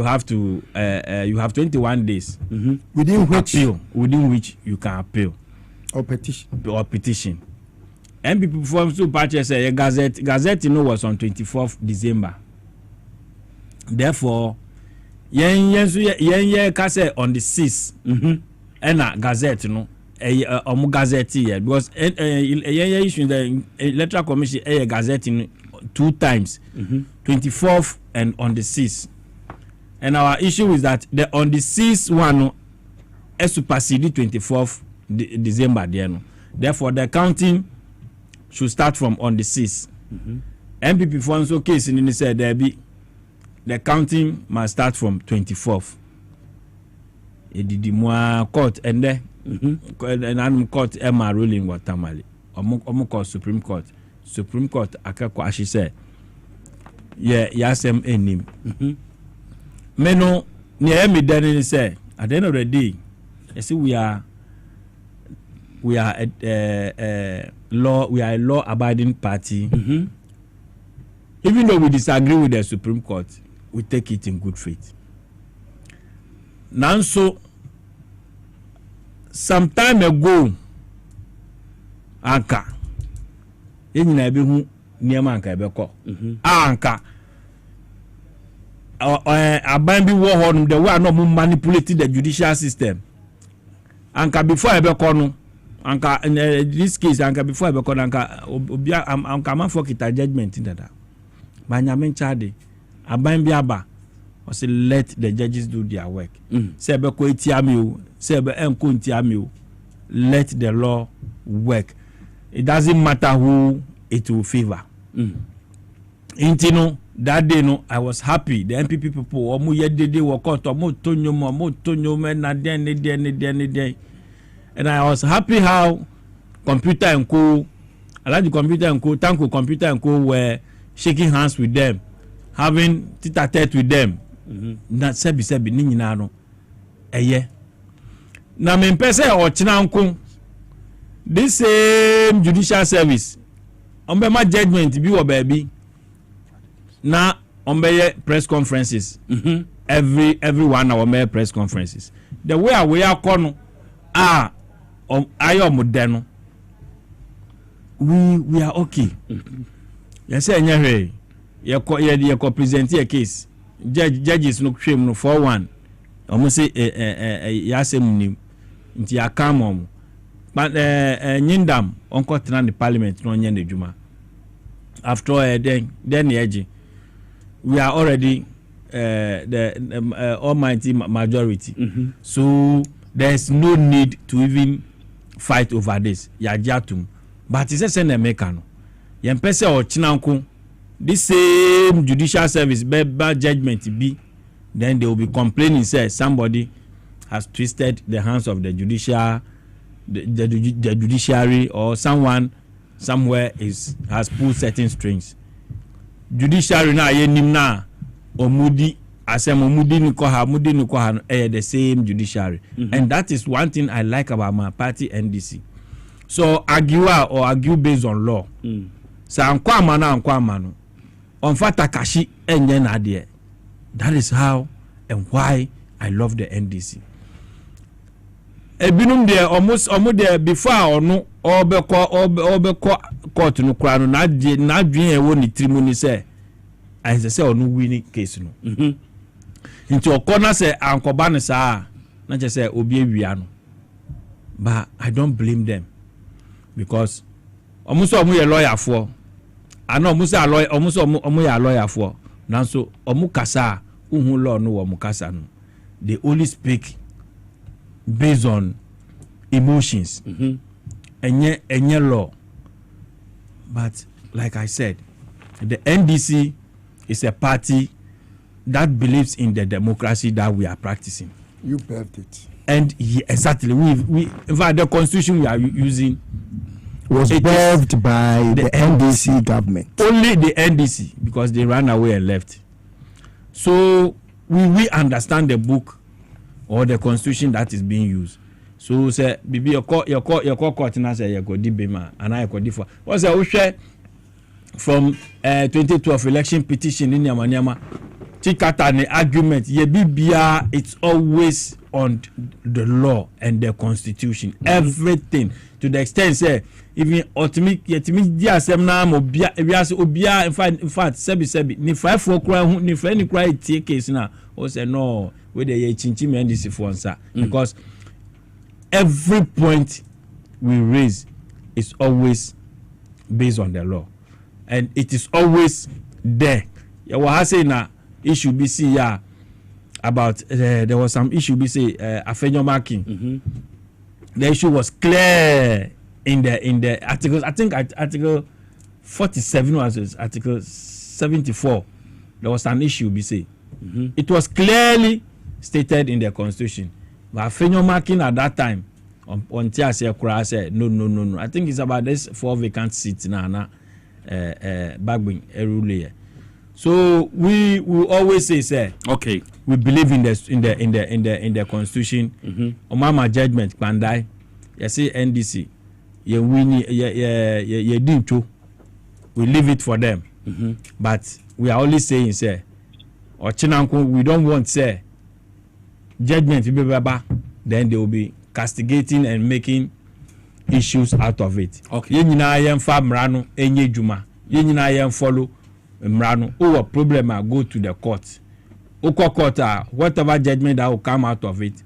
have 21 days within which you can appeal or petition. MPP form so patches say Gazette was on 24th December. Therefore, yen ka say on the 6th ena gazette no omo gazette here because yen issue the electoral commission gazette 2 times 24th and on the 6th. And our issue is that the on the 6th one supersede 24th December there no. Therefore the counting should start from on the 6th. MPP for so case in said there be the counting must start from 24th. Edidi mo court and then and court Emma ruling what tamale. Omo court Supreme Court akako ashi say yasem enim. Meno near me then say at the end of the day you see we are a law abiding party. Even though we disagree with the Supreme Court, we take it in good faith. Now, so some time ago, Anka, in Nabihu, near Manka Beko, Anka, Abambi Warhorn, the way no manipulated the judicial system. Anka before Ebekono, Anka in this case, Anka before Ebekono, Anka man for kita judgment in that. Banyamin Chade, Abambi Aba. I say let the judges do their work. Sebe ko itiamiu, sebe enko itiamiu. Let the law work. It doesn't matter who it will favor. Intino that day no, I was happy. The MPP people, omu yedede wakot, omu tonyo me na den. And I was happy how Computer and Co. I like the Computer and Co. Tanko Computer and Co. were shaking hands with them, having tete-a-tete with them. Na sebi ni nyina no eye na me pese o china nko this same judicial service ombe ma judgment bi wo baabi na ombe press conferences every 1 hour me press conferences the way we are kono ayo modern no we are okay yes enya hwe ye ko present a case judges no kwem no 4-1 omo say yasem nim nti akamom but nyindam onko tena the parliament no nya nedwuma after then eji we are already the almighty majority so there's no need to even fight over this yajatum but it says na make no yempese o chinanko this same judicial service bad judgment be then they will be complaining say somebody has twisted the hands of the judiciary or someone somewhere has pulled certain strings. Judiciary na yenim na omudi asem omudi ni ko ha the same judiciary. And that is one thing I like about my party NDC. So argue based on law. So anko amano on Fatakashi enye na de. That is how and why I love the NDC. Ebinum there almost there before no obeko court no kra no na dwen e wo ni trimoni say I say onu win case no. Into okona say ankoba ne sa na je say obi awia no. But I don't blame them because almost ye lawyer for ana almost a lawyer almost ya lawyer for now so kasa uhun law no wo kasa no they only speak based on emotions enye law. But like I said, the NDC is a party that believes in the democracy that we are practicing. You birthed it. And exactly, we in fact the constitution we are using was birthed by the NDC government. Only the NDC, because they ran away and left. So we understand the book or the constitution that is being used. So say bibi your court na say you go dibema and I go differ. What say we share from 2012 election petition in Yamanyama Chikata ne argument ye bibia, it's always on the law and the constitution. Everything to the extent say even ultimate yetimi di asem na mo bia obia in fact sebi ni 5 kura hu ni friend kura tie case na o say no we dey chinchi me ndc for answer because every point we raise is always based on the law and it is always there. You were saying na issue be see about there was some issue be say Afenyo marking. The issue was clear in the articles. I think article 47 was article 74. There was an issue be say. It was clearly stated in the constitution. But Afenyo marking at that time on Tia said no. I think it's about this 4 vacant seats now. Bagbin Erule. So we always say okay, we believe in the constitution. Omama judgment Pandai. You see NDC. You win you didn't. We leave it for them. But we are only saying say or Chinanko, we don't want say judgment then they will be castigating and making issues out of it. Okay. Yenina yem fa mrano enye juma. Yenina yem follow mrano. Or problem go to the court. Oko court whatever judgment that will come out of it,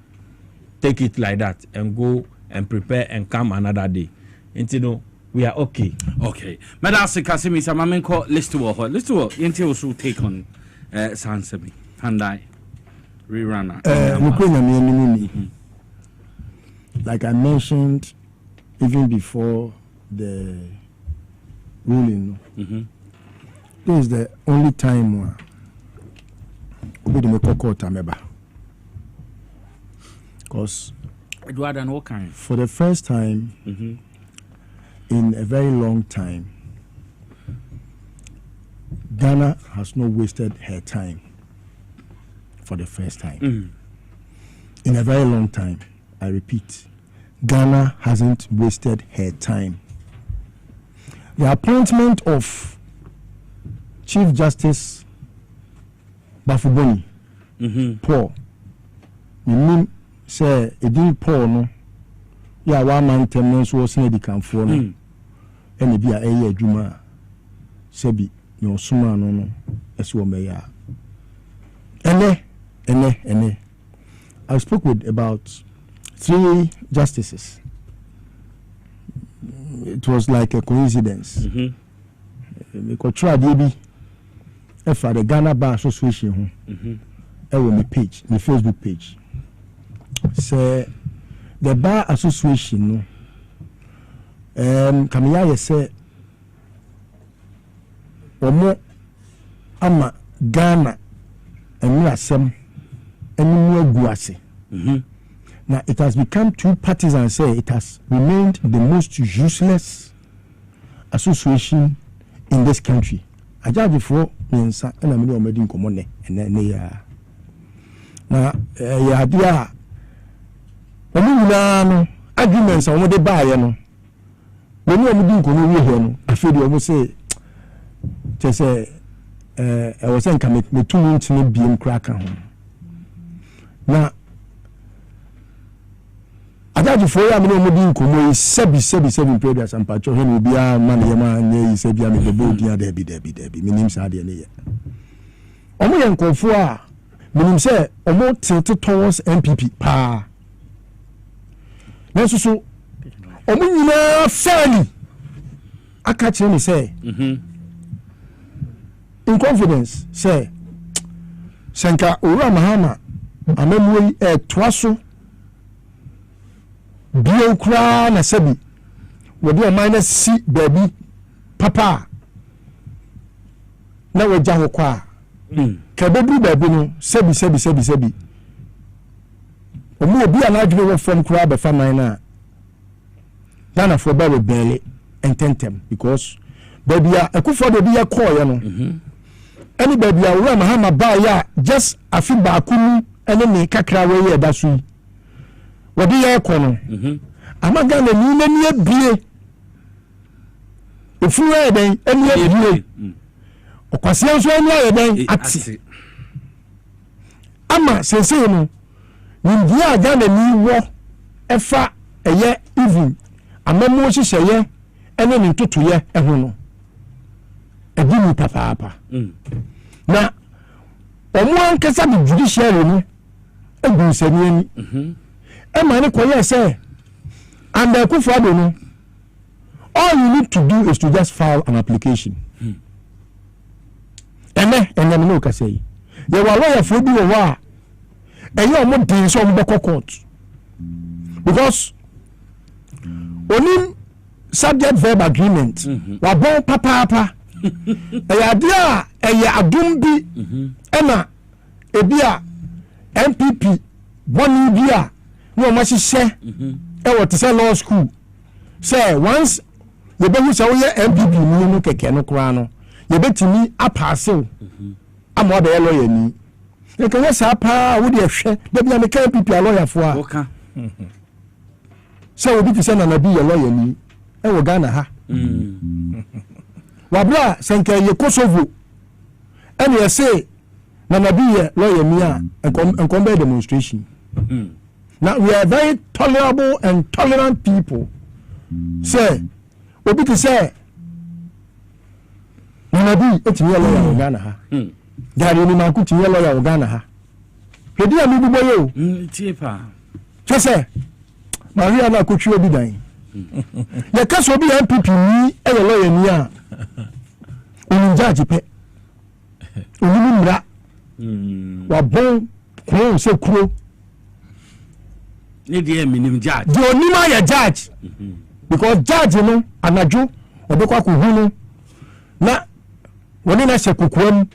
take it like that and go and prepare and come another day. Until we are okay. Okay. Madasi Kasimi Samamenko list to what? List to what? Yenti also take on Sansemi. Handai. Rerunner. Like I mentioned even before the ruling, this is the only time where we do make court ameba. Because for the first time in a very long time, Ghana has not wasted her time for the first time. In a very long time, I repeat, Ghana hasn't wasted her time. The appointment of Chief Justice Bafuboni, Paul, you say it Paul no, yeah, 1 man 10 months was in the camp for no, and it be a year Juma, Sebi, no summa no, as you may ya. Ene. I spoke with about 3 justices. It was like a coincidence. Because try baby, if the Ghana Bar Association, my page, my Facebook page, say the Bar Association, Kamiya say, Omo ama Ghana and me asem and more guase. Now it has become 2 parties and say it has remained the most useless association in this country. I just before and I'm already in common and then now idea arguments on what they buy when you are doing common I feel you almost say just say I was saying come me 2 months to be in crack now Ajaji for ya mno mudi nkomo sebi prayers and patcho he no bia man yema nye se bia me bebo dia debi minim sa de ne ye omo ye nkofo a minim se omo tilt towards MPP pa na so omo nyina fairly aka kire me say in confidence say senka owura mahama amemwe toaso bio kra na sebi wodi o minus c baby papa na waja ho kwa ka bebu baby no sebi omo obi ana adwe wo from kra be family na Ghana for ba we bele ententem because baby a akufo do bi ya call ye no any baby a wo mahama ba ya just afi ba kunu ene ne kakra we ye da su wodi ye kono amaga na ni na bie ofuwe den eni bie okwase nso eni aye den ati ama sensei no ni dia aga na ni wo efa eye even amamo hyehyɛ ɛne ne ntotoyɛ ɛho no ɛdi ni papaapa na ɔmo ankasa de judiciary no egu nsɛm ani ɛma ne kɔyɛ sɛ under Akufo-Addo no all you need to do is to just file an application ɛnɛ no kasa yi yɛ wɔ lawyer fo bi wɔ hɔ a ɛyɛ ɔmo den sɛ ɔmo bɛkɔ court because onim subject verb agreement wabɔn papaapa ɛyɛ adeɛ a ɛyɛ adum bi ɛna ebi a NPP bɔnni bi a na ɔmo ahyehyɛ ɛwɔ te sɛ law school sɛ once yɛbɛhu sɛ woyɛ NPP mu no kɛkɛ no koraa no yɛbɛtumi apaasew ama ɔbɛyɛ lawyer ni nka yɛ saa paa wode ɛhwɛ dabi a meka NPP a lawyer fo a sɛ obi te sɛ Nana bi yɛ lawyer ni ɛwɔ Ghana ha wabra sɛ nka yɛ Kosovo ɛne yɛse Nana bi yɛ lawyer ni a nkɔm bɛyɛ demonstration now we are very tolerable and tolerant people say obi te say Nana bi etimi yɛ lawyer wɔ Ghana ha gari ni manku ti yɛ lawyer wɔ Ghana ha hwedi a mi bi boye o tie pa sɛ Maria na akotwi obi dan yɛ kasa obi yɛ NPP ni ɛyɛ lawyer ni a onim judge pɛ onim mra wabɔn kuro sɛ kuro ne deɛ minim judge the onima yɛ judge because judge no anadwo ɔbɛkɔ akɔhu no na wɔne na hyɛ kokoam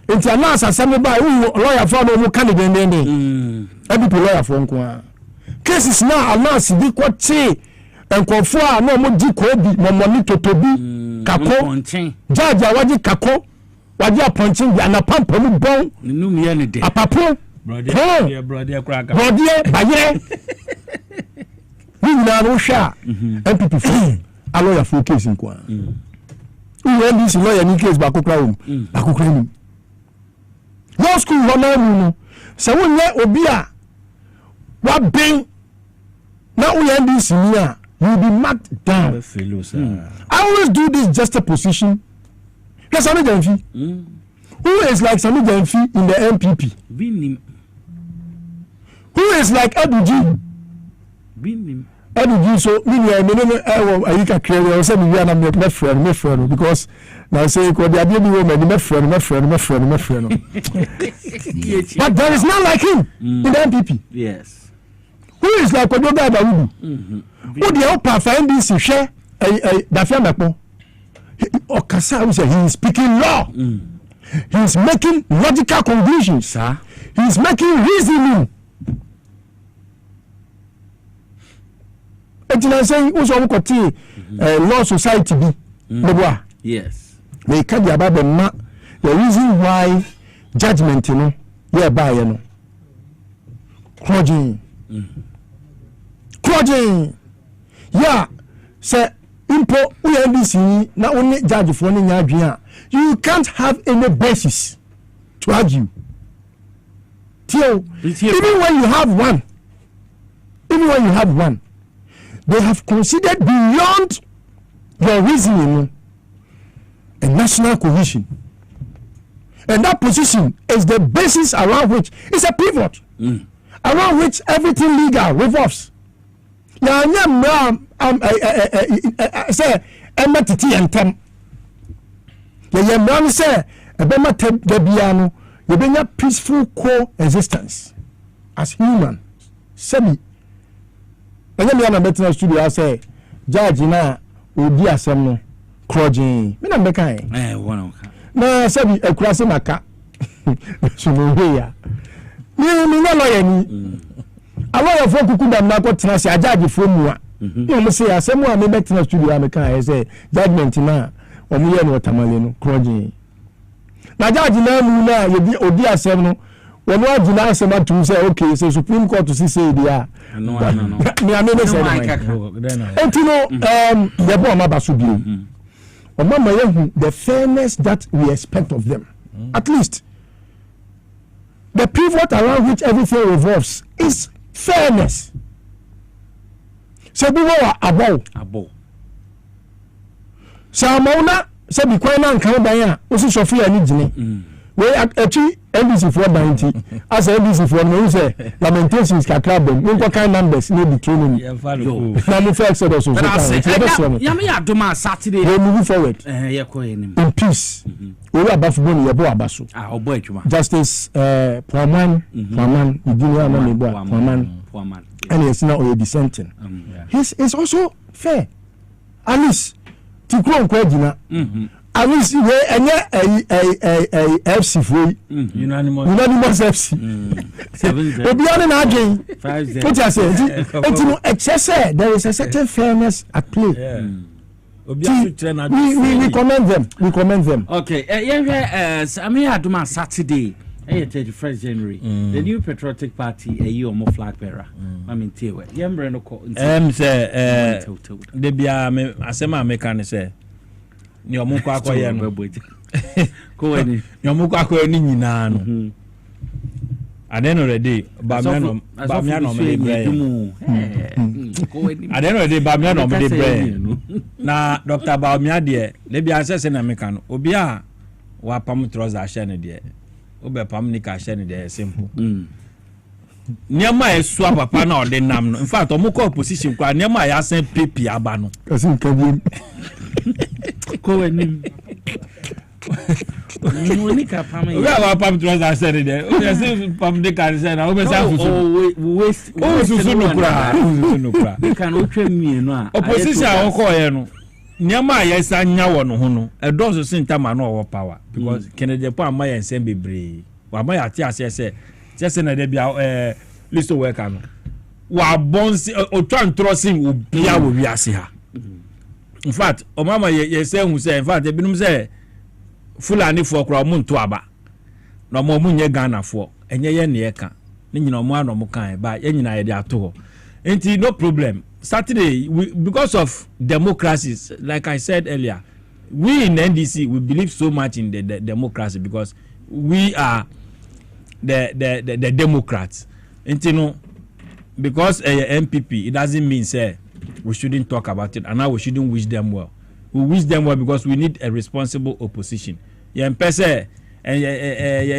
nti anasa asɛm ba lawyer fo no mu ka ne dendenden NPP lawyer fo nko a cases na anasa bi kɔte nkɔfo a na ɔmo di ko bi mɔmɔni totobi kako judge a wagye kako wagye apɔnkye bi anapampa mu bɔn num yɛ ne de apapo brɔdeɛ kraka brɔdeɛ bayerɛ ni nyinaa no hwɛ a NPP fo a lawyer fo case nko a uwe ndisi lawyer ni case baako kra wom baako kra nim law school hɔ na mu no sɛ wonyɛ obi a waben na woyɛ ndisi ni a you be marked down. I always do this juxtaposition. Yes, Sami Jamfi. Who is like Sami Jamfi in the NPP? Who is like Aduji? Aduji, so I can create also me and my friend because now say because they are the woman my friend. But there is not like him in the NPP. Yes. Who is like Odoga Dawudu? Who the upper find this share Dafia Mekpo? Okasa who say he is speaking law. He is making logical conclusions. He is making reasoning. And I say who's on koti law society be Meboa. Yes. They can't be about the reason why judgment you know by you know. Crudging. Yeah, say impo UNDC na only judge for any adwin. You can't have any basis to argue. Even when you have one, they have considered beyond your reasoning a national cohesion. And that position is the basis around which it's a pivot around which everything legal revolves. Now, say, ematiti entem. Yam say, ebema debiano, you bring a peaceful coexistence as human. Sebi. And then we are better studio. I say, Judge, na odi asem no crudging. Me na mekai. One. Na sebi ekurase maka. So no here. Me no lawyer ni. Lawyer for kuku dam na ko tena se judge for mu a. No say asem a me better studio a mekai say judgment na omu ye no tamale no crudging. Na judge na mu na ye odi asem no when wa jina asem atu say okay say Supreme Court to say dia. No. Me amene say no. Entino the boy ma baso bio. Omama yehu the fairness that we expect of them. At least the pivot around which everything revolves is fairness. se bi wo abo sa mauna se bi kwan na nkan ban a wo so fi ani gine we achi NDC for 90 as NDC for no say lamentations kakra bom nko kind numbers no be training na me first said also ya me adoma Saturday we move forward ye ko enim in peace we abafubon ye bo abaso obo adwuma justice Pwaman Iginia na me bo Pwaman and it's now already dissenting it's also fair at least to go kwagina at least we FC free unanimous FC obi on na again what you say it excess there is a certain fairness at play we commend them okay Sami Aduma Saturday 31st January the new patriotic party omo flag bearer I mean tewe yembre no ko say de bia me asema make ne say ni omo kwa akoye no ko wani ni omo kwa akoye ni nyina no at the end of the day bamia no me bre at the end of the day bamia no me bre na Dr. Bamia de le bia asese na me kan obi a wa pam trouser ahye ne de obe pam ni ka ahye ne de simple niema esua papa na ode nam no in fact omo ko opposition kwa niema ya sen pepi aba no kasi nkabi ko wani Moni ka pam we are pam trouser ahye ne de o say pam de ka say na o be say waste o susu no kura we can o twem mienu a opposition a wo ko ye no niema ya sa nya wo no ho no edoso sintama na owo power because Kennedy po ama ya nsem bebre wa ma ya ti ase se na de bia listo worker no wa bonsi o twan trusting obia wo wi ase ha in fact o mama ye say hu say in fact e binum say Fulani for kra mo nto aba na mo munye Ghana for enye ye ne ye ka ni nyina mo ano mo kan ba ye nyina ye de ato ho enti no problem Saturday because of democracies like I said earlier we in NDC we believe so much in the democracy because we are the Democrats. And you know, because MPP, it doesn't mean say we shouldn't talk about it and now we shouldn't wish them well. We wish them well because we need a responsible opposition. Yeah, and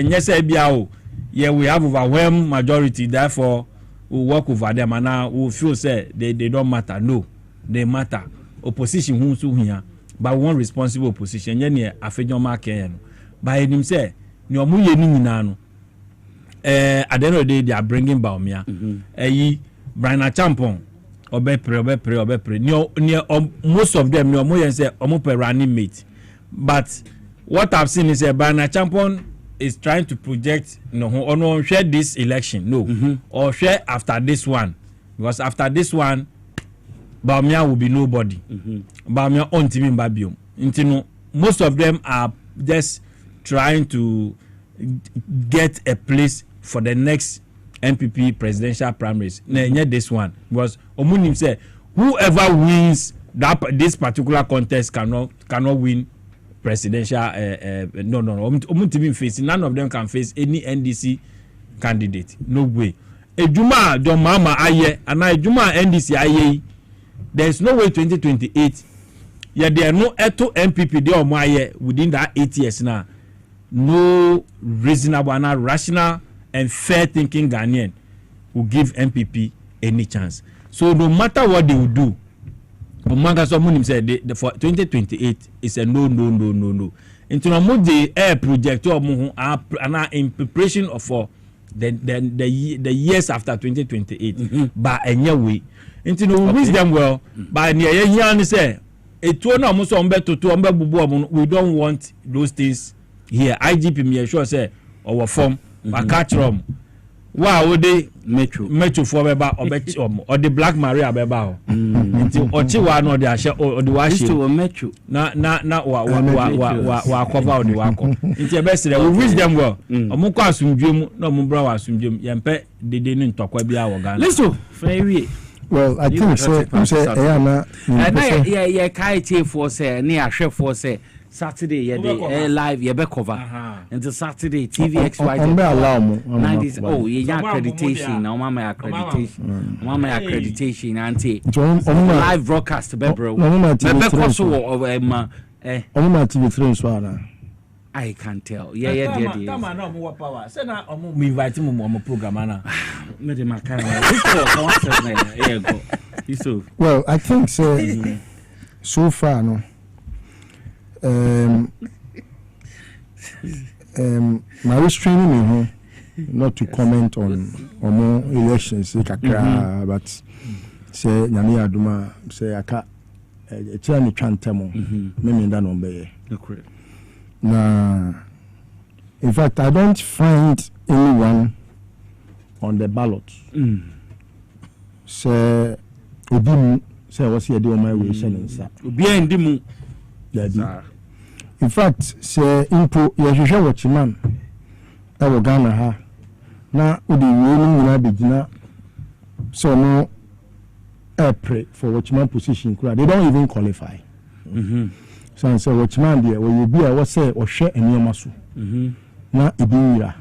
yes, we have overwhelming majority, therefore we work over them and now we feel say they don't matter. No, they matter. Opposition who's here, but one responsible opposition. Yeah, afejo market. By him say, no mu ye ni nyina at the end of the day they are bringing Bawumia Brian Champon obe most of them no say omo running mate but what I've seen is Brian Champon is trying to project share this election or share after this one because after this one Bawumia will be nobody Bawumia on team babium intino most of them are just trying to get a place for the next MPP presidential primaries. Not this one because Omunim said whoever wins this particular contest cannot win presidential. No. Omunim face none of them can face any NDC candidate. No way. Ejuma John Mama aye and Ejuma NDC aye. There is no way 2028. Yeah, there are no eto MPP there or aye within that 8 years now. No reasonable and rational and fair thinking Ghanaian will give MPP any chance. So no matter what they will do, Omanga Somunim said for 2028 is a no. Into the air project are in preparation for the years after 2028. But anyway, into no wish them well. But near yan say it will not we don't want those things here. IGP me sure say our form. But catch rum. Wow, they metro for beba or the Black Maria beba. Until Ochiwa no the share or the wash to metro. Na wa cover the wako. Into best we wish them well. Omuko asumdwem no mumbra wa asumdwem yempe de no ntokwa bia wo Ghana. Listen, very well I think so say na yeah kai tie for say na ahwe for say Saturday live be cover until Saturday TVXY accreditation now mama accreditation auntie live broadcast be bro be course of TV3 so I can tell. Yeah. Come on, no more power. Say na me invite him on my program na. Me dey make Well, I think so far no. My restraining me not to comment on more elections but say nyame aduma say aka tell me twantemo me nda no be Nah, in fact, I don't find anyone on the ballot. Say, Obimu, say, what's the idea of my way? Obimu. In fact, say, Impo, Yasha Watchman, I will Ghana ha. Now, Udi winning in Abidina, so no, I pray for Watchman position. They don't even qualify. So say watchman there we you be a what say or share enema so na ibira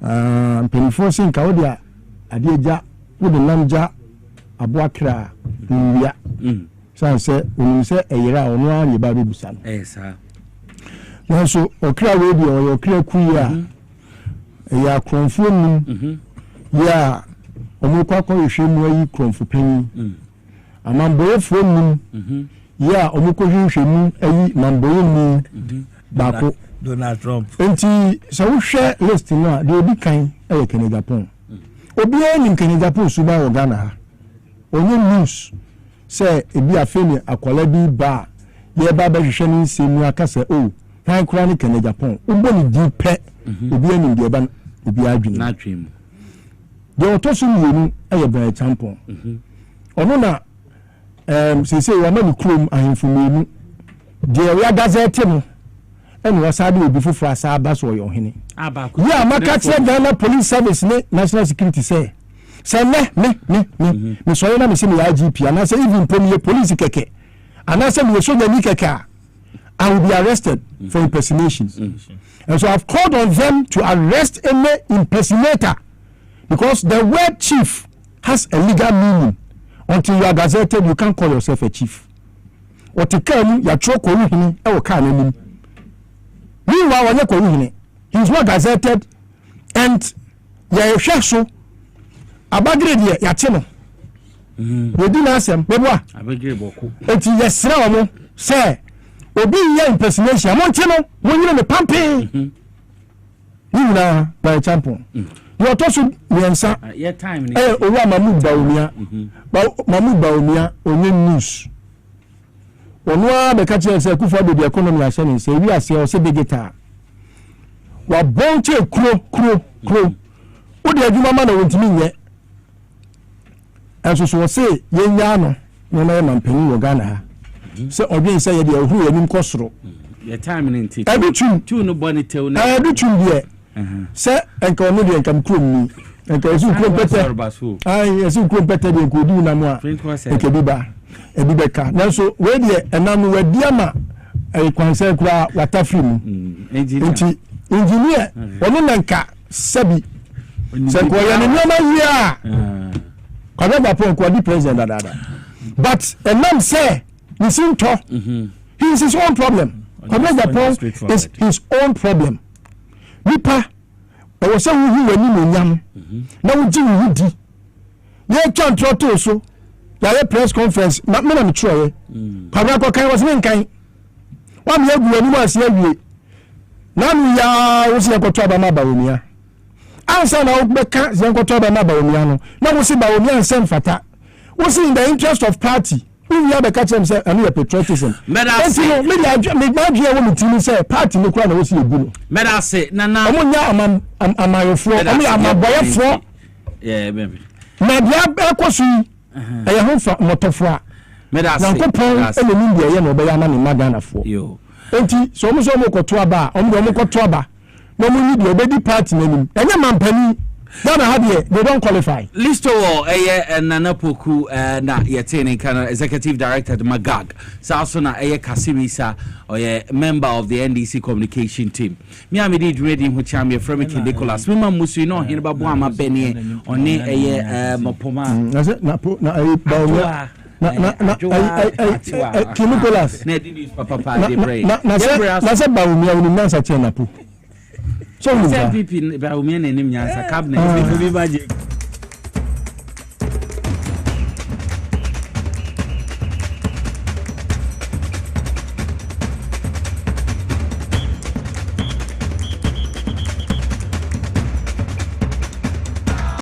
penifo sin ka wo dia ade ja wo de namja aboakra nwia so say onu say eyira onu ari ba be busa sir na so okra we bi o okra kuya ya kronfo num ya omukwa yehwemu ayi kronfo pani amamboyefo num ya omukohwehwemu ayi mamboyemu bako Donald Trump enti so wo hwe list no de obi kan e Kenya Japan obi ani Kenya Japan suba wo Ghana ha onye news say ebi afeni akola bi ba ye ba ba hwehwe ni nsemu aka say oh han kura ni Kenya Japan ubo ni di pe obi ani de ba obi adwene na twem de otoso mienu e ba champion ono na say we am krom ahemfomenu de we gazette no and we sabi obi foforo asaba so yo hene yeah makache Ghana police service ne national security say me so na me say me IGP and I say even police keke and I say me so na keke I will be arrested for impersonations and so I've called on them to arrest any impersonator because the word chief has a legal meaning. Until you are gazetted, you can't call yourself a chief. What you can, you throw Koruhini, or Kanem. Meanwhile, when you Koruhini, he's not gazetted, and you are so. Abagrade, Yachino. We didn't ask him, Beba. Until yes, say, Obi, ya impersonation, Montino, when you're in the pumping. You know, by example. You are also answer. Yeah, time. Mamu Baumia, only news. Onwa the catcher say Kufa the economy are saying, say we are say guitar. Wa bonche crow. What the Juma man want me yet? As so say, Yano, no man penny Ghana. So again say the who in Costro. Your time in tea. Every two nobody tell now. Every two here. Say, and Cornelia can come me. And because you could better. Yes, you could better than could do no more. A Bibeka. Now, so where the and now where Diama a concern water film. Engineer, Onanka, Sabi. President. But a man say, listen to he is his own problem. Is his own problem. Nipa e wo se wu wani monyam na wo ji wu di ye chan troto so ya press conference na me na me tro kabra ko kan wo se nkan wa me agu ani wa se awie na nu ya wo se ko to ba ma ba omia ansa na wo be ka se ko to ba ma ba omia no na wo se ba omia nsem fata wo se in the interest of party we have a catch him say and we patriotism me say party no kura na wo se ebu no me da say na omunya amayofo omu amaboyefo yeah baby na dia ekosu e ho fa motofo me da say yankopon elemi dia ye no be ya na me magana fo yo enti so omu so omu koto aba omu koto aba no mu ni dia obedi party nanim enye mampani Ghana had they don't qualify. Listo Nana Poku na yetene kana executive director de Magag. Sasona Kasimisa or member of the NDC communication team. Me amidi ready who champion from Nicholas. Mima musu no hinba boama beni oni mopoma. Na Nicholas. Na se ba umia unimasa chena pu. So MVP ba umia na nim nyansa cabinet bi baje.